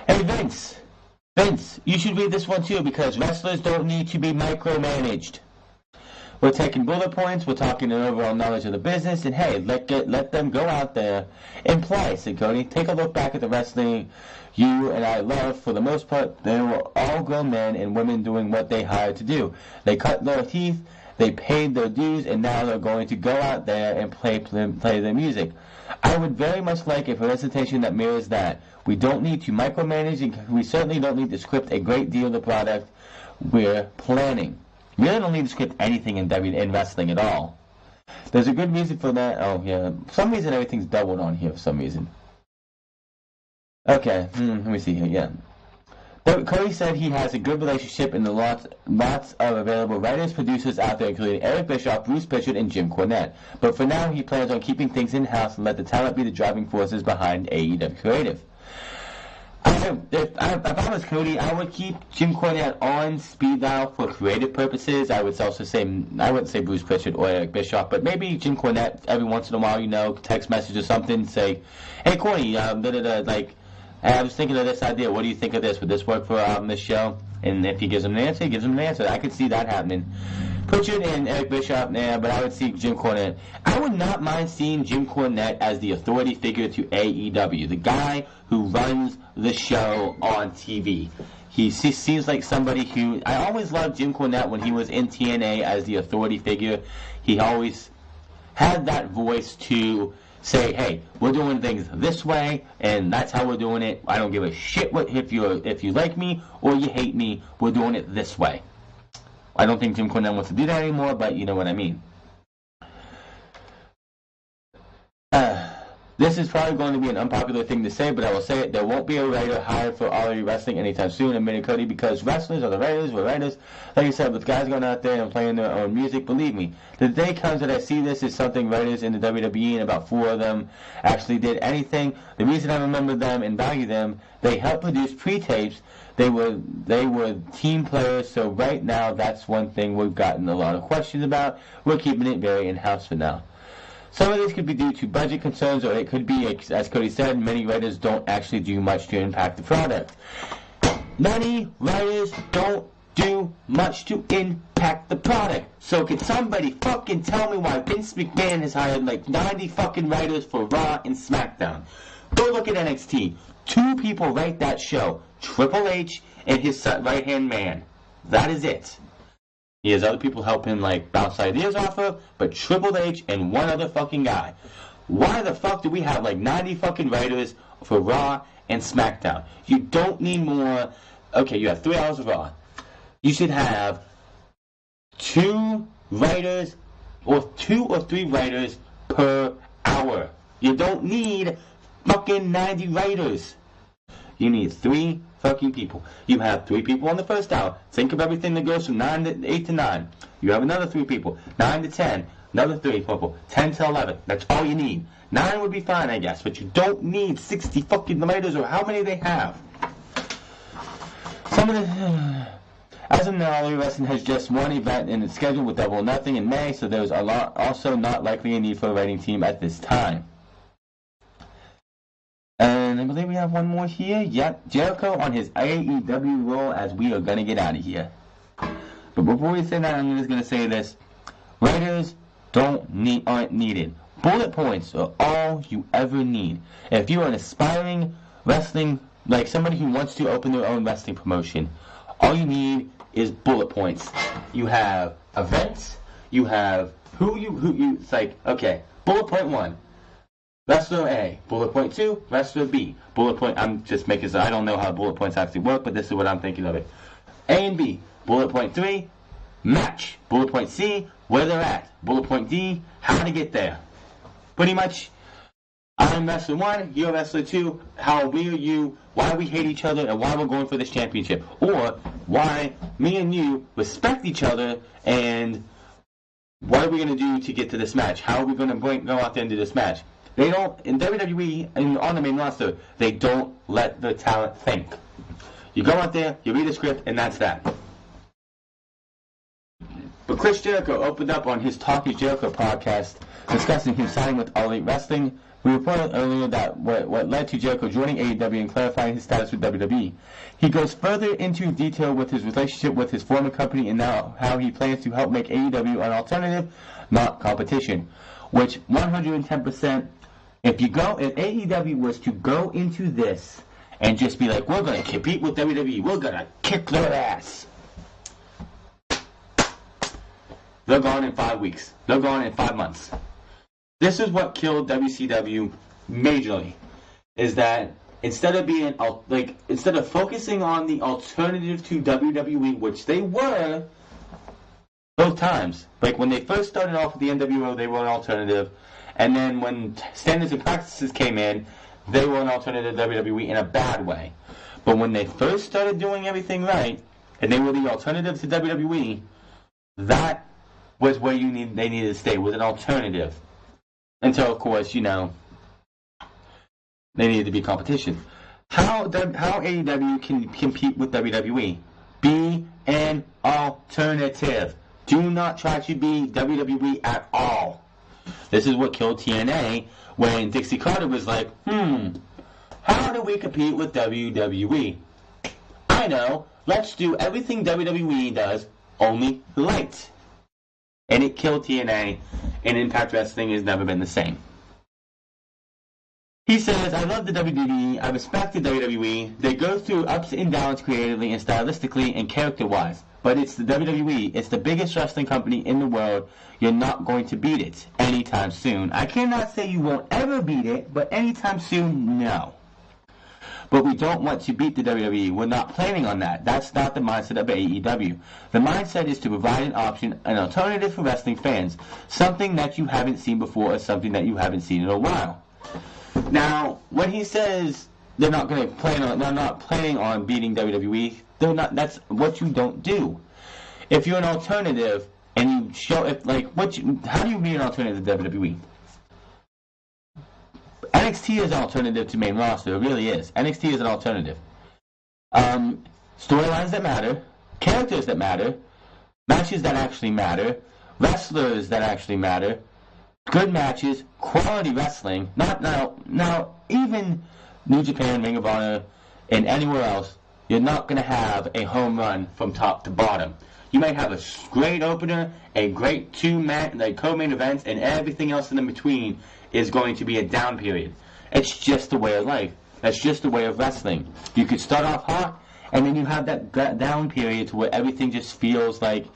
Hey, Vince, you should read this one too, because wrestlers don't need to be micromanaged. We're taking bullet points, we're talking an overall knowledge of the business, and hey, let them go out there and play, said Cody. Take a look back at the wrestling you and I love. For the most part, they were all grown men and women doing what they hired to do. They cut their teeth, they paid their dues, and now they're going to go out there and play their music. I would very much like a presentation that mirrors that. We don't need to micromanage, and we certainly don't need to script a great deal of the product we're planning. You really don't need to script anything in wrestling at all. There's a good reason for that. Oh, yeah. For some reason, everything's doubled on here for some reason. Okay, let me see here, yeah. Cody said he has a good relationship and lots of available writers, producers out there, including Eric Bischoff, Bruce Pritchard, and Jim Cornette. But for now, he plans on keeping things in-house and let the talent be the driving forces behind AEW Creative. I if I was Cody, I would keep Jim Cornette on speed dial for creative purposes. I would also say, I wouldn't say Bruce Pritchard or Eric Bischoff, but maybe Jim Cornette every once in a while, text message or something, say, hey, Corny, like, hey, I was thinking of this idea. What do you think of this? Would this work for this show? And if he gives him an answer, he gives him an answer. I could see that happening. Pritchard and Eric Bischoff, but I would see Jim Cornette. I would not mind seeing Jim Cornette as the authority figure to AEW, the guy who runs the show on TV. He seems like somebody who... I always loved Jim Cornette when he was in TNA as the authority figure. He always had that voice to say, hey, we're doing things this way, and that's how we're doing it. I don't give a shit if you like me or you hate me. We're doing it this way. I don't think Jim Cornette wants to do that anymore, but you know what I mean. This is probably going to be an unpopular thing to say, but I will say it. There won't be a writer hired for All Elite Wrestling anytime soon, admitted Cody, because wrestlers are the writers. We're writers. Like I said, with guys going out there and playing their own music, believe me, the day comes that I see this as something writers in the WWE, and about 4 of them actually did anything. The reason I remember them and value them, they helped produce pre-tapes. They were team players, so right now that's one thing we've gotten a lot of questions about. We're keeping it very in-house for now. Some of this could be due to budget concerns, or it could be, as Cody said, many writers don't actually do much to impact the product. Many writers don't do much to impact the product. So can somebody fucking tell me why Vince McMahon has hired like 90 fucking writers for Raw and SmackDown? Go look at NXT. 2 people write that show. Triple H and his right-hand man. That is it. He has other people help him, like, bounce ideas off of, but Triple H and one other fucking guy. Why the fuck do we have, like, 90 fucking writers for Raw and SmackDown? You don't need more. Okay, you have 3 hours of Raw. You should have 2 writers, or 2 or 3 writers per hour. You don't need fucking 90 writers. You need 3 fucking people. You have 3 people on the first hour. Think of everything that goes from 8 to 9. You have another 3 people. 9 to 10. Another 3 people. 10 to 11. That's all you need. 9 would be fine, I guess, but you don't need 60 fucking writers or how many they have. As of now, All Elite Wrestling has just one event in its schedule with Double or Nothing in May, so there's also not likely a need for a writing team at this time. And I believe we have one more here. Yep, Jericho on his AEW role, as we are going to get out of here. But before we say that, I'm just going to say this. Writers aren't needed. Bullet points are all you ever need. If you're an aspiring wrestling, like somebody who wants to open their own wrestling promotion, all you need is bullet points. You have events. You have who you, it's like, okay, bullet point 1. Wrestler A. Bullet point 2, Wrestler B. Bullet point, I'm just making so I don't know how bullet points actually work, but this is what I'm thinking of it. A and B. Bullet point 3, match. Bullet point C, where they're at. Bullet point D, how to get there. Pretty much, I'm Wrestler 1, you're Wrestler 2, how we are you, why we hate each other, and why we're going for this championship. Or, why me and you respect each other, and what are we going to do to get to this match? How are we going to go out there and do this match? They don't, in WWE, and on the main roster, they don't let the talent think. You go out there, you read a script, and that's that. But Chris Jericho opened up on his Talk is Jericho podcast, discussing him signing with All Elite Wrestling. We reported earlier that what led to Jericho joining AEW and clarifying his status with WWE. He goes further into detail with his relationship with his former company and now how he plans to help make AEW an alternative, not competition. Which 110%. If AEW was to go into this and just be like, we're going to compete with WWE, we're going to kick their ass, they're gone in 5 weeks. They're gone in 5 months. This is what killed WCW majorly, is that instead of focusing on the alternative to WWE, which they were both times, like when they first started off with the NWO, they were an alternative. And then when standards and practices came in, they were an alternative to WWE in a bad way. But when they first started doing everything right, and they were the alternative to WWE, that was where they needed to stay, with an alternative. Until, of course, they needed to be competition. How AEW can compete with WWE? Be an alternative. Do not try to be WWE at all. This is what killed TNA when Dixie Carter was like, how do we compete with WWE? I know, let's do everything WWE does, only light. And it killed TNA, and Impact Wrestling has never been the same. He says, I love the WWE, I respect the WWE, they go through ups and downs creatively and stylistically and character-wise, but it's the WWE, it's the biggest wrestling company in the world, you're not going to beat it anytime soon. I cannot say you won't ever beat it, but anytime soon, no. But we don't want to beat the WWE, we're not planning on that, that's not the mindset of AEW. The mindset is to provide an option, an alternative for wrestling fans, something that you haven't seen before or something that you haven't seen in a while. Now, when he says they're not planning on beating WWE, that's what you don't do. If you're an alternative and you show how do you be an alternative to WWE? NXT is an alternative to main roster. It really is. NXT is an alternative. Storylines that matter, characters that matter, matches that actually matter, wrestlers that actually matter. Good matches, quality wrestling. Not now. Even New Japan, Ring of Honor, and anywhere else, you're not going to have a home run from top to bottom. You might have a great opener, a great co-main events, and everything else in between is going to be a down period. It's just the way of life. That's just the way of wrestling. You could start off hot, and then you have that down period to where everything just feels like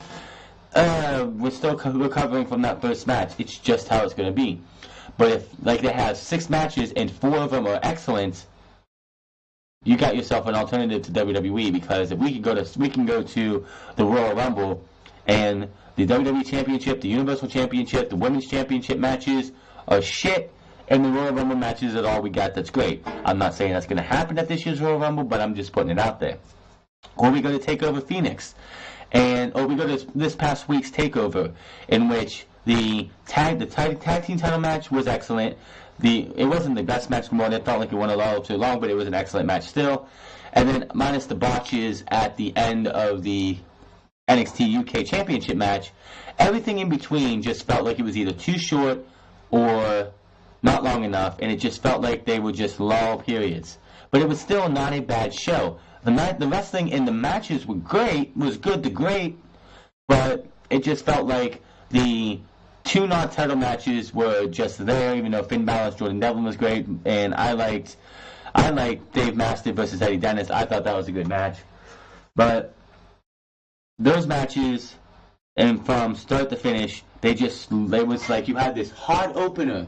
we're still recovering from that first match. It's just how it's going to be. But if they have 6 matches and 4 of them are excellent, you got yourself an alternative to WWE, because if we can go to the Royal Rumble and the WWE Championship, the Universal Championship, the Women's Championship matches are shit, and the Royal Rumble matches are all we got. That's great. I'm not saying that's going to happen at this year's Royal Rumble, but I'm just putting it out there. Or we go to TakeOver Phoenix. Or we go to this past week's TakeOver, in which the tag team title match was excellent. It wasn't the best match in the world. It felt like it went a little too long, but it was an excellent match still. And then minus the botches at the end of the NXT UK Championship match, everything in between just felt like it was either too short or not long enough, and it just felt like they were just lull periods. But it was still not a bad show. The wrestling in the matches was good to great, but it just felt like the 2 non-title matches were just there, even though Finn Balor's Jordan Devlin was great, and I liked Dave Mastiff versus Eddie Dennis. I thought that was a good match. But those matches, and from start to finish, it was like you had this hard opener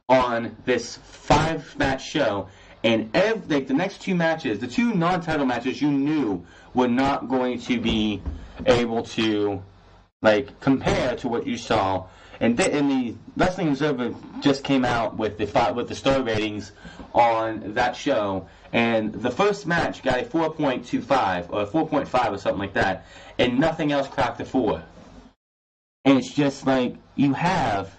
on this 5-match show, and the next 2 matches, the 2 non-title matches, you knew were not going to be able to compare to what you saw. And the Wrestling Observer just came out with the star ratings on that show, and the first match got a 4.25 or a 4.5 or something like that, and nothing else cracked a 4. And it's just like you have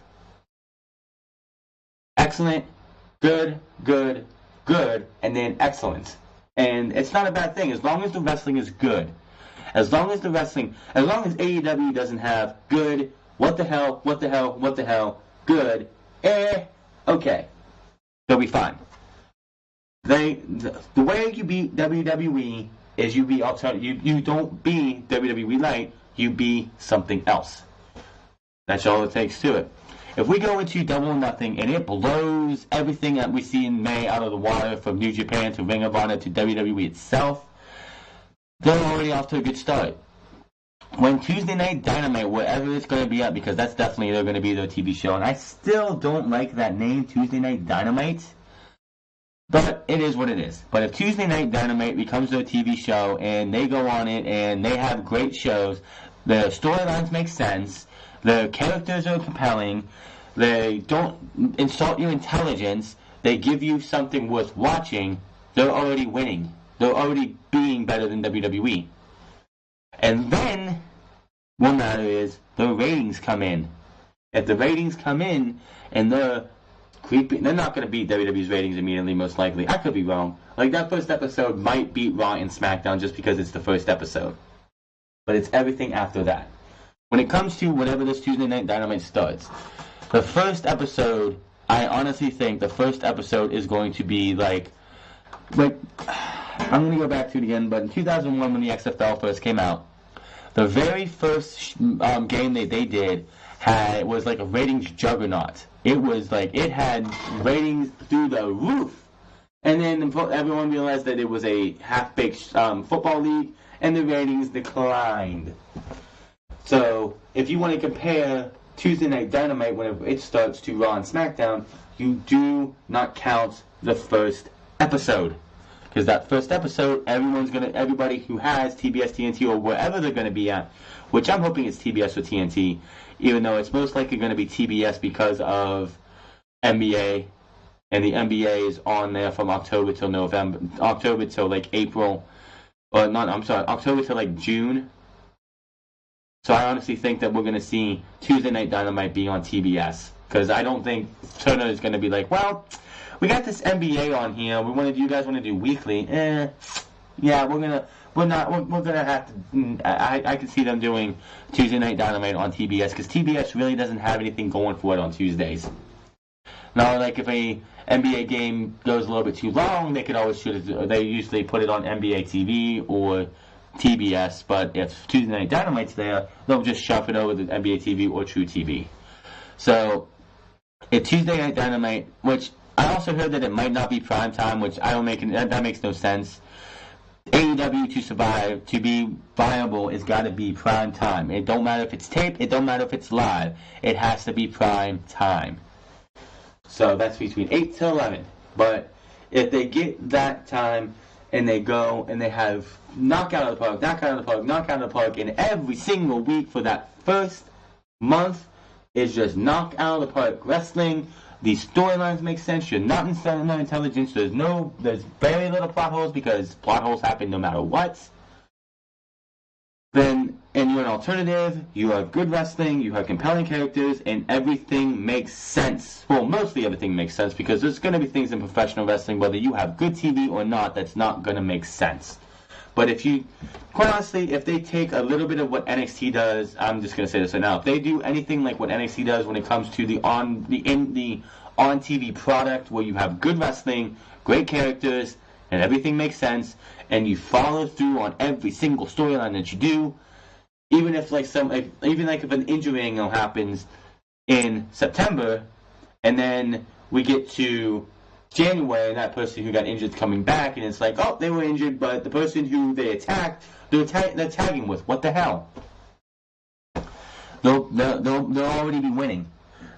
excellent, good, and then excellent. And it's not a bad thing as long as the wrestling is good. As long as AEW doesn't have good, what the hell, good, okay, they'll be fine. The way you beat WWE is you be alternative. You don't be WWE Light, you be something else. That's all it takes to it. If we go into Double or Nothing and it blows everything that we see in May out of the water, from New Japan to Ring of Honor to WWE itself, they're already off to a good start. When Tuesday Night Dynamite, wherever it's going to be at, because that's definitely they're going to be their TV show, and I still don't like that name, Tuesday Night Dynamite, but it is what it is. But if Tuesday Night Dynamite becomes their TV show and they go on it and they have great shows, the storylines make sense, the characters are compelling, they don't insult your intelligence, they give you something worth watching, they're already winning. They're already being better than WWE. And then, one matter is, the ratings come in. If the ratings come in and they're creepy. They're not going to beat WWE's ratings immediately, most likely. I could be wrong. Like, that first episode might beat Raw and SmackDown just because it's the first episode. But it's everything after that. When it comes to whenever this Tuesday Night Dynamite starts, the first episode, I honestly think the first episode is going to be like I'm going to go back to it again, but in 2001 when the XFL first came out, the very first game that they did was like a ratings juggernaut. It was like, it had ratings through the roof. And then everyone realized that it was a half-baked football league, and the ratings declined. So, if you want to compare Tuesday Night Dynamite whenever it starts to Raw and SmackDown, you do not count the first episode. Because that first episode, everybody who has TBS, TNT, or wherever they're going to be at, which I'm hoping it's TBS or TNT, even though it's most likely going to be TBS because of NBA, and the NBA is on there from October till November, October till like April, or not, I'm sorry, October till like June. So I honestly think that we're going to see Tuesday Night Dynamite be on TBS, because I don't think Turner is going to be like, well, we got this NBA on here. You guys want to do weekly? Yeah, we're gonna have to. I can see them doing Tuesday Night Dynamite on TBS, because TBS really doesn't have anything going for it on Tuesdays. Now, like if a NBA game goes a little bit too long, they could always shoot it. They usually put it on NBA TV or TBS. But if Tuesday Night Dynamite's there, they'll just shove it over to NBA TV or True TV. So, if Tuesday Night Dynamite, which I also heard that it might not be prime time, which I don't make that makes no sense. AEW to survive, to be viable, it's got to be prime time. It don't matter if it's taped, it don't matter if it's live. It has to be prime time. So that's between 8 to 11. But if they get that time and they go and they have knockout of the park, knockout of the park, knockout of the park, and every single week for that first month is just knock out of the park wrestling. These storylines make sense. You're not instilling no intelligence. There's very little plot holes, because plot holes happen no matter what. Then, and you're an alternative, you have good wrestling, you have compelling characters, and everything makes sense. Well, mostly everything makes sense, because there's going to be things in professional wrestling, whether you have good TV or not, that's not going to make sense. But quite honestly, if they take a little bit of what NXT does, I'm just going to say this right now, if they do anything like what NXT does when it comes to the on-TV product, where you have good wrestling, great characters, and everything makes sense, and you follow through on every single storyline that you do, even if if an injury angle happens in September, and then we get to January, and that person who got injured is coming back, and it's like, oh, they were injured, but the person who they attacked, they're tagging with. What the hell? They'll already be winning.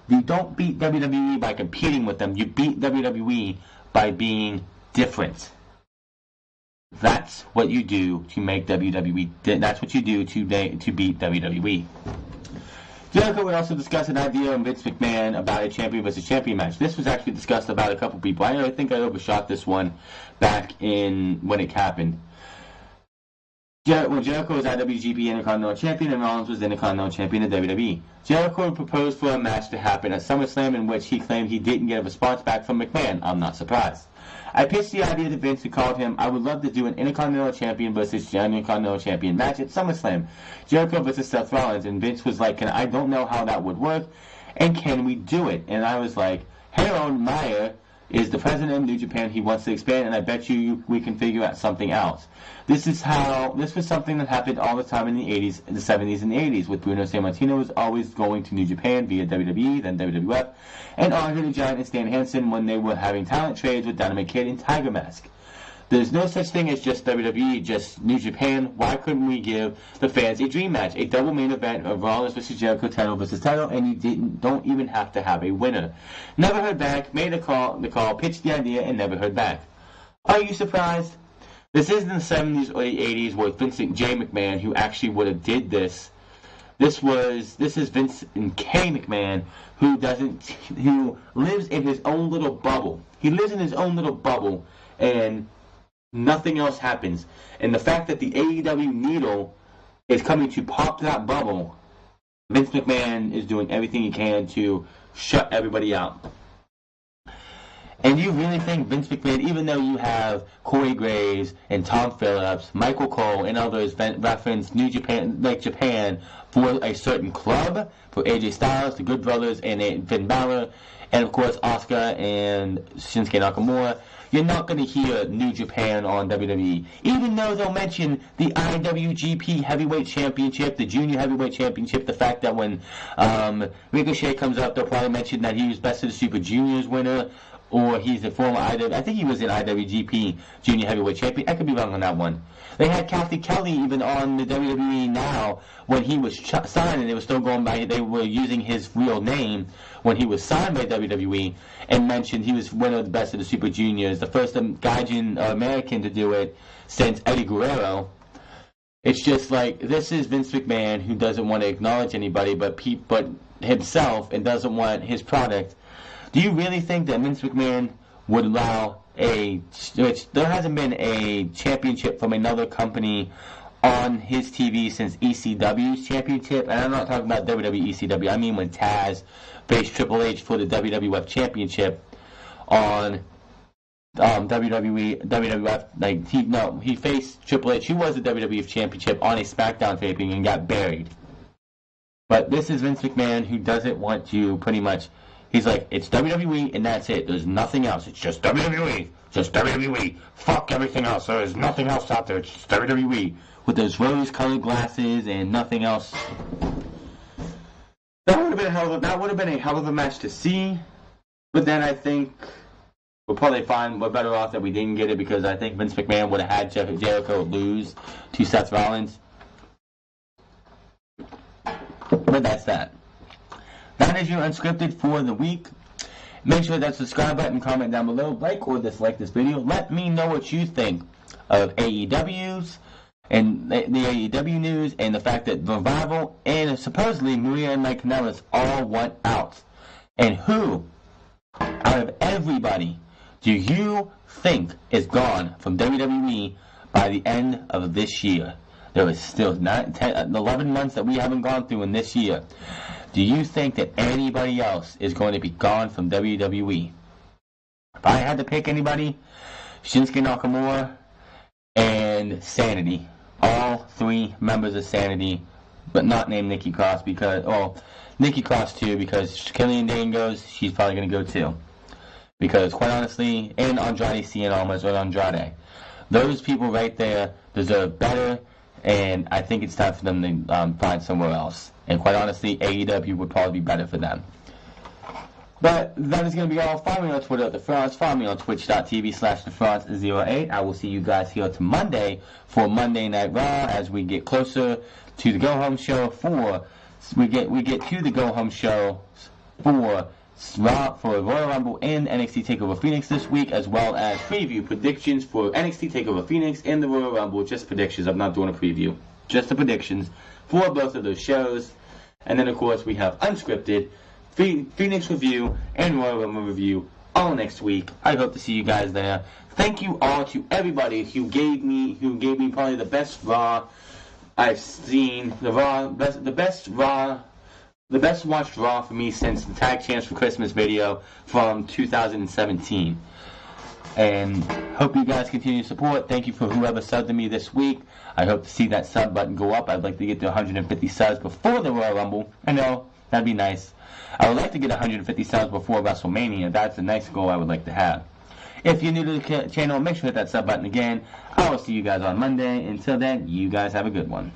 You don't beat WWE by competing with them. You beat WWE by being different. That's what you do to make WWE. That's what you do to beat WWE. Jericho would also discuss an idea of Vince McMahon about a champion versus champion match. This was actually discussed about a couple people. I think I overshot this one back when it happened. When Jericho was IWGP Intercontinental Champion and Rollins was Intercontinental Champion of WWE. Jericho proposed for a match to happen at SummerSlam, in which he claimed he didn't get a response back from McMahon. I'm not surprised. I pitched the idea to Vince, who called him. I would love to do an Intercontinental Champion versus Intercontinental Champion match at SummerSlam. Jericho versus Seth Rollins. And Vince was like, I don't know how that would work, and can we do it? And I was like, Harold Meyer is the president of New Japan. He wants to expand, and I bet you we can figure out something else. This was something that happened all the time in the 80s, the 70s, and the 80s, with Bruno Sammartino was always going to New Japan via WWE, then WWF, and Andre the Giant and Stan Hansen when they were having talent trades with Dynamite Kid and Tiger Mask. There's no such thing as just WWE, just New Japan. Why couldn't we give the fans a dream match, a double main event of Rollins versus Jericho, title versus title, and you don't even have to have a winner. Never heard back, made the call, pitched the idea, and never heard back. Are you surprised? This isn't the 70s or the 80s where Vincent J. McMahon, who actually would have did this. This is Vincent K. McMahon, who lives in his own little bubble. He lives in his own little bubble, and nothing else happens. And the fact that the AEW needle is coming to pop that bubble, Vince McMahon is doing everything he can to shut everybody out. And you really think Vince McMahon, even though you have Corey Graves and Tom Phillips, Michael Cole, and others reference New Japan, like Japan, for a certain club, for AJ Styles, the Good Brothers, and Finn Balor, and of course Asuka and Shinsuke Nakamura, you're not going to hear New Japan on WWE. Even though they'll mention the IWGP Heavyweight Championship, the Junior Heavyweight Championship, the fact that when Ricochet comes up, they'll probably mention that he was Best of the Super Juniors winner, or he's a former I think he was an IWGP Junior Heavyweight Champion. I could be wrong on that one. They had Kathy Kelly even on the WWE Now when he was signed, and they were still going by, they were using his real name when he was signed by WWE, and mentioned he was winner of the Best of the Super Juniors, the first Gaijin American to do it since Eddie Guerrero. It's just like, this is Vince McMahon, who doesn't want to acknowledge anybody but himself, and doesn't want his product. Do you really think that Vince McMahon would allow there hasn't been a championship from another company on his TV since ECW's championship? And I'm not talking about WWE ECW. I mean when Taz faced Triple H for the WWF championship on WWF. He faced Triple H, who was the WWF championship, on a SmackDown taping and got buried. But this is Vince McMahon, who doesn't want you pretty much. He's like, it's WWE and that's it. There's nothing else. It's just WWE. Just WWE. Fuck everything else. There's nothing else out there. It's just WWE. With those rose-colored glasses and nothing else. That would have been a hell of a match to see. But then I think we're better off that we didn't get it, because I think Vince McMahon would have had Jericho lose to Seth Rollins. But that's that. That is your Unscripted for the week. Make sure that subscribe button, comment down below, like or dislike this video. Let me know what you think of AEW's and the AEW news, and the fact that Revival and supposedly Maria and Mike Kanellis all want out. And who, out of everybody, do you think is gone from WWE by the end of this year? There is still 11 months that we haven't gone through in this year. Do you think that anybody else is going to be gone from WWE? If I had to pick anybody, Shinsuke Nakamura and Sanity. All three members of Sanity, but not named Nikki Cross, Nikki Cross too, because Killian Dane goes, she's probably going to go too. Because quite honestly, and Andrade Cien Almas or Andrade, those people right there deserve better, and I think it's time for them to find somewhere else. And quite honestly, AEW would probably be better for them. But that is going to be all. Follow me on Twitter at The Franz. Follow me on twitch.tv/TheFranz08. I will see you guys here to Monday for Monday Night Raw as we get closer to the Go Home Show we get to the Go Home Show for Royal Rumble and NXT TakeOver Phoenix this week, as well as preview predictions for NXT TakeOver Phoenix and the Royal Rumble. Just predictions. I'm not doing a preview. Just the predictions for both of those shows. And then, of course, we have Unscripted, Phoenix Review, and Royal Rumble Review all next week. I hope to see you guys there. Thank you all to everybody who gave me probably the best Raw I've seen. The best watched Raw for me since the Tag Champs for Christmas video from 2017. And hope you guys continue to support. Thank you for whoever subbed to me this week. I hope to see that sub button go up. I'd like to get to 150 subs before the Royal Rumble. I know, that'd be nice. I would like to get 150 subs before WrestleMania. That's a nice goal I would like to have. If you're new to the channel, make sure to hit that sub button again. I will see you guys on Monday. Until then, you guys have a good one.